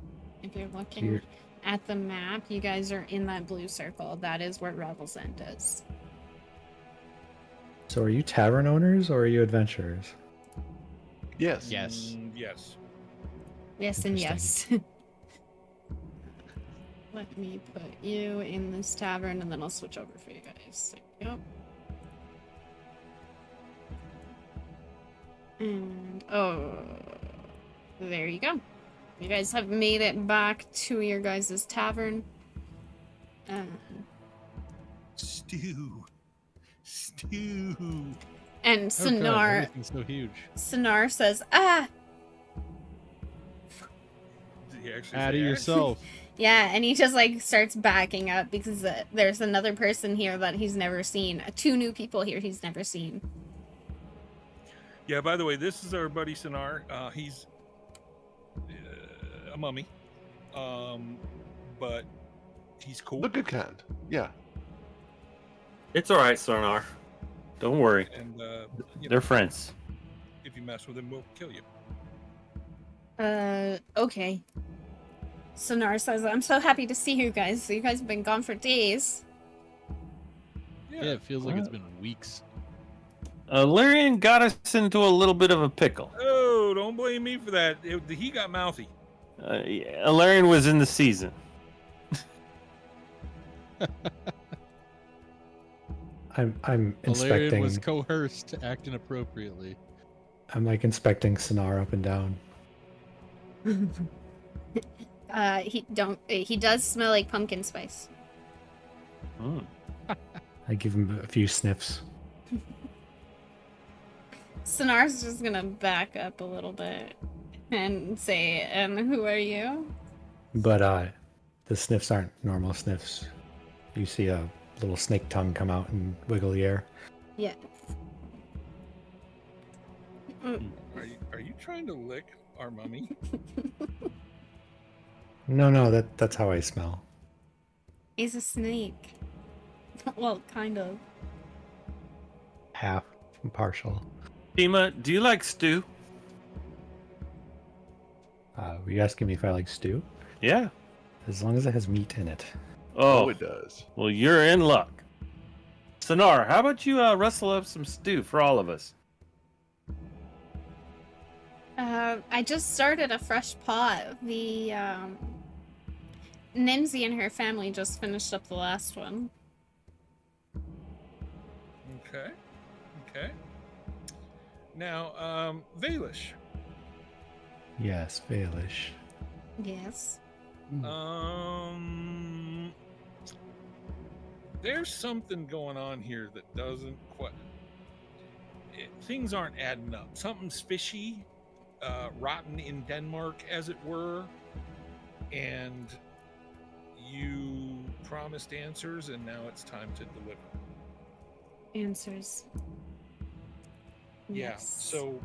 if you're looking Here. at the map, you guys are in that blue circle. That is where Revel's End is. So are you tavern owners or are you adventurers? Yes. Yes. Yes. Yes and yes. Let me put you in this tavern and then I'll switch over for you guys. Yep. And there you go. You guys have made it back to your guys' tavern. Stew. And Oh, God, Sonar everything's so huge. Sonar says, "Ah, Did he actually Out of say yourself. yeah," and he just like starts backing up because there's another person here that he's never seen. Two new people here he's never seen. Yeah, by the way, this is our buddy Sonar. He's a mummy. But he's cool. The good kind. Yeah. It's all right, Sonar. Don't worry. And you They're know, friends. if you mess with him, we'll kill you. Okay. Sonar says, "I'm so happy to see you guys. You guys have been gone for days." Yeah, it feels like it's been weeks. Lyrian got us into a little bit of a pickle. Oh, don't blame me for that. He got mouthy. Yeah, Alarian was in the season. I'm Valerian inspecting. was coerced, acting appropriately. I'm like inspecting Sonar up and down. He does smell like pumpkin spice. Mm. I give him a few sniffs. Sonar's just gonna back up a little bit and say, "And who are you?" But the sniffs aren't normal sniffs. You see a little snake tongue come out and wiggle the air. Yeah. Are you trying to lick our mummy? No, that's how I smell. He's a snake. Well, kind of. Half, partial. Tima, do you like stew? Were you asking me if I like stew? Yeah. As long as it has meat in it. Oh, it does. well, you're in luck. Sonar, how about you rustle up some stew for all of us? I just started a fresh pot. The Nimsy and her family just finished up the last one. Okay. Now, Valish. Yes, Baelish. Yes. There's something going on here that doesn't quite. Things aren't adding up. Something's fishy, rotten in Denmark, as it were, and you promised answers, and now it's time to deliver. Answers. Yeah. Yes. So,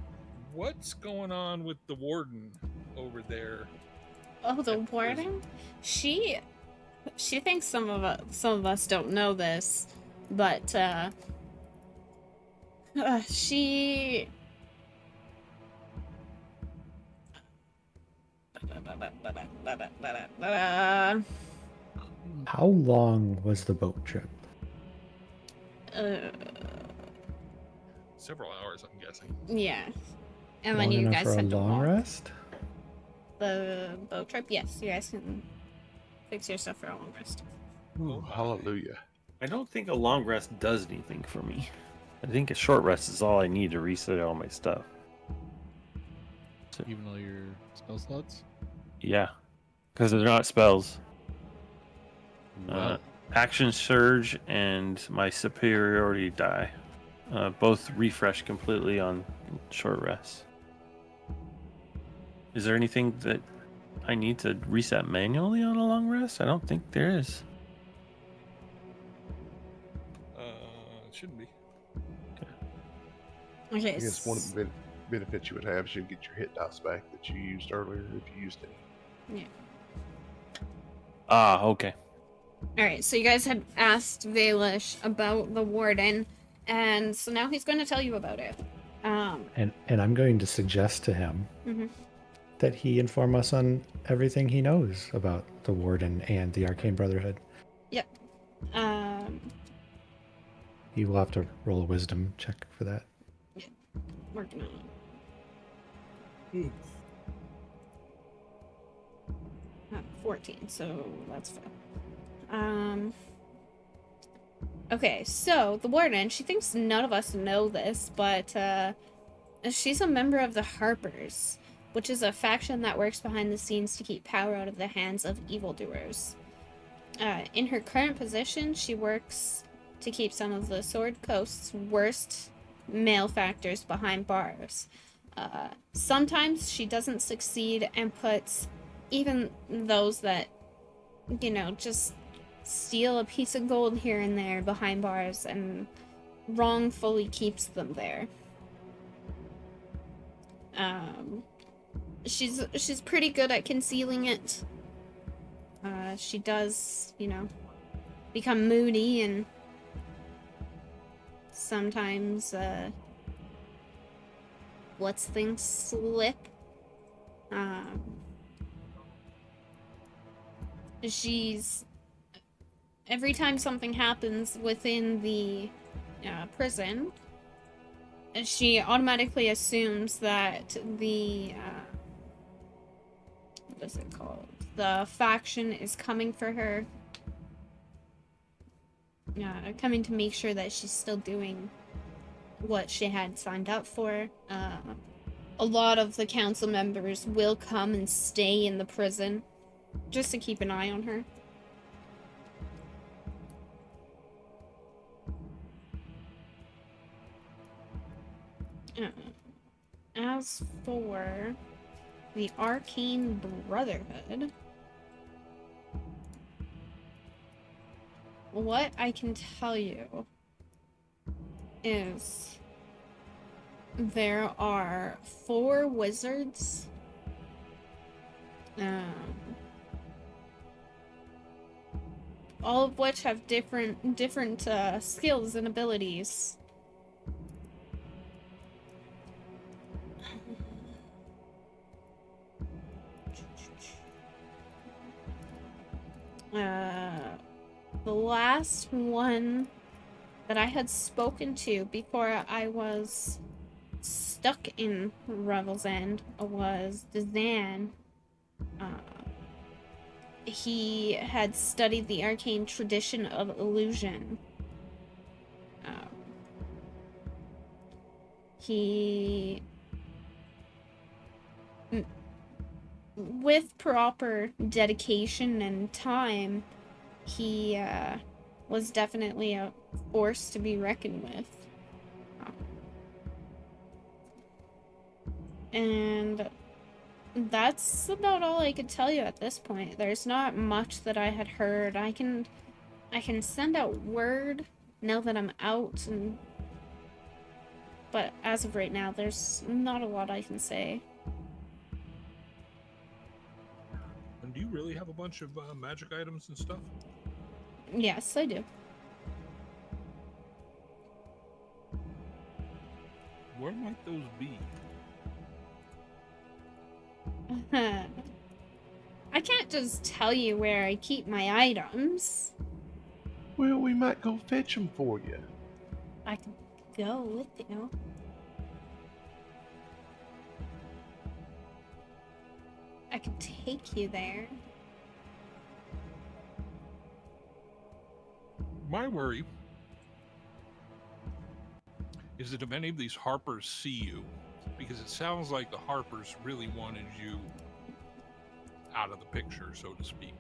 what's going on with the warden over there? Oh, the at the warden? prison? She thinks some of us don't know this, but she How long was the boat trip? Several hours, I'm guessing. yeah. And Long then you enough guys for a had to long walk. rest? The boat trip? Yes, you guys can fix yourself for a long rest. Ooh, hallelujah. I don't think a long rest does anything for me. I think a short rest is all I need to reset all my stuff. Even all your spell slots? Yeah, because they're not spells. Well, Action Surge and my Superiority die. Both refresh completely on short rest. Is there anything that I need to reset manually on a long rest? I don't think there is. It shouldn't be. Okay. I guess one of the benefits you would have is you'd get your hit dice back that you used earlier if you used any. Yeah. Ah, okay. All right. So you guys had asked Valish about the warden, and so now he's going to tell you about it. And I'm going to suggest to him Mhm. that he inform us on everything he knows about the Warden and the Arcane Brotherhood. Yep. He will have to roll a wisdom check for that. Working on it. 14, so that's fine. Okay, so the warden, she thinks none of us know this, but she's a member of the Harpers, which is a faction that works behind the scenes to keep power out of the hands of evildoers. In her current position, she works to keep some of the Sword Coast's worst malefactors behind bars. Sometimes she doesn't succeed and puts even those that, just steal a piece of gold here and there behind bars and wrongfully keeps them there. She's pretty good at concealing it. She does, become moody and sometimes lets things slip. Every time something happens within the prison, she automatically assumes that what is it called? The faction is coming for her. Coming to make sure that she's still doing what she had signed up for. A lot of the council members will come and stay in the prison just to keep an eye on her. As for the Arcane Brotherhood, what I can tell you is there are 4 wizards. All of which have different skills and abilities. The last one that I had spoken to before I was stuck in Revel's End was Dazan. He had studied the arcane tradition of illusion. With proper dedication and time, he was definitely a force to be reckoned with. And that's about all I could tell you at this point. There's not much that I had heard. I can send out word now that I'm out, but as of right now, there's not a lot I can say. And do you really have a bunch of magic items and stuff? Yes, I do. Where might those be? I can't just tell you where I keep my items. Well, we might go fetch them for you. I can go with you. I can take you there. My worry is that if any of these Harpers see you, because it sounds like the Harpers really wanted you out of the picture, so to speak.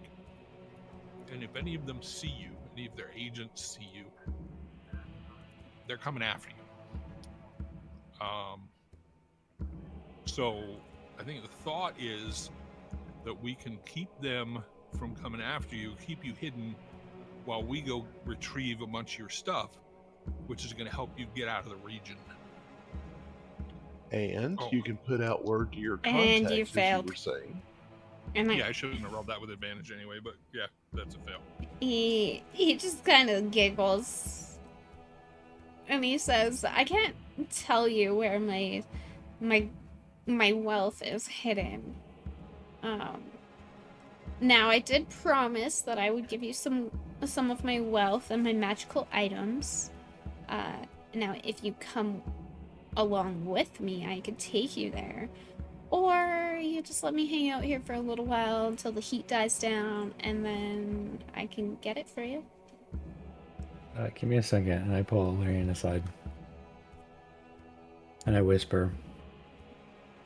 And if any of them see you, any of their agents see you, they're coming after you. So I think the thought is that we can keep them from coming after you, keep you hidden while we go retrieve a bunch of your stuff, which is going to help you get out of the region. And you can put out word to your contacts, And you failed. as you were saying. And Yeah, I shouldn't have rolled that with advantage anyway, but yeah, that's a fail. he just kind of giggles. And he says, I can't tell you where my wealth is hidden. Now I did promise that I would give you some of my wealth and my magical items. Now if you come along with me, I could take you there. Or you just let me hang out here for a little while until the heat dies down, and then I can get it for you. Give me a second, and I pull Larian aside. And I whisper,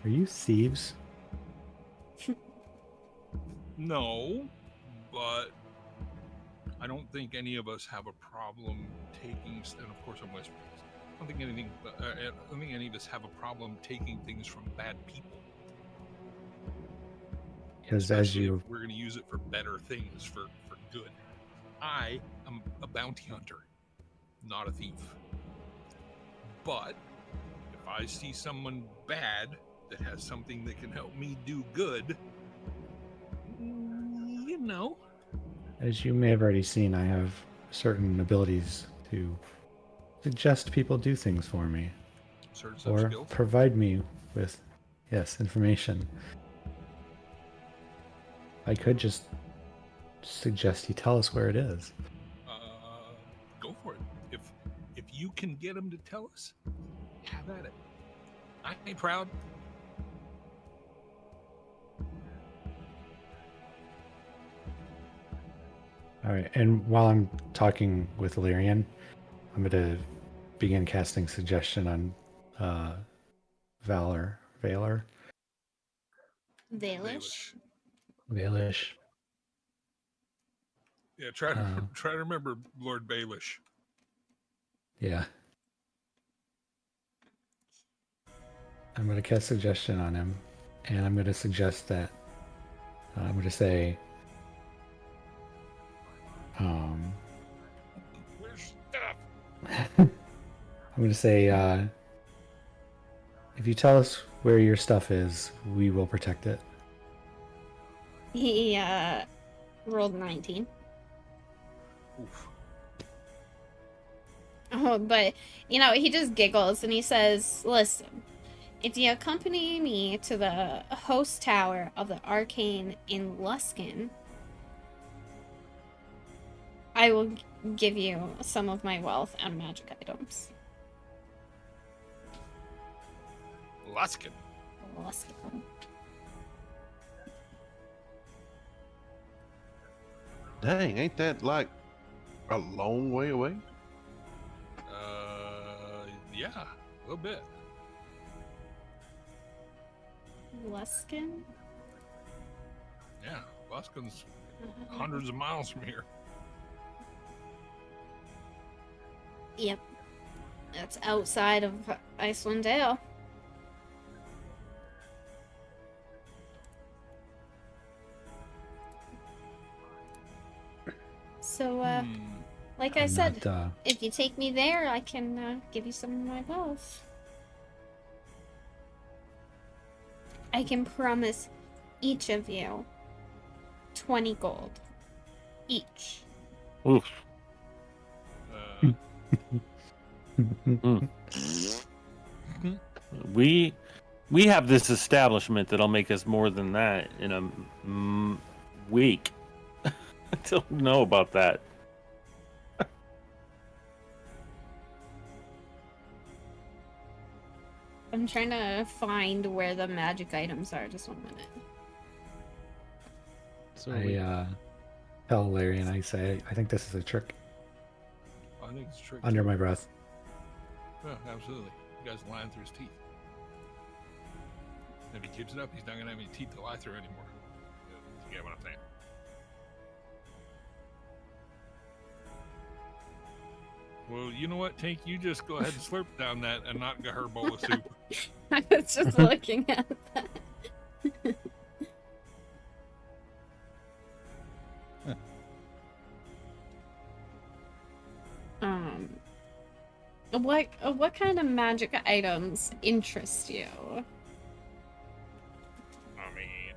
are you thieves? No, but I don't think any of us have a problem taking, and of course I'm whispering this, I don't think any of us have a problem taking things from bad people. Because as Especially you... if we're going to use it for better things, for good. I am a bounty hunter, not a thief. But if I see someone bad that has something that can help me do good, you know. As you may have already seen, I have certain abilities to suggest people do things for me. Certain Or skills. provide me with, yes, information. I could just suggest you tell us where it is. Go for it. If you can get them to tell us, have Have at it. I ain't proud. All right, and while I'm talking with Illyrian, I'm going to begin casting suggestion on Valor. Valish. Valish. Yeah, try to remember Lord Baelish. Yeah. I'm going to cast suggestion on him, and I'm going to suggest that I'm going to say, Where's stuff? I'm going to say, if you tell us where your stuff is, we will protect it. He rolled 19. Oof. Oh, but he just giggles and he says, "Listen, if you accompany me to the host tower of the arcane in Luskin, I will give you some of my wealth and magic items." Luskin. Luskin. Dang, ain't that like a long way away? Yeah, a little bit. Luskin? Yeah, Luskin's hundreds of miles from here. Yep. That's outside of IceWind Dale. So, like I I'm said, not, if you take me there, I can give you some of my wealth. I can promise each of you 20 gold. Each. Oof. We have this establishment that'll make us more than that in a week. I don't know about that. I'm trying to find where the magic items are. Just 1 minute. So I tell Illyrian, I say, I think this is a trick. I think it's true. Under my breath. Yeah, absolutely. You guys lying through his teeth. If he keeps it up, he's not gonna have any teeth to lie through anymore. You get what I'm saying? Well, you know what, Tink? You just go ahead and slurp down that and not get her bowl of soup. I was just looking at that. What kind of magic items interest you? I mean,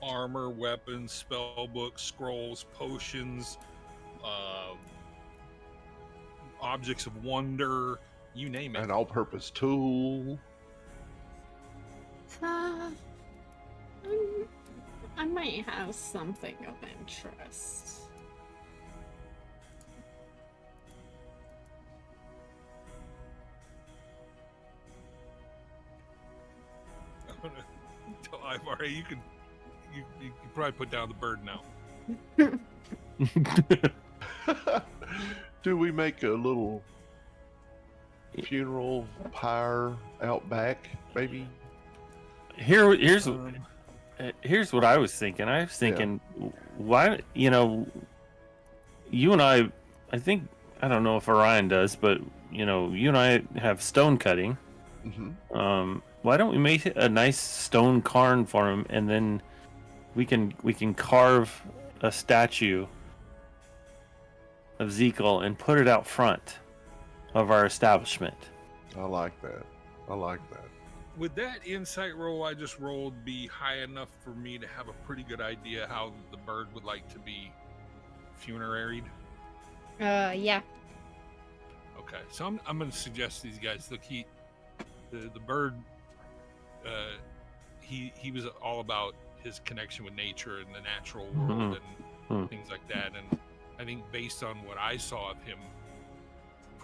armor, weapons, spell books, scrolls, potions, objects of wonder, you name it. An all-purpose tool. I might have something of interest. I'm gonna tell Ivar, you can probably put down the bird now. Do we make a little funeral pyre out back, maybe? Here's what I was thinking. I was thinking, why, you and I think, I don't know if Orion does, but you and I have stone cutting. Mm-hmm. Why don't we make a nice stone cairn for him, and then we can carve a statue of Zekel and put it out front of our establishment. I like that. Would that insight roll I just rolled be high enough for me to have a pretty good idea how the bird would like to be funeraried? Yeah. Okay, so I'm going to suggest these guys. Look, the bird, he was all about his connection with nature and the natural world and things like that. And I think based on what I saw of him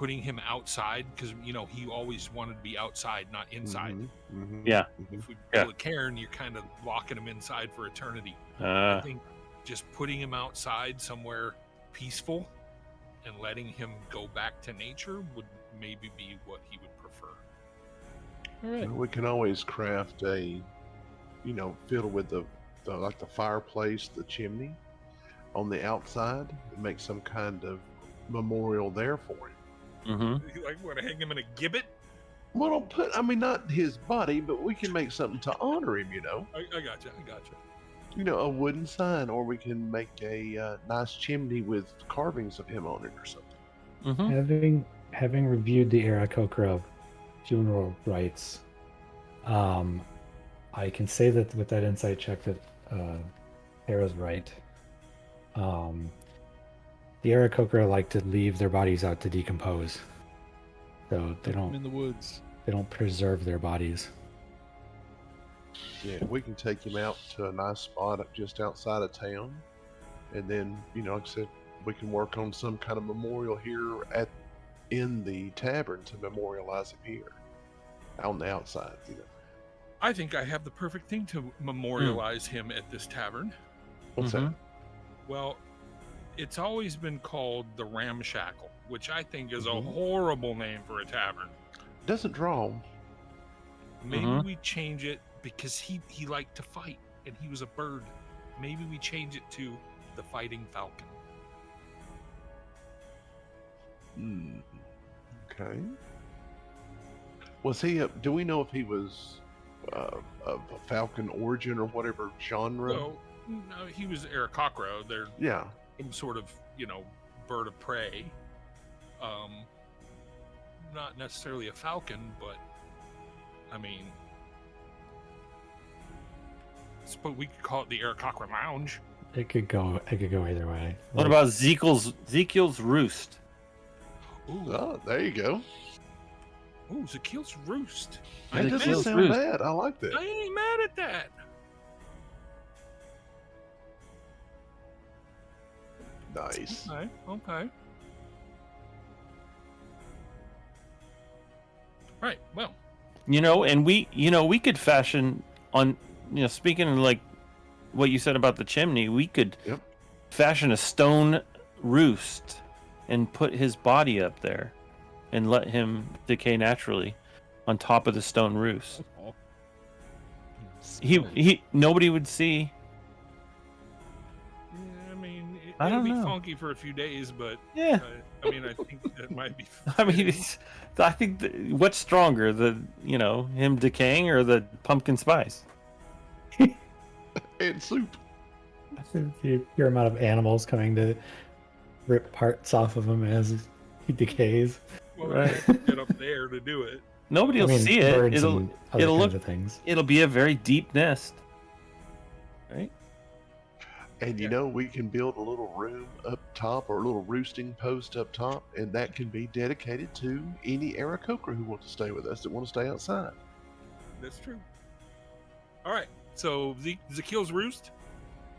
putting him outside, because he always wanted to be outside, not inside. Yeah. If we Yeah. pull a Cairn, you're kind of locking him inside for eternity. I think just putting him outside somewhere peaceful and letting him go back to nature would maybe be what he would prefer. All right. We can always craft a, filled with the like the fireplace, the chimney on the outside, and make some kind of memorial there for him. Mm-hmm. You want to hang him in a gibbet? Well, not his body, but we can make something to honor him, I gotcha. A wooden sign, or we can make a nice chimney with carvings of him on it or something. Mm-hmm. Having reviewed the Aarakocra funeral rites, I can say that with that insight check that Tara's right. The Aarakocra like to leave their bodies out to decompose, so they I'm don't in the woods. they don't preserve their bodies. Yeah, we can take him out to a nice spot just outside of town, and then, like I said, we can work on some kind of memorial here in the tavern to memorialize him here, on the outside. I think I have the perfect thing to memorialize him at this tavern. What's that? Well, it's always been called the Ramshackle, which I think is a Mhm. horrible name for a tavern. Doesn't draw. Maybe we change it, because he liked to fight and he was a bird. Maybe we change it to the Fighting Falcon. Okay. Was he? Do we know if he was of a falcon origin or whatever genre? Well, no, he was Aarakocra. They're Yeah. some sort of, bird of prey. Not necessarily a falcon, but I mean, but we could call it the Aarakocra Lounge. It could go either way. What about Ezekiel's Roost? Ooh, Oh, there you go. Zakiel's Roost. That doesn't Ezekiel's sound Roost. bad. I like that. I ain't mad at that. Nice. Okay. Right. Well, And we could fashion on, speaking of like what you said about the chimney, we could Yep. fashion a stone roost and put his body up there and let him decay naturally on top of the stone roost. Nobody would see. yeah, I mean, I it'll don't be know. funky for a few days, but Yeah. I think that might be. I mean, I think what's stronger, him decaying or the pumpkin spice? And soup. the pure amount of animals coming to rip parts off of him as he decays. Well, Right. get up there to do it. Nobody will see it. Birds and other it'll kinds look. of things. It'll be a very deep nest, right? And we can build a little room up top, or a little roosting post up top, and that can be dedicated to any Aarakocra who want to stay with us, that want to stay outside. That's true. All right. So Zakiel's Roost,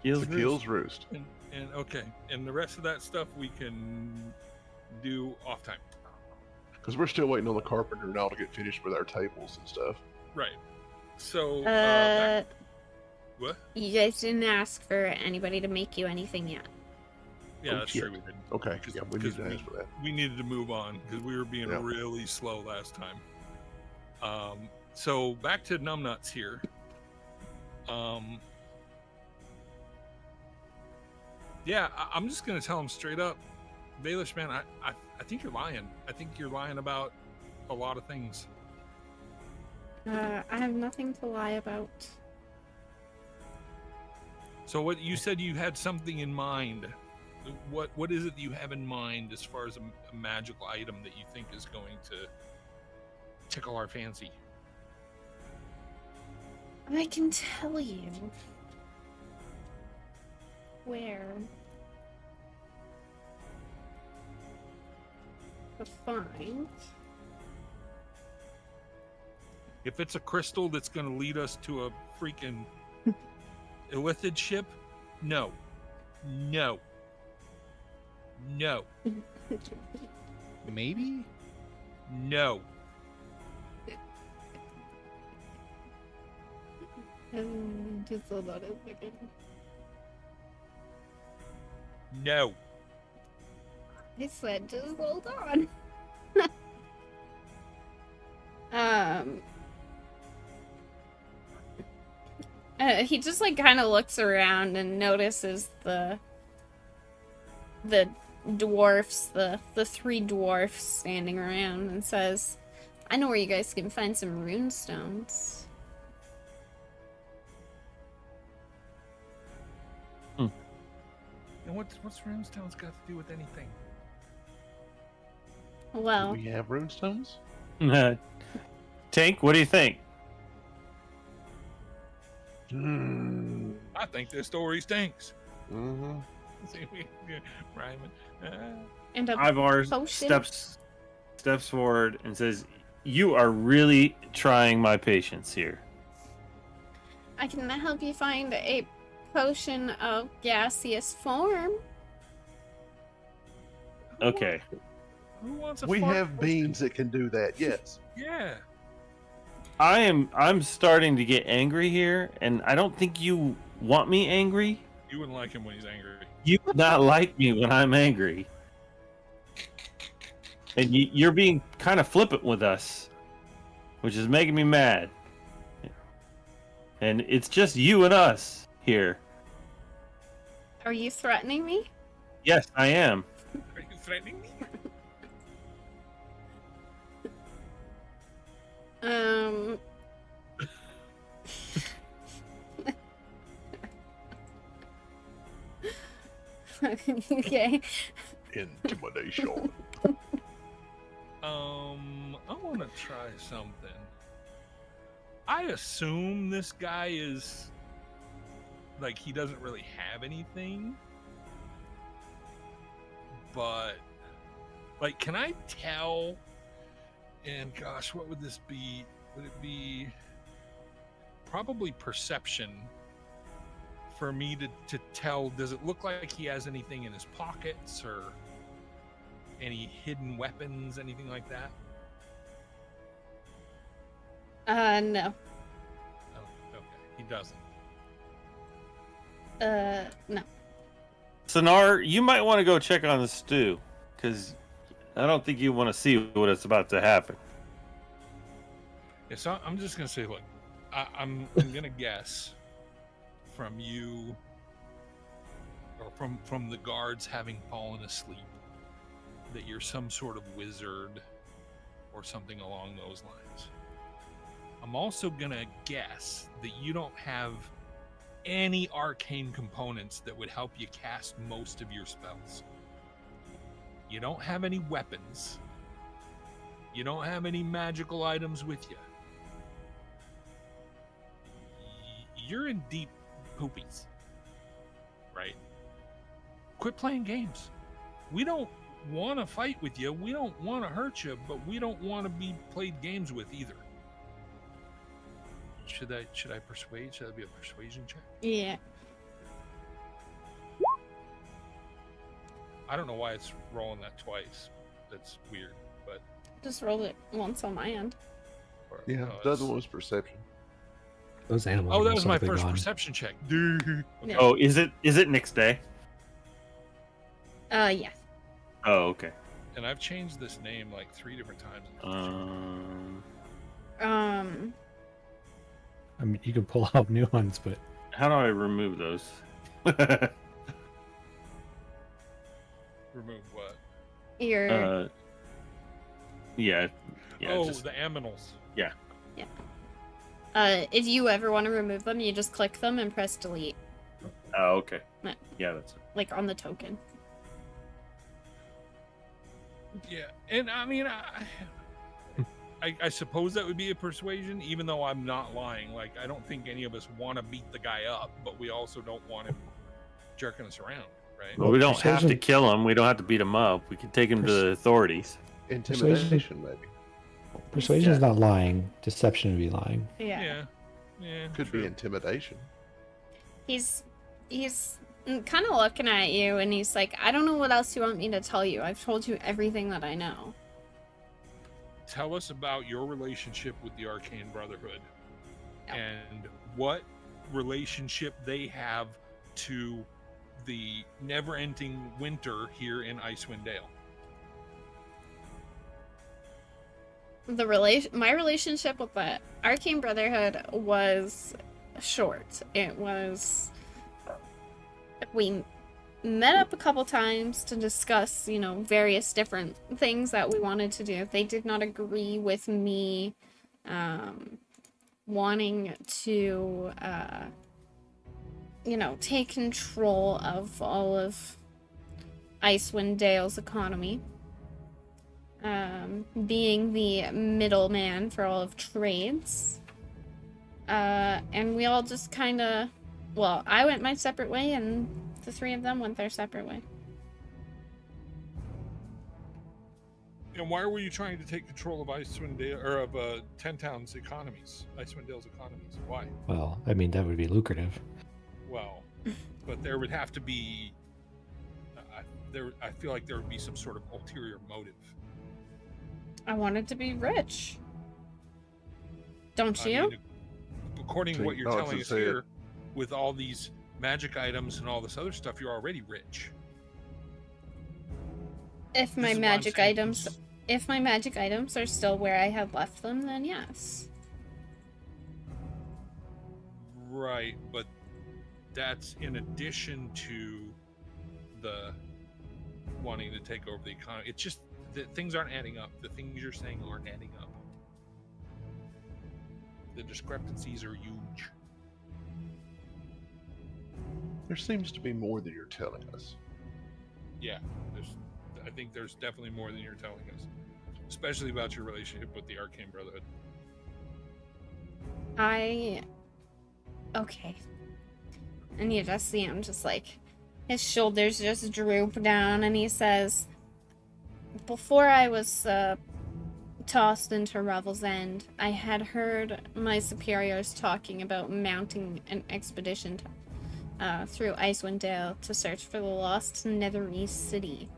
Zakiel's Roost. and okay, and the rest of that stuff we can do off time. Because we're still waiting on the carpenter and all to get finished with our tables and stuff. Right. So. What? You guys didn't ask for anybody to make you anything yet. Yeah, Oh, that's shit. true. We didn't. Okay, Because- yeah, we need because to ask for that. We needed to move on because we were being Yeah. really slow last time. So back to Numbnuts here. Yeah, I'm just gonna tell him straight up, Baelish, man, I think you're lying. I think you're lying about a lot of things. I have nothing to lie about. So what you said, you had something in mind. What is it that you have in mind as far as a magical item that you think is going to tickle our fancy? I can tell you where to find. If it's a crystal that's going to lead us to a freaking illithid ship, no. Maybe? No. Just hold on a second. No. I said just hold on. He just like kind of looks around and notices the dwarfs, the three dwarfs standing around, and says, "I know where you guys can find some rune stones." And what's runestones got to do with anything? Well, Do we have runestones? Tank, what do you think? I think this story stinks. Mm-hmm. See, Rime. and a Ivar potion. steps forward and says, "You are really trying my patience here." I can help you find a potion of gaseous form. Okay. Who wants a We fart have potion? beans that can do that. Yes. Yeah. I'm starting to get angry here, and I don't think you want me angry. You wouldn't like him when he's angry. You do not like me when I'm angry. And you're being kind of flippant with us, which is making me mad. And it's just you and us here. Are you threatening me? Yes, I am. Are you threatening me? Okay. Intimidation. I want to try something. I assume this guy is like he doesn't really have anything, but like, can I tell? And gosh, what would this be? Would it be probably perception for me to tell? Does it look like he has anything in his pockets or any hidden weapons, anything like that? No. Oh, okay, he doesn't. No. Sonar, you might want to go check on the stew, because I don't think you want to see what is about to happen. Yeah, so I'm just gonna say, look, I'm gonna guess from you or from the guards having fallen asleep that you're some sort of wizard or something along those lines. I'm also gonna guess that you don't have any arcane components that would help you cast most of your spells. You don't have any weapons. You don't have any magical items with you. You're in deep poopies, right? Quit playing games. We don't want to fight with you. We don't want to hurt you, but we don't want to be played games with either. Should I persuade? Should that be a persuasion check? Yeah. I don't know why it's rolling that twice. That's weird, but Just rolled it once on my end. Yeah, no, the other it's- one was perception. Those animals. Oh, are that most was my likely first gone. perception check. Okay. Yeah. Oh, is it Nick's day? Yeah. Oh, okay. And I've changed this name like 3 different times. I mean, you can pull out new ones, but How do I remove those? Remove what? Your Yeah. Oh, just- the aminals. if you ever want to remove them, you just click them and press delete, Oh, okay. Yeah. Yeah, that's it. like on the token. Yeah, and I mean, I suppose that would be a persuasion, even though I'm not lying. Like, I don't think any of us want to beat the guy up, but we also don't want him jerking us around, right? Well, we don't have to persuasion- kill him. We don't have to beat him up. We can take him to the authorities. Intimidation, maybe. persuasion's not lying. Deception would be lying. Yeah. Yeah, Could true. be intimidation. He's kind of looking at you, and he's like, I don't know what else you want me to tell you. I've told you everything that I know. Tell us about your relationship with the Arcane Brotherhood Yep. and what relationship they have to the never-ending winter here in Icewind Dale. My relationship with the Arcane Brotherhood was short. It was, we met up a couple times to discuss, you know, various different things that we wanted to do. They did not agree with me wanting to, you know, take control of all of Icewind Dale's economy. Being the middleman for all of trades. And we all just kind of, well, I went my separate way, and the three of them went their separate way. And why were you trying to take control of Icewind Dale, or of Ten Town's economies, Icewind Dale's economies? Why? Well, I mean, that would be lucrative. Well, but there would have to be. I feel like there would be some sort of ulterior motive. I wanted to be rich. Don't I you? mean, according to what you're telling us here, with all these magic items and all this other stuff, you're already rich. If my magic items are still where I had left them, then yes. Right, but that's in addition to the wanting to take over the economy. It's just that things aren't adding up. The things you're saying aren't adding up. The discrepancies are huge. There seems to be more than you're telling us. Yeah, I think there's definitely more than you're telling us, especially about your relationship with the Arcane Brotherhood. Okay. And you just see him just like, his shoulders just droop down, and he says, before I was tossed into Revel's End, I had heard my superiors talking about mounting an expedition through Icewind Dale to search for the lost Netherese city.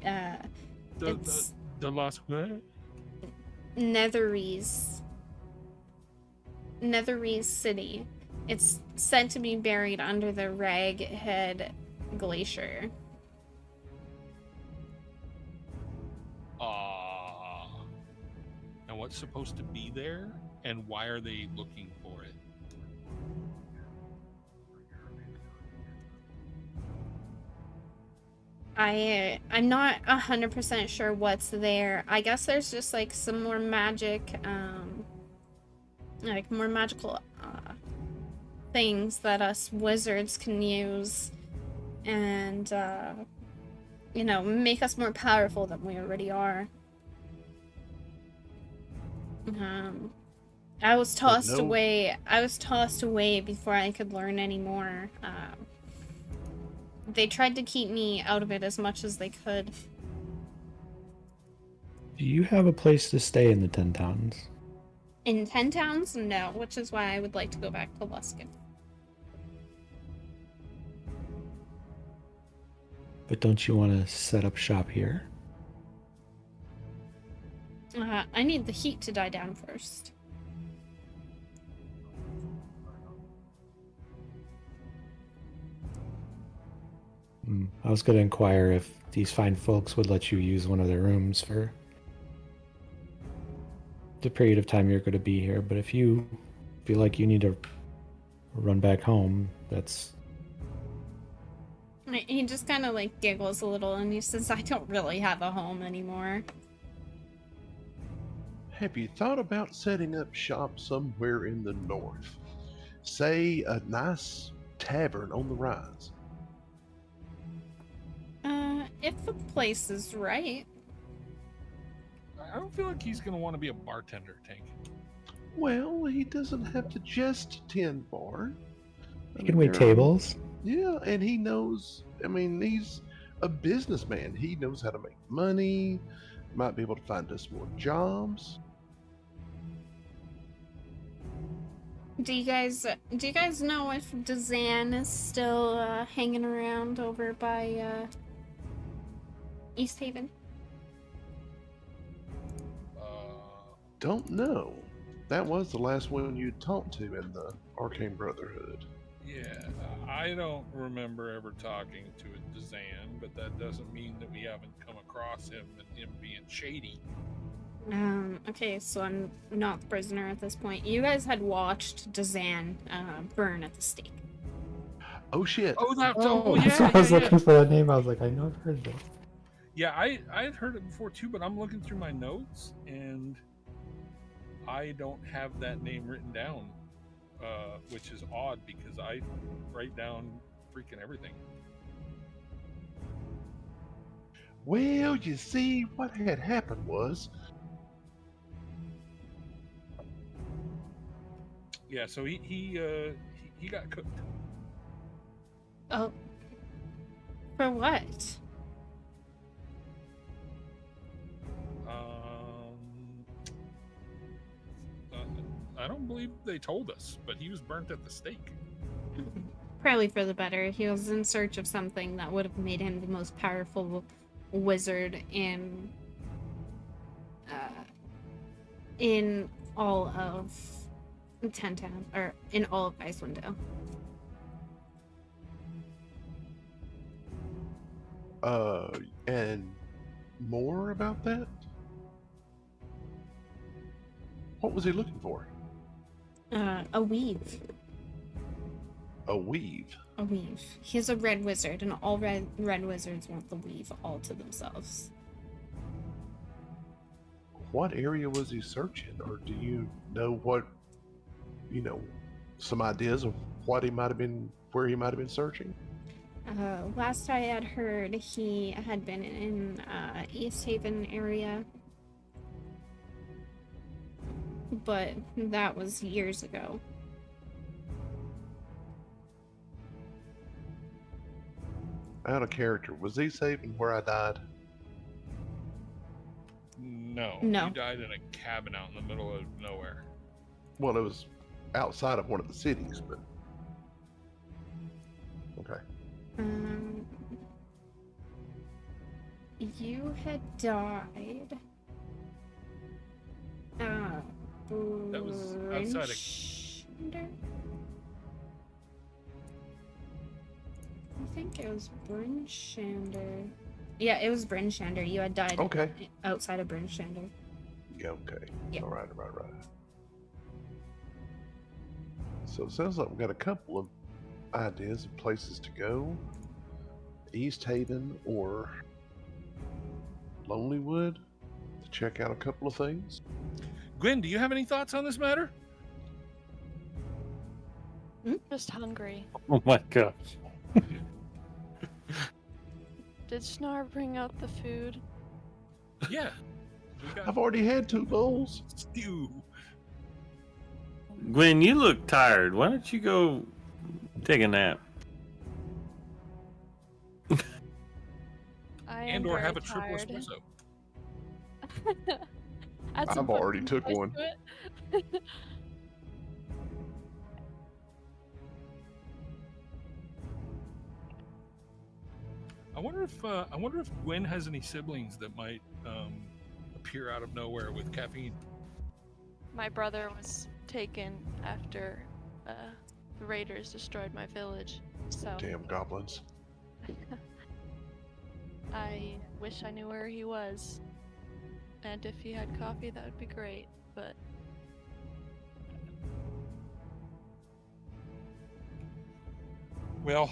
It's The lost what? Netherese city. It's said to be buried under the Raghead Glacier. And what's supposed to be there, and why are they looking for it? I'm not 100% sure what's there. I guess there's just like some more magic, like more magical things that us wizards can use, and you know, make us more powerful than we already are. I was tossed away. I was tossed away before I could learn any more. They tried to keep me out of it as much as they could. Do you have a place to stay in the 10 Towns? In 10 Towns? No, which is why I would like to go back to Luskin. But don't you want to set up shop here? I need the heat to die down first. I was going to inquire if these fine folks would let you use one of their rooms for the period of time you're going to be here, but if you feel like you need to run back home, that's... He just kind of like giggles a little, and he says, I don't really have a home anymore. Have you thought about setting up shop somewhere in the north? Say a nice tavern on the rise. If the place is right. I don't feel like he's going to want to be a bartender, Tank. Well, he doesn't have to just tend bar. You can wait tables. Yeah, and he knows, I mean, he's a businessman. He knows how to make money, might be able to find us more jobs. Do you guys know if Dazan is still hanging around over by East Haven? Don't know. That was the last one you talked to in the Arcane Brotherhood. Yeah, I don't remember ever talking to a Dazan, but that doesn't mean that we haven't come across him and him being shady. Okay, so I'm not the prisoner at this point. You guys had watched Dazan burn at the stake. Oh shit! Oh, that's that's why I was looking for that name. I was like, I know I've heard that. Yeah, I had heard it before too, but I'm looking through my notes and I don't have that name written down, which is odd because I write down freaking everything. Well, you see, what had happened was, Yeah, so he got cooked. Oh. For what? I don't believe they told us, but he was burnt at the stake. Probably for the better. He was in search of something that would have made him the most powerful wizard in all of Tentown, or in all of IceWind. and more about that? What was he looking for? A weave. A weave. A weave. He's a red wizard, and all red wizards want the weave all to themselves. What area was he searching, or do you know what, some ideas of what he might have been, where he might have been searching? Last I had heard, he had been in East Haven area, but that was years ago. Out of character, was he saving where I died? No. No. He died in a cabin out in the middle of nowhere. Well, it was outside of one of the cities, but okay. You had died. That was outside of. I think it was Brinchander. Yeah, it was Brinchander. You had died Okay. outside of Brinchander. Yeah, okay. Yeah. All right. So it sounds like we've got a couple of ideas of places to go. East Haven or Lonelywood to check out a couple of things. Gwen, do you have any thoughts on this matter? Just hungry. Oh my gosh. Did Schnar bring out the food? Yeah. We got I've already had 2 bowls. stew. Gwen, you look tired. Why don't you go take a nap? I am And or very have a triple tired. espresso. Add some I've already pumpkin took spice one. to it. I wonder if Gwen has any siblings that might appear out of nowhere with caffeine. My brother was taken after the raiders destroyed my village, so Damn goblins. I wish I knew where he was. And if he had coffee, that would be great, but Well,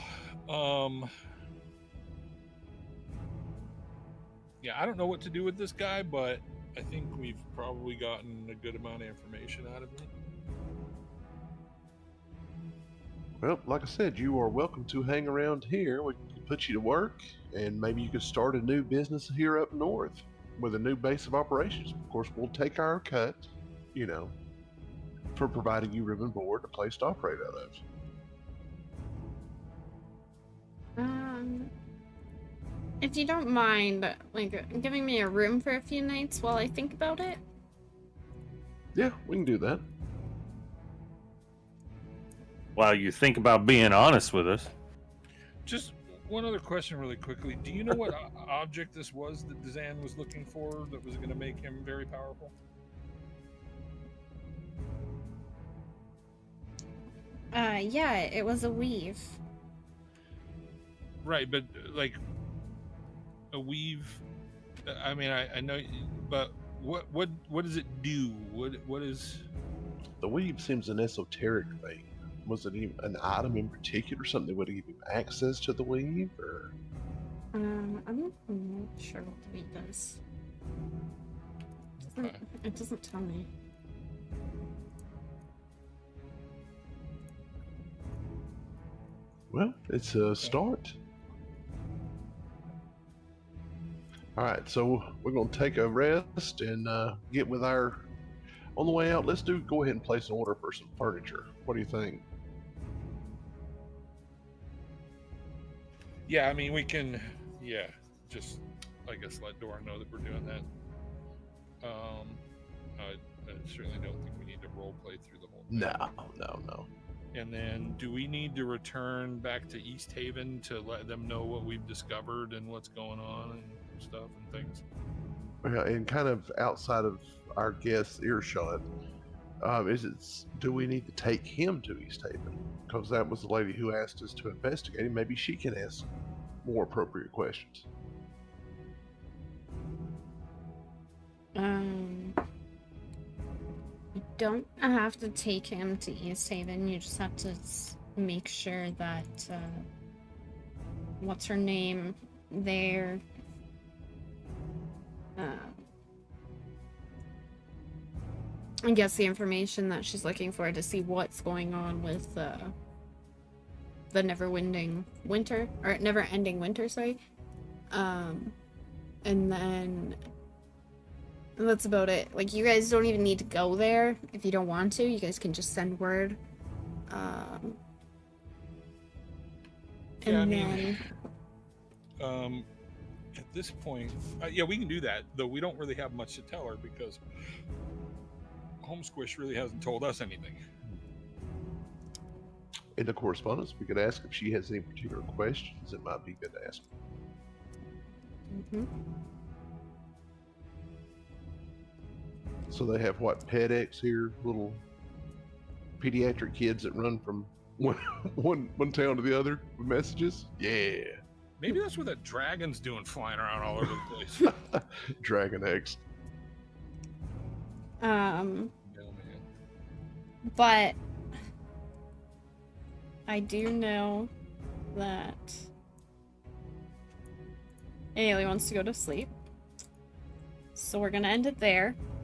yeah, I don't know what to do with this guy, but I think we've probably gotten a good amount of information out of him. Well, like I said, you are welcome to hang around here. We can put you to work, and maybe you could start a new business here up north with a new base of operations. Of course, we'll take our cut, for providing you room and board, a place to operate out of. If you don't mind, giving me a room for a few nights while I think about it. Yeah, we can do that. while you think about being honest with us. Just one other question, really quickly. Do you know what object this was that Dazan was looking for that was going to make him very powerful? Yeah, it was a weave. Right, but like a weave. I mean, I know, but what does it do? What is? The weave seems an esoteric thing. Was it even an item in particular, something that would give him access to the weave, or? I'm not sure what the weave does. Okay. It doesn't tell me. Well, it's a start. All right, so we're going to take a rest and get with our. On the way out, let's go ahead and place an order for some furniture. What do you think? Yeah, I mean, we can. Yeah, just I guess let Dora know that we're doing that. I certainly don't think we need to role play through the whole thing. No. And then, do we need to return back to East Haven to let them know what we've discovered and what's going on and stuff and things? Well, and kind of outside of our guest's earshot, do we need to take him to East Haven? Because that was the lady who asked us to investigate him. Maybe she can ask more appropriate questions. You don't have to take him to East Haven. You just have to make sure that what's her name there. I guess the information that she's looking for to see what's going on with the never-ending winter, sorry. And then that's about it. Like, you guys don't even need to go there if you don't want to. You guys can just send word. At this point, yeah, we can do that. Though we don't really have much to tell her because Home Squish really hasn't told us anything. In the correspondence, we could ask if she has any particular questions. It might be good to ask. So they have what, PedX here, little pediatric kids that run from one town to the other with messages. Yeah. Maybe that's what that dragon's doing, flying around all over the place. Dragon X. But I do know that Ailey wants to go to sleep. So we're gonna end it there.